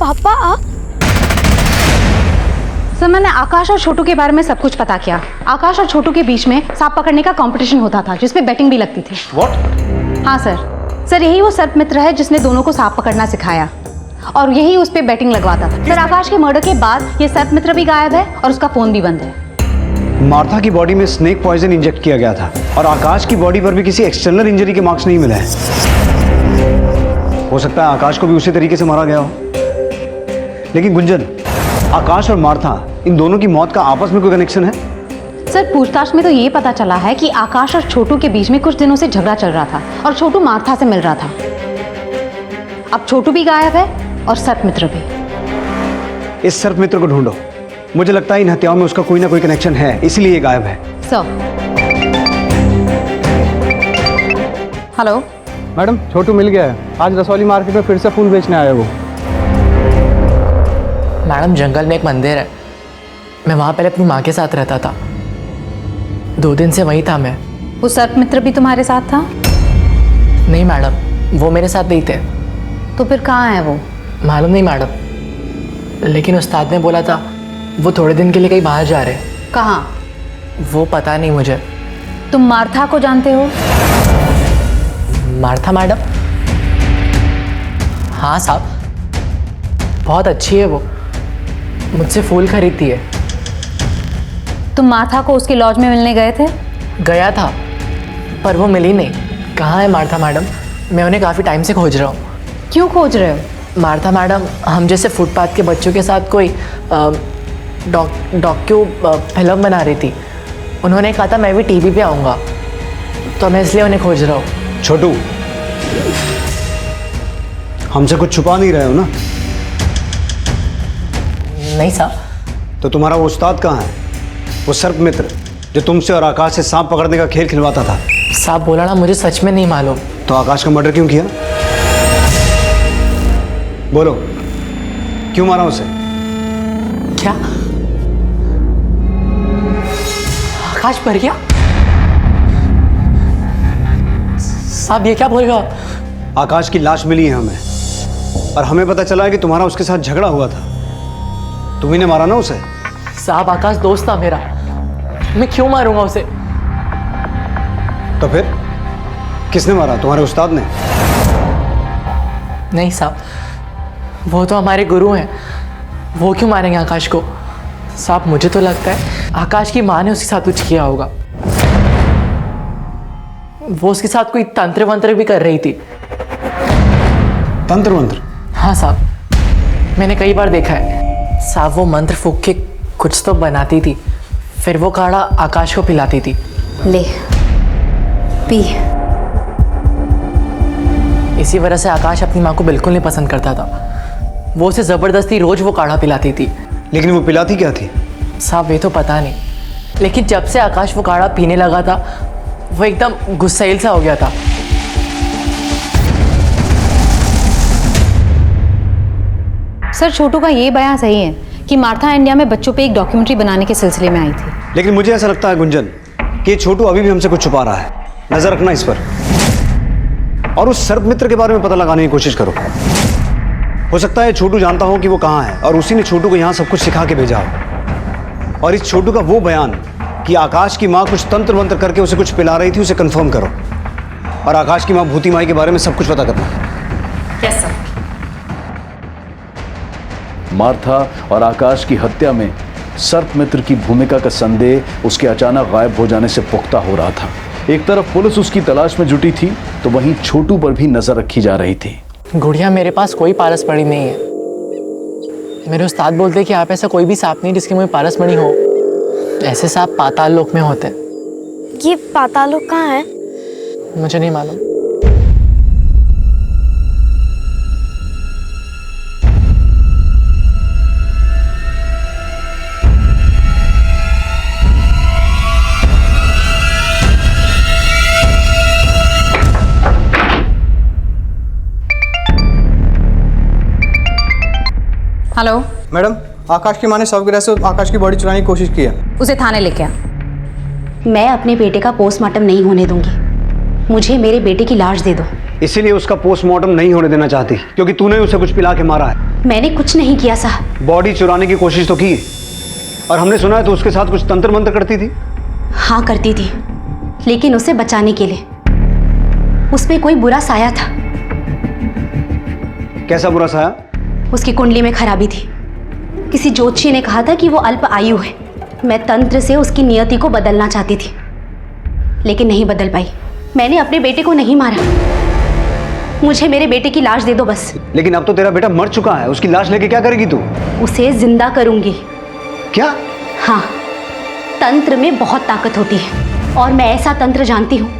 पापा आप? सर मैंने आकाश और छोटू के बारे में सब कुछ पता किया। आकाश और छोटू के बीच में सांप पकड़ने का कंपटीशन होता था जिसमें बेटिंग भी लगती थी। What? हाँ सर यही वो सर्प मित्र है जिसने दोनों को सांप पकड़ना सिखाया, और यही उस पर बेटिंग लगवाता था। सर आकाश के मर्डर के बाद ये सर्प मित्र भी गायब है और उसका फोन भी बंद है। मार्था की बॉडी में स्नेक पॉइजन इंजेक्ट किया गया था, और आकाश की बॉडी पर भी किसी एक्सटर्नल इंजरी के मार्क्स नहीं मिले हैं। हो सकता है आकाश को भी उसी तरीके से मारा गया हो। लेकिन गुंजन, आकाश और मार्था इन दोनों की मौत का आपस में कोई कनेक्शन है? सर पूछताछ में तो ये पता चला है कि आकाश और छोटू के बीच में कुछ दिनों से झगड़ा चल रहा था और छोटू मार्था से मिल रहा था। अब छोटू भी गायब है और सर्प मित्र भी। इस सर्प मित्र को ढूंढो। मुझे लगता है इन हत्याओं में उसका कोई ना कोई कनेक्शन है, इसीलिए ये गायब है। सर हेलो मैडम, छोटू मिल गया है। आज रसौली मार्केट में फिर से फूल बेचने आया वो। मैडम जंगल में एक मंदिर है, मैं वहाँ पहले अपनी माँ के साथ रहता था। 2 दिन से वहीं था मैं। वो सर्प मित्र भी तुम्हारे साथ था? नहीं मैडम, वो मेरे साथ नहीं थे। तो फिर कहाँ है वो? मालूम नहीं मैडम, लेकिन उस्ताद ने बोला था वो थोड़े दिन के लिए कहीं बाहर जा रहे हैं। कहाँ? वो पता नहीं मुझे। तुम मार्था को जानते हो? Martha madam? हाँ साहब, बहुत अच्छी है वो, मुझसे फूल खरीदती है। तुम मार्था को उसके लॉज में मिलने गए थे? गया था, पर वो मिली नहीं। कहाँ है मार्था मैडम? मैं उन्हें काफ़ी टाइम से खोज रहा हूँ। क्यों खोज रहे हो? मार्था मैडम हम जैसे फुटपाथ के बच्चों के साथ कोई डॉक्यू फिल्म बना रही थी। उन्होंने कहा था मैं भी टीवी पे आऊँगा, तो मैं इसलिए उन्हें खोज रहा हूँ। छोटू, हमसे कुछ छुपा नहीं रहे हो ना? नहीं साहब। तो तुम्हारा वो उस्ताद कहाँ है, वो सर्प मित्र जो तुमसे और आकाश से सांप पकड़ने का खेल खिलवाता था? साहब बोला ना, मुझे सच में नहीं मालूम। तो आकाश का मर्डर क्यों किया? बोलो, क्यों मारा उसे? क्या आकाश मर गया? साहब ये क्या बोल रहे हो? आकाश की लाश मिली है हमें, और हमें पता चला है कि तुम्हारा उसके साथ झगड़ा हुआ था। तुम्ही ने मारा ना उसे? साहब आकाश दोस्त था मेरा, मैं क्यों मारूंगा उसे? तो फिर किसने मारा? तुम्हारे उस्ताद ने? नहीं साहब, वो तो हमारे गुरु हैं, वो क्यों मारेंगे आकाश को? साहब मुझे तो लगता है आकाश की माँ ने उसके साथ कुछ किया होगा। वो उसके साथ कोई तंत्र वंत्र भी कर रही थी। तंत्र वंत्र? हाँ साहब, मैंने कई बार देखा है। साहब वो मंत्र फूक के कुछ तो बनाती थी, फिर वो काढ़ा आकाश को पिलाती थी। ले पी। इसी वजह से आकाश अपनी माँ को बिल्कुल नहीं पसंद करता था। वो उसे ज़बरदस्ती रोज वो काढ़ा पिलाती थी। लेकिन वो पिलाती क्या थी? साहब ये तो पता नहीं, लेकिन जब से आकाश वो काढ़ा पीने लगा था वो एकदम गुस्सैल सा हो गया था। सर छोटू का ये बयान सही है कि मार्था इंडिया में बच्चों पे एक डॉक्यूमेंट्री बनाने के सिलसिले में आई थी। लेकिन मुझे ऐसा लगता है गुंजन कि छोटू अभी भी हमसे कुछ छुपा रहा है। नजर रखना इस पर, और उस सर्प मित्र के बारे में पता लगाने की कोशिश करो। हो सकता है छोटू जानता हो कि वो कहाँ है और उसी ने छोटू को यहाँ सब कुछ सिखा के भेजा हो। और इस छोटू का वो बयान कि आकाश की माँ कुछ तंत्र मंत्र करके उसे कुछ पिला रही थी, उसे कंफर्म करो। और आकाश की माँ भूती माई के बारे में सब कुछ पता करना। Yes sir. मार्था और आकाश की हत्या में सर्प मित्र की भूमिका का संदेह उसके अचानक गायब हो जाने से पुख्ता हो रहा था। एक तरफ पुलिस उसकी तलाश में जुटी थी तो वहीं छोटू पर भी नजर रखी जा रही थी। गुड़िया, मेरे पास कोई पारस मणि नहीं है। मेरे उस्ताद बोलते कि आप ऐसा कोई भी सांप नहीं जिसके मुंह में पारस मणि हो। ऐसे सांप पाताल लोक में होते हैं। ये पाताल लोक कहाँ है? मुझे नहीं मालूम। हेलो मैडम, आकाश की माँ ने शवगृह से आकाश की बॉडी चुराने की कोशिश की है। उसे थाने लेके आ। मैं अपने बेटे का पोस्टमार्टम नहीं होने दूंगी। मुझे मेरे बेटे की लाश दे दो। इसीलिए उसका पोस्टमार्टम नहीं होने देना चाहती क्योंकि तूने उसे कुछ पिला के मारा है। मैंने कुछ नहीं किया साहब। बॉडी चुराने की कोशिश तो की और हमने सुना है तो उसके साथ कुछ तंत्र मंत्र करती थी। हाँ करती थी, लेकिन उसे बचाने के लिए। उस पे कोई बुरा साया था। कैसा बुरा साया? उसकी कुंडली में खराबी थी। किसी ज्योतिषी ने कहा था कि वो अल्प आयु है। मैं तंत्र से उसकी नियति को बदलना चाहती थी, लेकिन नहीं बदल पाई। मैंने अपने बेटे को नहीं मारा। मुझे मेरे बेटे की लाश दे दो बस। लेकिन अब तो तेरा बेटा मर चुका है, उसकी लाश लेके क्या करेगी तू? उसे जिंदा करूंगी। क्या? हाँ, तंत्र में बहुत ताकत होती है और मैं ऐसा तंत्र जानती हूँ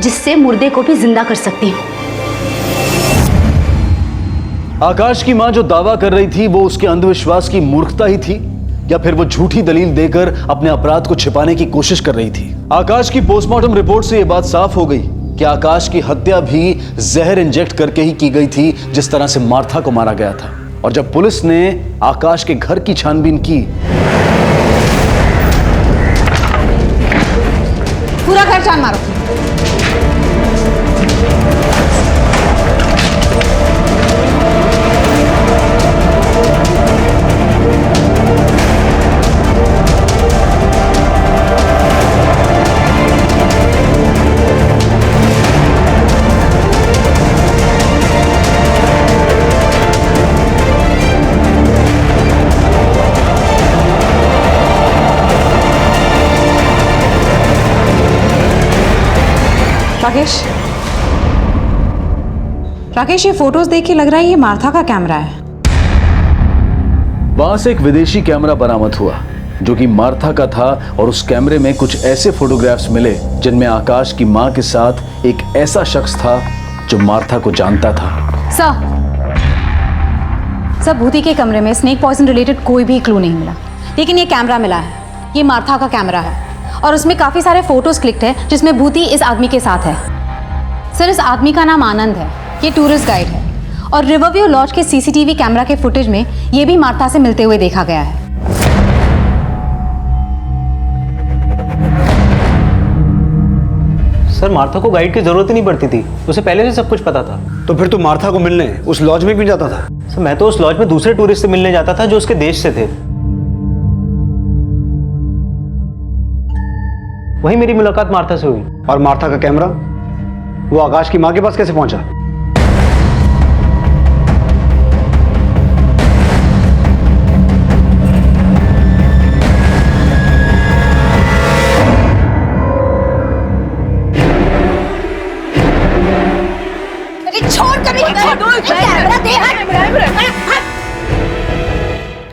जिससे मुर्दे को भी जिंदा कर सकती हूँ। आकाश की मां जो दावा कर रही थी वो उसके अंधविश्वास की मूर्खता ही थी या फिर वो झूठी दलील देकर अपने अपराध को छिपाने की कोशिश कर रही थी? आकाश की पोस्टमार्टम रिपोर्ट से यह बात साफ हो गई कि आकाश की हत्या भी जहर इंजेक्ट करके ही की गई थी, जिस तरह से मार्था को मारा गया था। और जब पुलिस ने आकाश के घर की छानबीन की, पूरा घर छान मारो। राकेश, ये फोटोज देख के लग रहा है ये मार्था का कैमरा है। वहां से एक विदेशी कैमरा बरामद हुआ जो कि मार्था का था और उस कैमरे में कुछ ऐसे फोटोग्राफ्स मिले जिनमें आकाश की मां के साथ एक ऐसा शख्स था जो मार्था को जानता था। सर, भूति के कमरे में स्नेक पॉइजन रिलेटेड कोई भी क्लू नहीं मिला, लेकिन ये कैमरा मिला है। ये मार्था का कैमरा है और उसमें काफी सारे फोटोज क्लिक्ड है जिसमें भूति इस आदमी के साथ है। सर, इस आदमी का नाम आनंद है। ये टूरिस्ट गाइड है और रिवरव्यू लॉज के सीसीटीवी कैमरा के फुटेज में ये भी मार्था से मिलते हुए देखा गया है। सर, मार्था को गाइड की जरूरत ही नहीं पड़ती थी, उसे पहले से सब कुछ पता था। तो फिर तू मार्था को मिलने उस लॉज में क्यों जाता था? सर, मैं तो उस लॉज में दूसरे टूरिस्ट से मिलने जाता था जो उसके देश से थे। वही मेरी मुलाकात मार्था से हुई। और मार्था का कैमरा वो आकाश की मां के पास कैसे पहुंचा?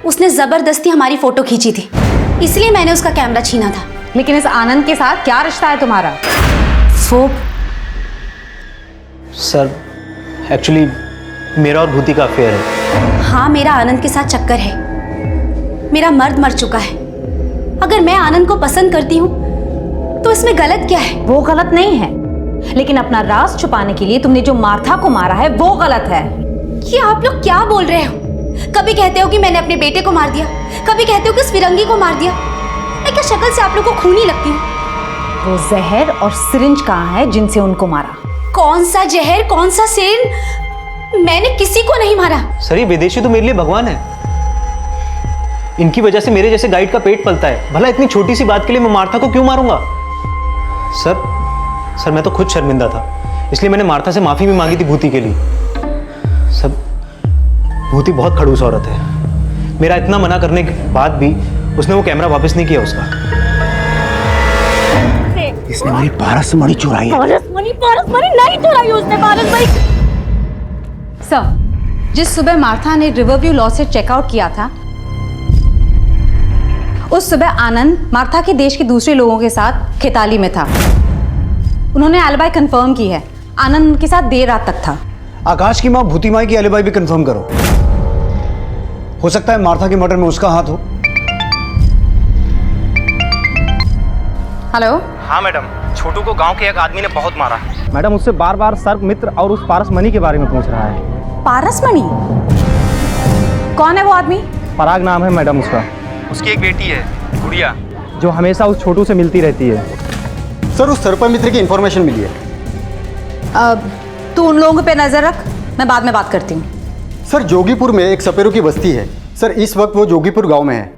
उसने जबरदस्ती हमारी फोटो खींची थी, इसलिए मैंने उसका कैमरा छीना था। लेकिन इस आनंद के साथ क्या रिश्ता है तुम्हारा? वो सर, एक्चुअली मेरा और भूति का अफेयर है। हाँ, मेरा आनंद के साथ चक्कर है। मेरा मर्द मर चुका है। अगर मैं आनंद को पसंद करती हूँ तो इसमें गलत क्या है? वो गलत नहीं है, लेकिन अपना राज छुपाने के लिए तुमने जो मार्था को मारा है वो गलत है। ये आप लोग क्या बोल रहे हो? कभी कहते हो कि मैंने अपने बेटे को मार दिया, कभी कहते हो कि उस फिरंगी को मार दिया। मैं क्या शक्ल से आप लोग को खूनी लगती हूँ? वो जहर और सिरिंज कहाँ है जिनसे उनको मारा? कौन सा जहर, कौन सा सिरिंज? मैंने किसी को नहीं मारा। सर ये विदेशी तो मेरे लिए भगवान है। इनकी वजह से मेरे जैसे गाइड का पेट पलता है। भला इतनी छोटी सी बात के लिए मैं मार्था को क्यों मारूंगा? सर मैं तो खुद शर्मिंदा था, इसलिए मैंने मार्था से माफी भी मांगी थी भूति के लिए। सब भूति बहुत खड़ूस औरत है। मेरा इतना मना करने के बाद भी उसने वो कैमरा वापस नहीं किया उसका। इसने हमारी पारसमणि चुराई है। पारसमणि नहीं चुराई उसने पारसमणि। सर, जिस सुबह मार्था ने रिवरव्यू लॉ से चेकआउट किया था, उस सुबह आनंद मार्था के देश के दूसरे लोगों के साथ खिताली में था। उन्होंने एलिबाई कंफर्म की है। आनंद उनके साथ देर रात तक था। आकाश की माँ भूतिमाई की एलिबाई भी कंफर्म करो। हो सकता है मार्था के मर्डर में उसका हाथ हो। हेलो। हाँ मैडम, छोटू को गांव के एक आदमी ने बहुत मारा। मैडम उससे बार बार सर्प मित्र और उस पारसमणि के बारे में पूछ रहा है। पारसमणि? कौन है वो आदमी? पराग नाम है मैडम उसका। उसकी एक बेटी है गुड़िया, जो हमेशा उस छोटू से मिलती रहती है। सर उस सर्प मित्र की इंफॉर्मेशन मिली है। तू उन लोगों पे नजर रख, मैं बाद में बात करती हूँ। सर जोगीपुर में एक सपेरों की बस्ती है। सर इस वक्त वो जोगीपुर गांव में है।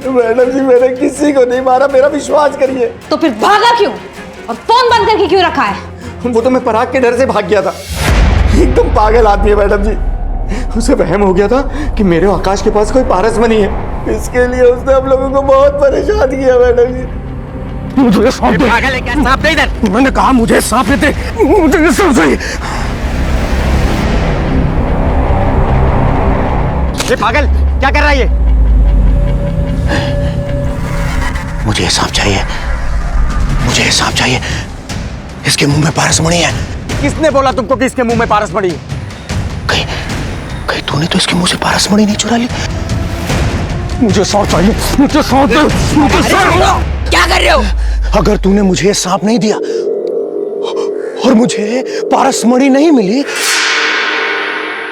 मैडम जी मैंने किसी को नहीं मारा, मेरा विश्वास करिए। तो फिर भागा क्यों और फोन बंद करके क्यों रखा है? वो तो मैं पराग के डर से भाग गया था। एकदम पागल आदमी है मैडम जी। उसे वहम हो गया था कि मेरे आकाश के पास कोई पारसमणि है। इसके लिए उसने हम लोगों को बहुत परेशान किया मैडम जी। मुझे सांप दे। पागल है क्या? सांप दे इधर। मैंने कहा मुझे सांप दे। मुझे सांप दे। ये पागल क्या कर रहा है ये? मुझे सांप चाहिए, मुझे सांप चाहिए। इसके मुंह में पारसमणि है। किसने बोला तुमको कि इसके मुंह में पारसमणि? कहीं तूने तो इसके मुंह से पारसमणि नहीं चुरा ली? मुझे सांप चाहिए, मुझे सांप दे। मुझे सांप। क्या कर रहे हो? अगर तूने मुझे सांप नहीं दिया और मुझे पारसमणि नहीं मिली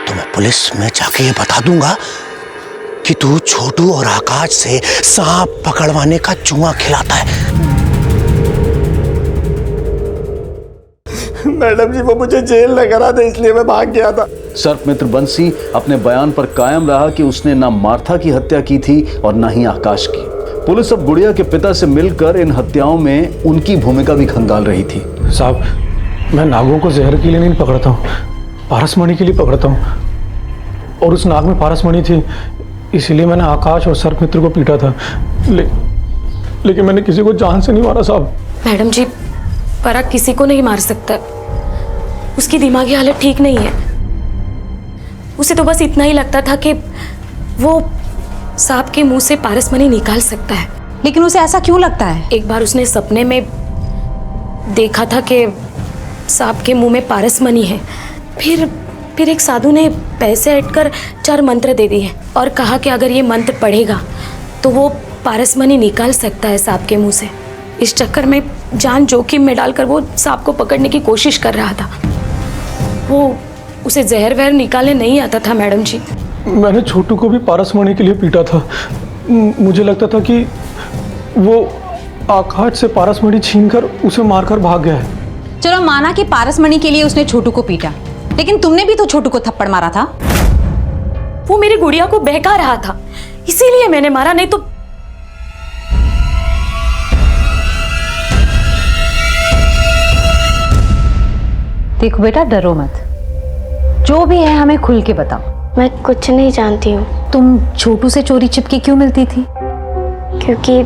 तो मैं पुलिस में जाके ये बता दूंगा कि तू छोटू और आकाश से सांप पकड़वाने का जुआ खिलाता है। मैडम जी वो मुझे जेल न करा दे, इसलिए मैं भाग गया था। सर्प मित्र बंसी अपने बयान पर कायम रहा कि उसने ना मार्था की हत्या की थी और ना ही आकाश की। पुलिस अब गुड़िया के पिता से मिलकर इन हत्याओं में उनकी भूमिका भी खंगाल रही थी। साहब, मैं नागों को जहर के लिए नहीं पकड़ता हूँ, पारसमणि के लिए पकड़ता हूँ। और उस नाग में पारसमणि थी, इसीलिए मैंने आकाश और सर्प मित्र को पीटा था। लेकिन मैंने किसी को जान से नहीं मारा साहब। मैडम जी, पराग किसी को नहीं मार सकता। उसकी दिमागी हालत ठीक नहीं है। उसे तो बस इतना ही लगता था कि वो सांप के मुंह से पारसमणि निकाल सकता है। लेकिन उसे ऐसा क्यों लगता है? एक बार उसने सपने में देखा था कि सांप के मुंह में पारसमणि है। फिर एक साधु ने पैसे ऐड 4 मंत्र दे दिए और कहा कि अगर ये मंत्र पढ़ेगा तो वो पारसमणि निकाल सकता है सांप के मुंह से। इस चक्कर में जान जोखिम में डालकर वो सांप को पकड़ने की कोशिश कर रहा था। वो उसे जहर वहर निकालने नहीं आता था मैडम जी। मैंने छोटू को भी पारसमणि के लिए पीटा था। मुझे लगता था कि वो आकाश से पारसमणि छीनकर उसे मारकर भाग गया है। चलो माना कि पारसमणि के लिए उसने छोटू को पीटा, लेकिन तुमने भी तो छोटू को थप्पड़ मारा था। वो मेरी गुड़िया को बहका रहा था, इसीलिए मैंने मारा, नहीं तो। देखो बेटा, डरो मत। जो भी है हमें खुल के बताओ। मैं कुछ नहीं जानती हूँ। तुम छोटू से चोरी छिपके क्यों मिलती थी? क्योंकि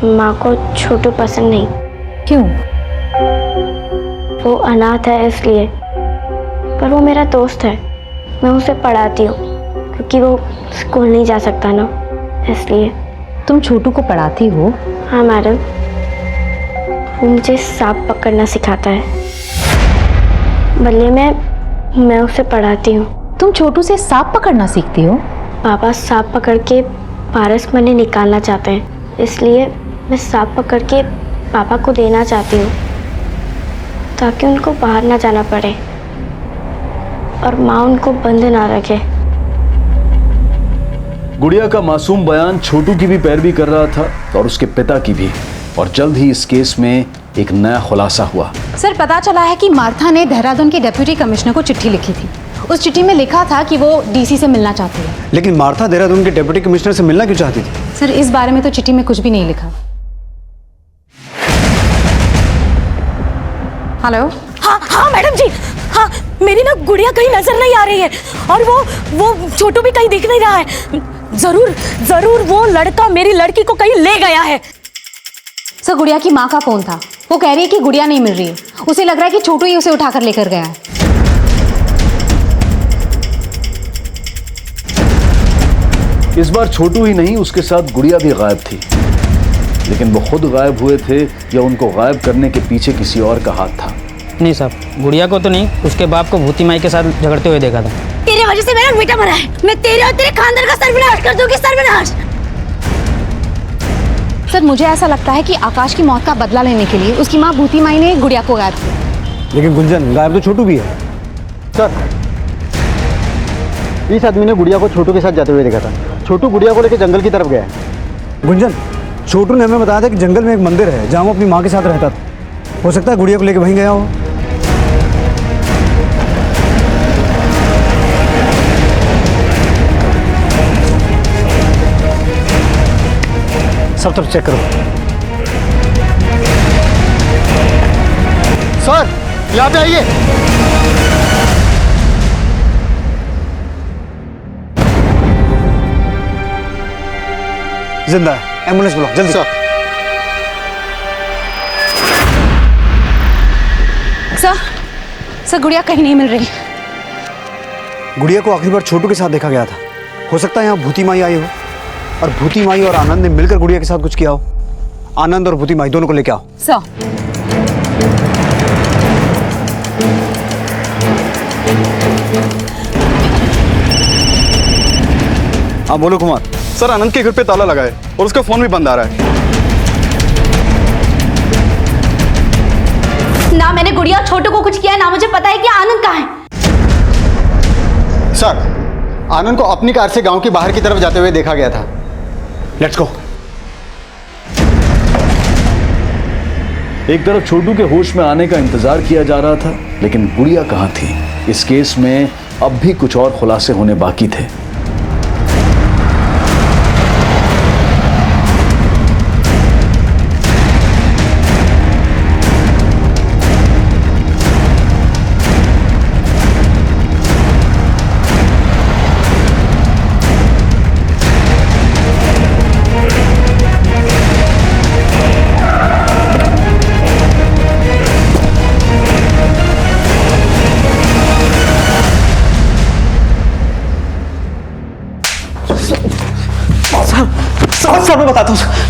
माँ को छोटू पसंद नहीं। क्यों? वो अनाथ है इसलिए। पर वो मेरा दोस्त है, मैं उसे पढ़ाती हूँ क्योंकि वो स्कूल नहीं जा सकता ना, इसलिए। तुम छोटू को पढ़ाती हो? हाँ मैडम, वो मुझे सांप पकड़ना सिखाता है, बल्ले मैं उसे पढ़ाती हूँ। तुम छोटू से सांप पकड़ना सीखती हो? पापा सांप पकड़ के पारसमणि निकालना चाहते हैं, इसलिए मैं सांप पकड़ के पापा को देना चाहती हूँ। ताकि उनको बाहर ना जाना पड़े और माँ उनको बंद ना रखे। गुड़िया का मासूम बयान छोटू की भी पैरवी कर रहा था और उसके पिता की भी, और जल्द ही इस केस में एक नया खुलासा हुआ। सर, पता चला है कि मार्था ने देहरादून के डिप्टी कमिश्नर को चिट्ठी लिखी थी। उस चिट्ठी में लिखा था कि वो डीसी से मिलना चाहती है। लेकिन मार्था देहरादून के डिप्टी कमिश्नर से मिलना क्यों चाहती थी? सर, इस बारे में तो चिट्ठी में कुछ भी नहीं लिखा। हेलो। हाँ मैडम जी, हाँ मेरी ना गुड़िया कहीं नजर नहीं आ रही है और वो छोटू भी कहीं दिख नहीं रहा है। जरूर वो लड़का मेरी लड़की को कहीं ले गया है। सर, गुड़िया की माँ का फोन था। वो कह रही है कि गुड़िया नहीं मिल रही है। उसे लग रहा है कि छोटू ही उसे उठाकर लेकर गया है। इस बार छोटू ही नहीं, उसके साथ गुड़िया भी गायब थी। लेकिन वो खुद गायब हुए थे या उनको गायब करने के पीछे किसी और का हाथ था? नहीं साहब, गुड़िया को तो नहीं, उसके बाप को भूती माई के साथ झगड़ते हुए देखा था। तेरे वजह से मेरा बेटा मरा है। मैं तेरे और तेरे खानदान का सर्वनाश कर दूंगी, सर्वनाश। सर, मुझे ऐसा लगता है कि आकाश की मौत का बदला लेने के लिए उसकी माँ भूती माई ने गुड़िया को गायब किया। लेकिन गुंजन, गायब तो छोटू भी है। सर, इस आदमी ने गुड़िया को छोटू के साथ जाते हुए देखा था। छोटू गुड़िया को लेकर जंगल की तरफ गया है। गुंजन, छोटू ने हमें बताया था कि जंगल में एक मंदिर है जहाँ वो अपनी माँ के साथ रहता था। हो सकता है गुड़िया को लेकर वहीं गया हो। सब तरफ चेक करो। सर, यहाँ पे आइए। जिंदा है, एम्बुलेंस बुलाओ जल्दी। सर, गुड़िया कहीं नहीं मिल रही। गुड़िया को आखिरी बार छोटू के साथ देखा गया था। हो सकता है यहाँ भूती माई आई हो और भूती माई और आनंद ने मिलकर गुड़िया के साथ कुछ किया हो। आनंद और भूती माई दोनों को लेके आओ। सर, हाँ बोलो कुमार। सर, आनंद के घर पे ताला लगा है और उसका फोन भी बंद आ रहा है। ना मैंने गुड़िया और छोटू को कुछ किया है, ना मुझे पता है कि आनंद कहाँ है। सर, आनंद को अपनी कार से गांव के बाहर की तरफ जाते हुए देखा गया था। Let's go. एक तरफ छोटू के होश में आने का इंतजार किया जा रहा था, लेकिन गुड़िया कहाँ थी? इस केस में अब भी कुछ और खुलासे होने बाकी थे।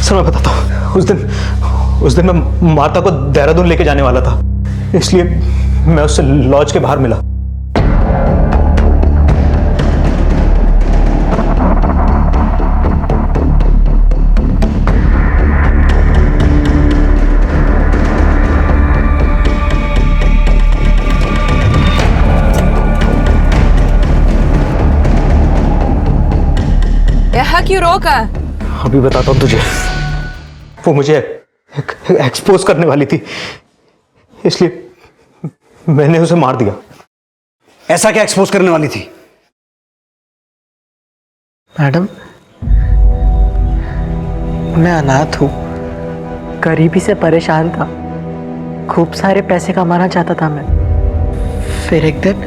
सर मैं बताता हूँ। उस दिन मैं माता को देहरादून लेके जाने वाला था, इसलिए मैं उससे लॉज के बाहर मिला। यहाँ क्यों रोका? अभी बताता हूँ तुझे। वो मुझे एक्सपोज करने वाली थी, इसलिए मैंने उसे मार दिया। ऐसा क्या एक्सपोज करने वाली थी? मैडम, मैं अनाथ हूँ, गरीबी से परेशान था, खूब सारे पैसे कमाना चाहता था मैं। फिर एक दिन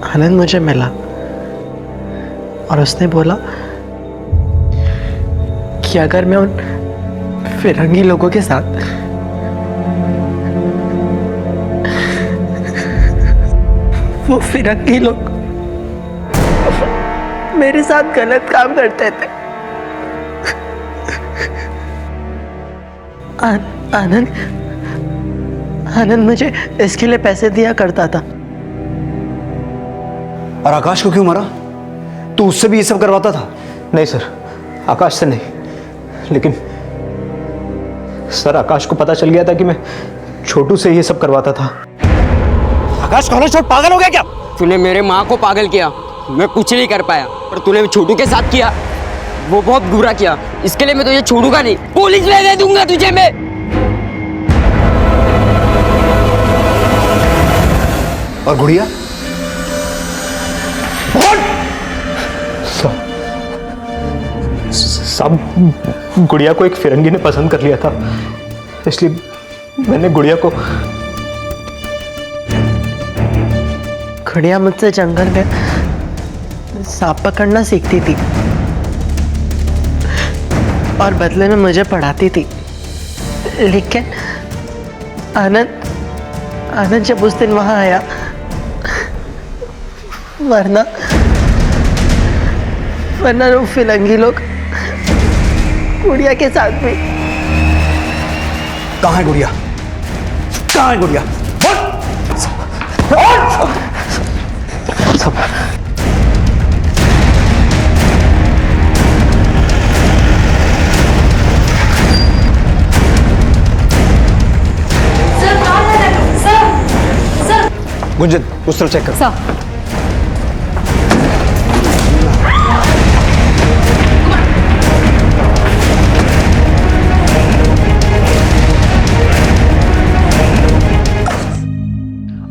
आनंद मुझे मिला और उसने बोला कि अगर मैं उन फिरंगी लोगों के साथ वो फिरंगी लोग मेरे साथ गलत काम करते थे। आनंद मुझे इसके लिए पैसे दिया करता था। और आकाश को क्यों मारा? तू उससे भी ये सब करवाता था? नहीं सर, आकाश से नहीं, लेकिन सर आकाश को पता चल गया था कि मैं छोटू से ये सब करवाता था। आकाश कॉलेज छोड़ पागल हो गया क्या? तूने मेरे माँ को पागल किया, मैं कुछ नहीं कर पाया, पर तूने छोटू के साथ किया, वो बहुत बुरा किया। इसके लिए मैं तुझे छोड़ूंगा नहीं, पुलिस में दे दूंगा तुझे मैं। और गुड़िया? साहब, गुड़िया को एक फिरंगी ने पसंद कर लिया था, इसलिए मैंने गुड़िया को। गुड़िया मुझसे जंगल में सांप पकड़ना सीखती थी और बदले में मुझे पढ़ाती थी। लेकिन आनंद जब उस दिन वहां आया, वरना वो फिरंगी लोग गुड़िया के साथ भी। कहाँ है गुड़िया? कहाँ है गुड़िया? गुंजन, उस तरफ चेक कर।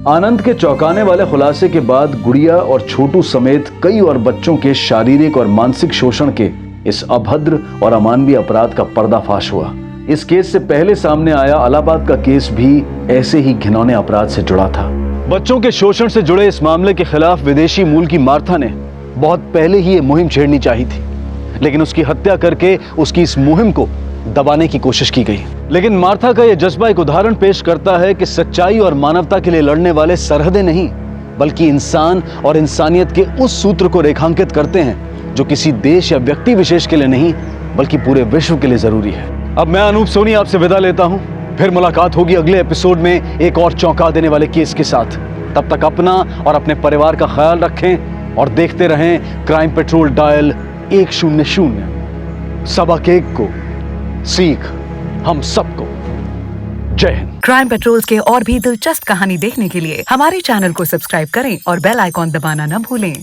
आनंद के चौंकाने वाले खुलासे के बाद गुड़िया और छोटू समेत कई और बच्चों के शारीरिक और मानसिक शोषण के इस अभद्र और अमानवीय अपराध का पर्दाफाश हुआ। इस केस से पहले सामने आया इलाहाबाद का केस भी ऐसे ही घिनौने अपराध से जुड़ा था। बच्चों के शोषण से जुड़े इस मामले के खिलाफ विदेशी मूल की मार्था ने बहुत पहले ही ये मुहिम छेड़नी चाहिए थी, लेकिन उसकी हत्या करके उसकी इस मुहिम को दबाने की कोशिश की गई। लेकिन मार्था का यह जज्बा एक उदाहरण पेश करता है कि सच्चाई और मानवता के लिए लड़ने वाले सरहदें नहीं, बल्कि इंसान और इंसानियत के उस सूत्र को रेखांकित करते हैं जो किसी देश या व्यक्ति विशेष के लिए नहीं, बल्कि पूरे विश्व के लिए जरूरी है। अब मैं अनूप सोनी आपसे विदा लेता हूं, फिर मुलाकात होगी अगले एपिसोड में एक और चौंका देने वाले केस के साथ। तब तक अपना और अपने परिवार का ख्याल रखें और देखते रहें क्राइम पेट्रोल डायल 100। सबक एक को सीख हम सबको। जय हिंद। क्राइम पेट्रोल्स के और भी दिलचस्प कहानी देखने के लिए हमारे चैनल को सब्सक्राइब करें और बेल आइकॉन दबाना न भूलें।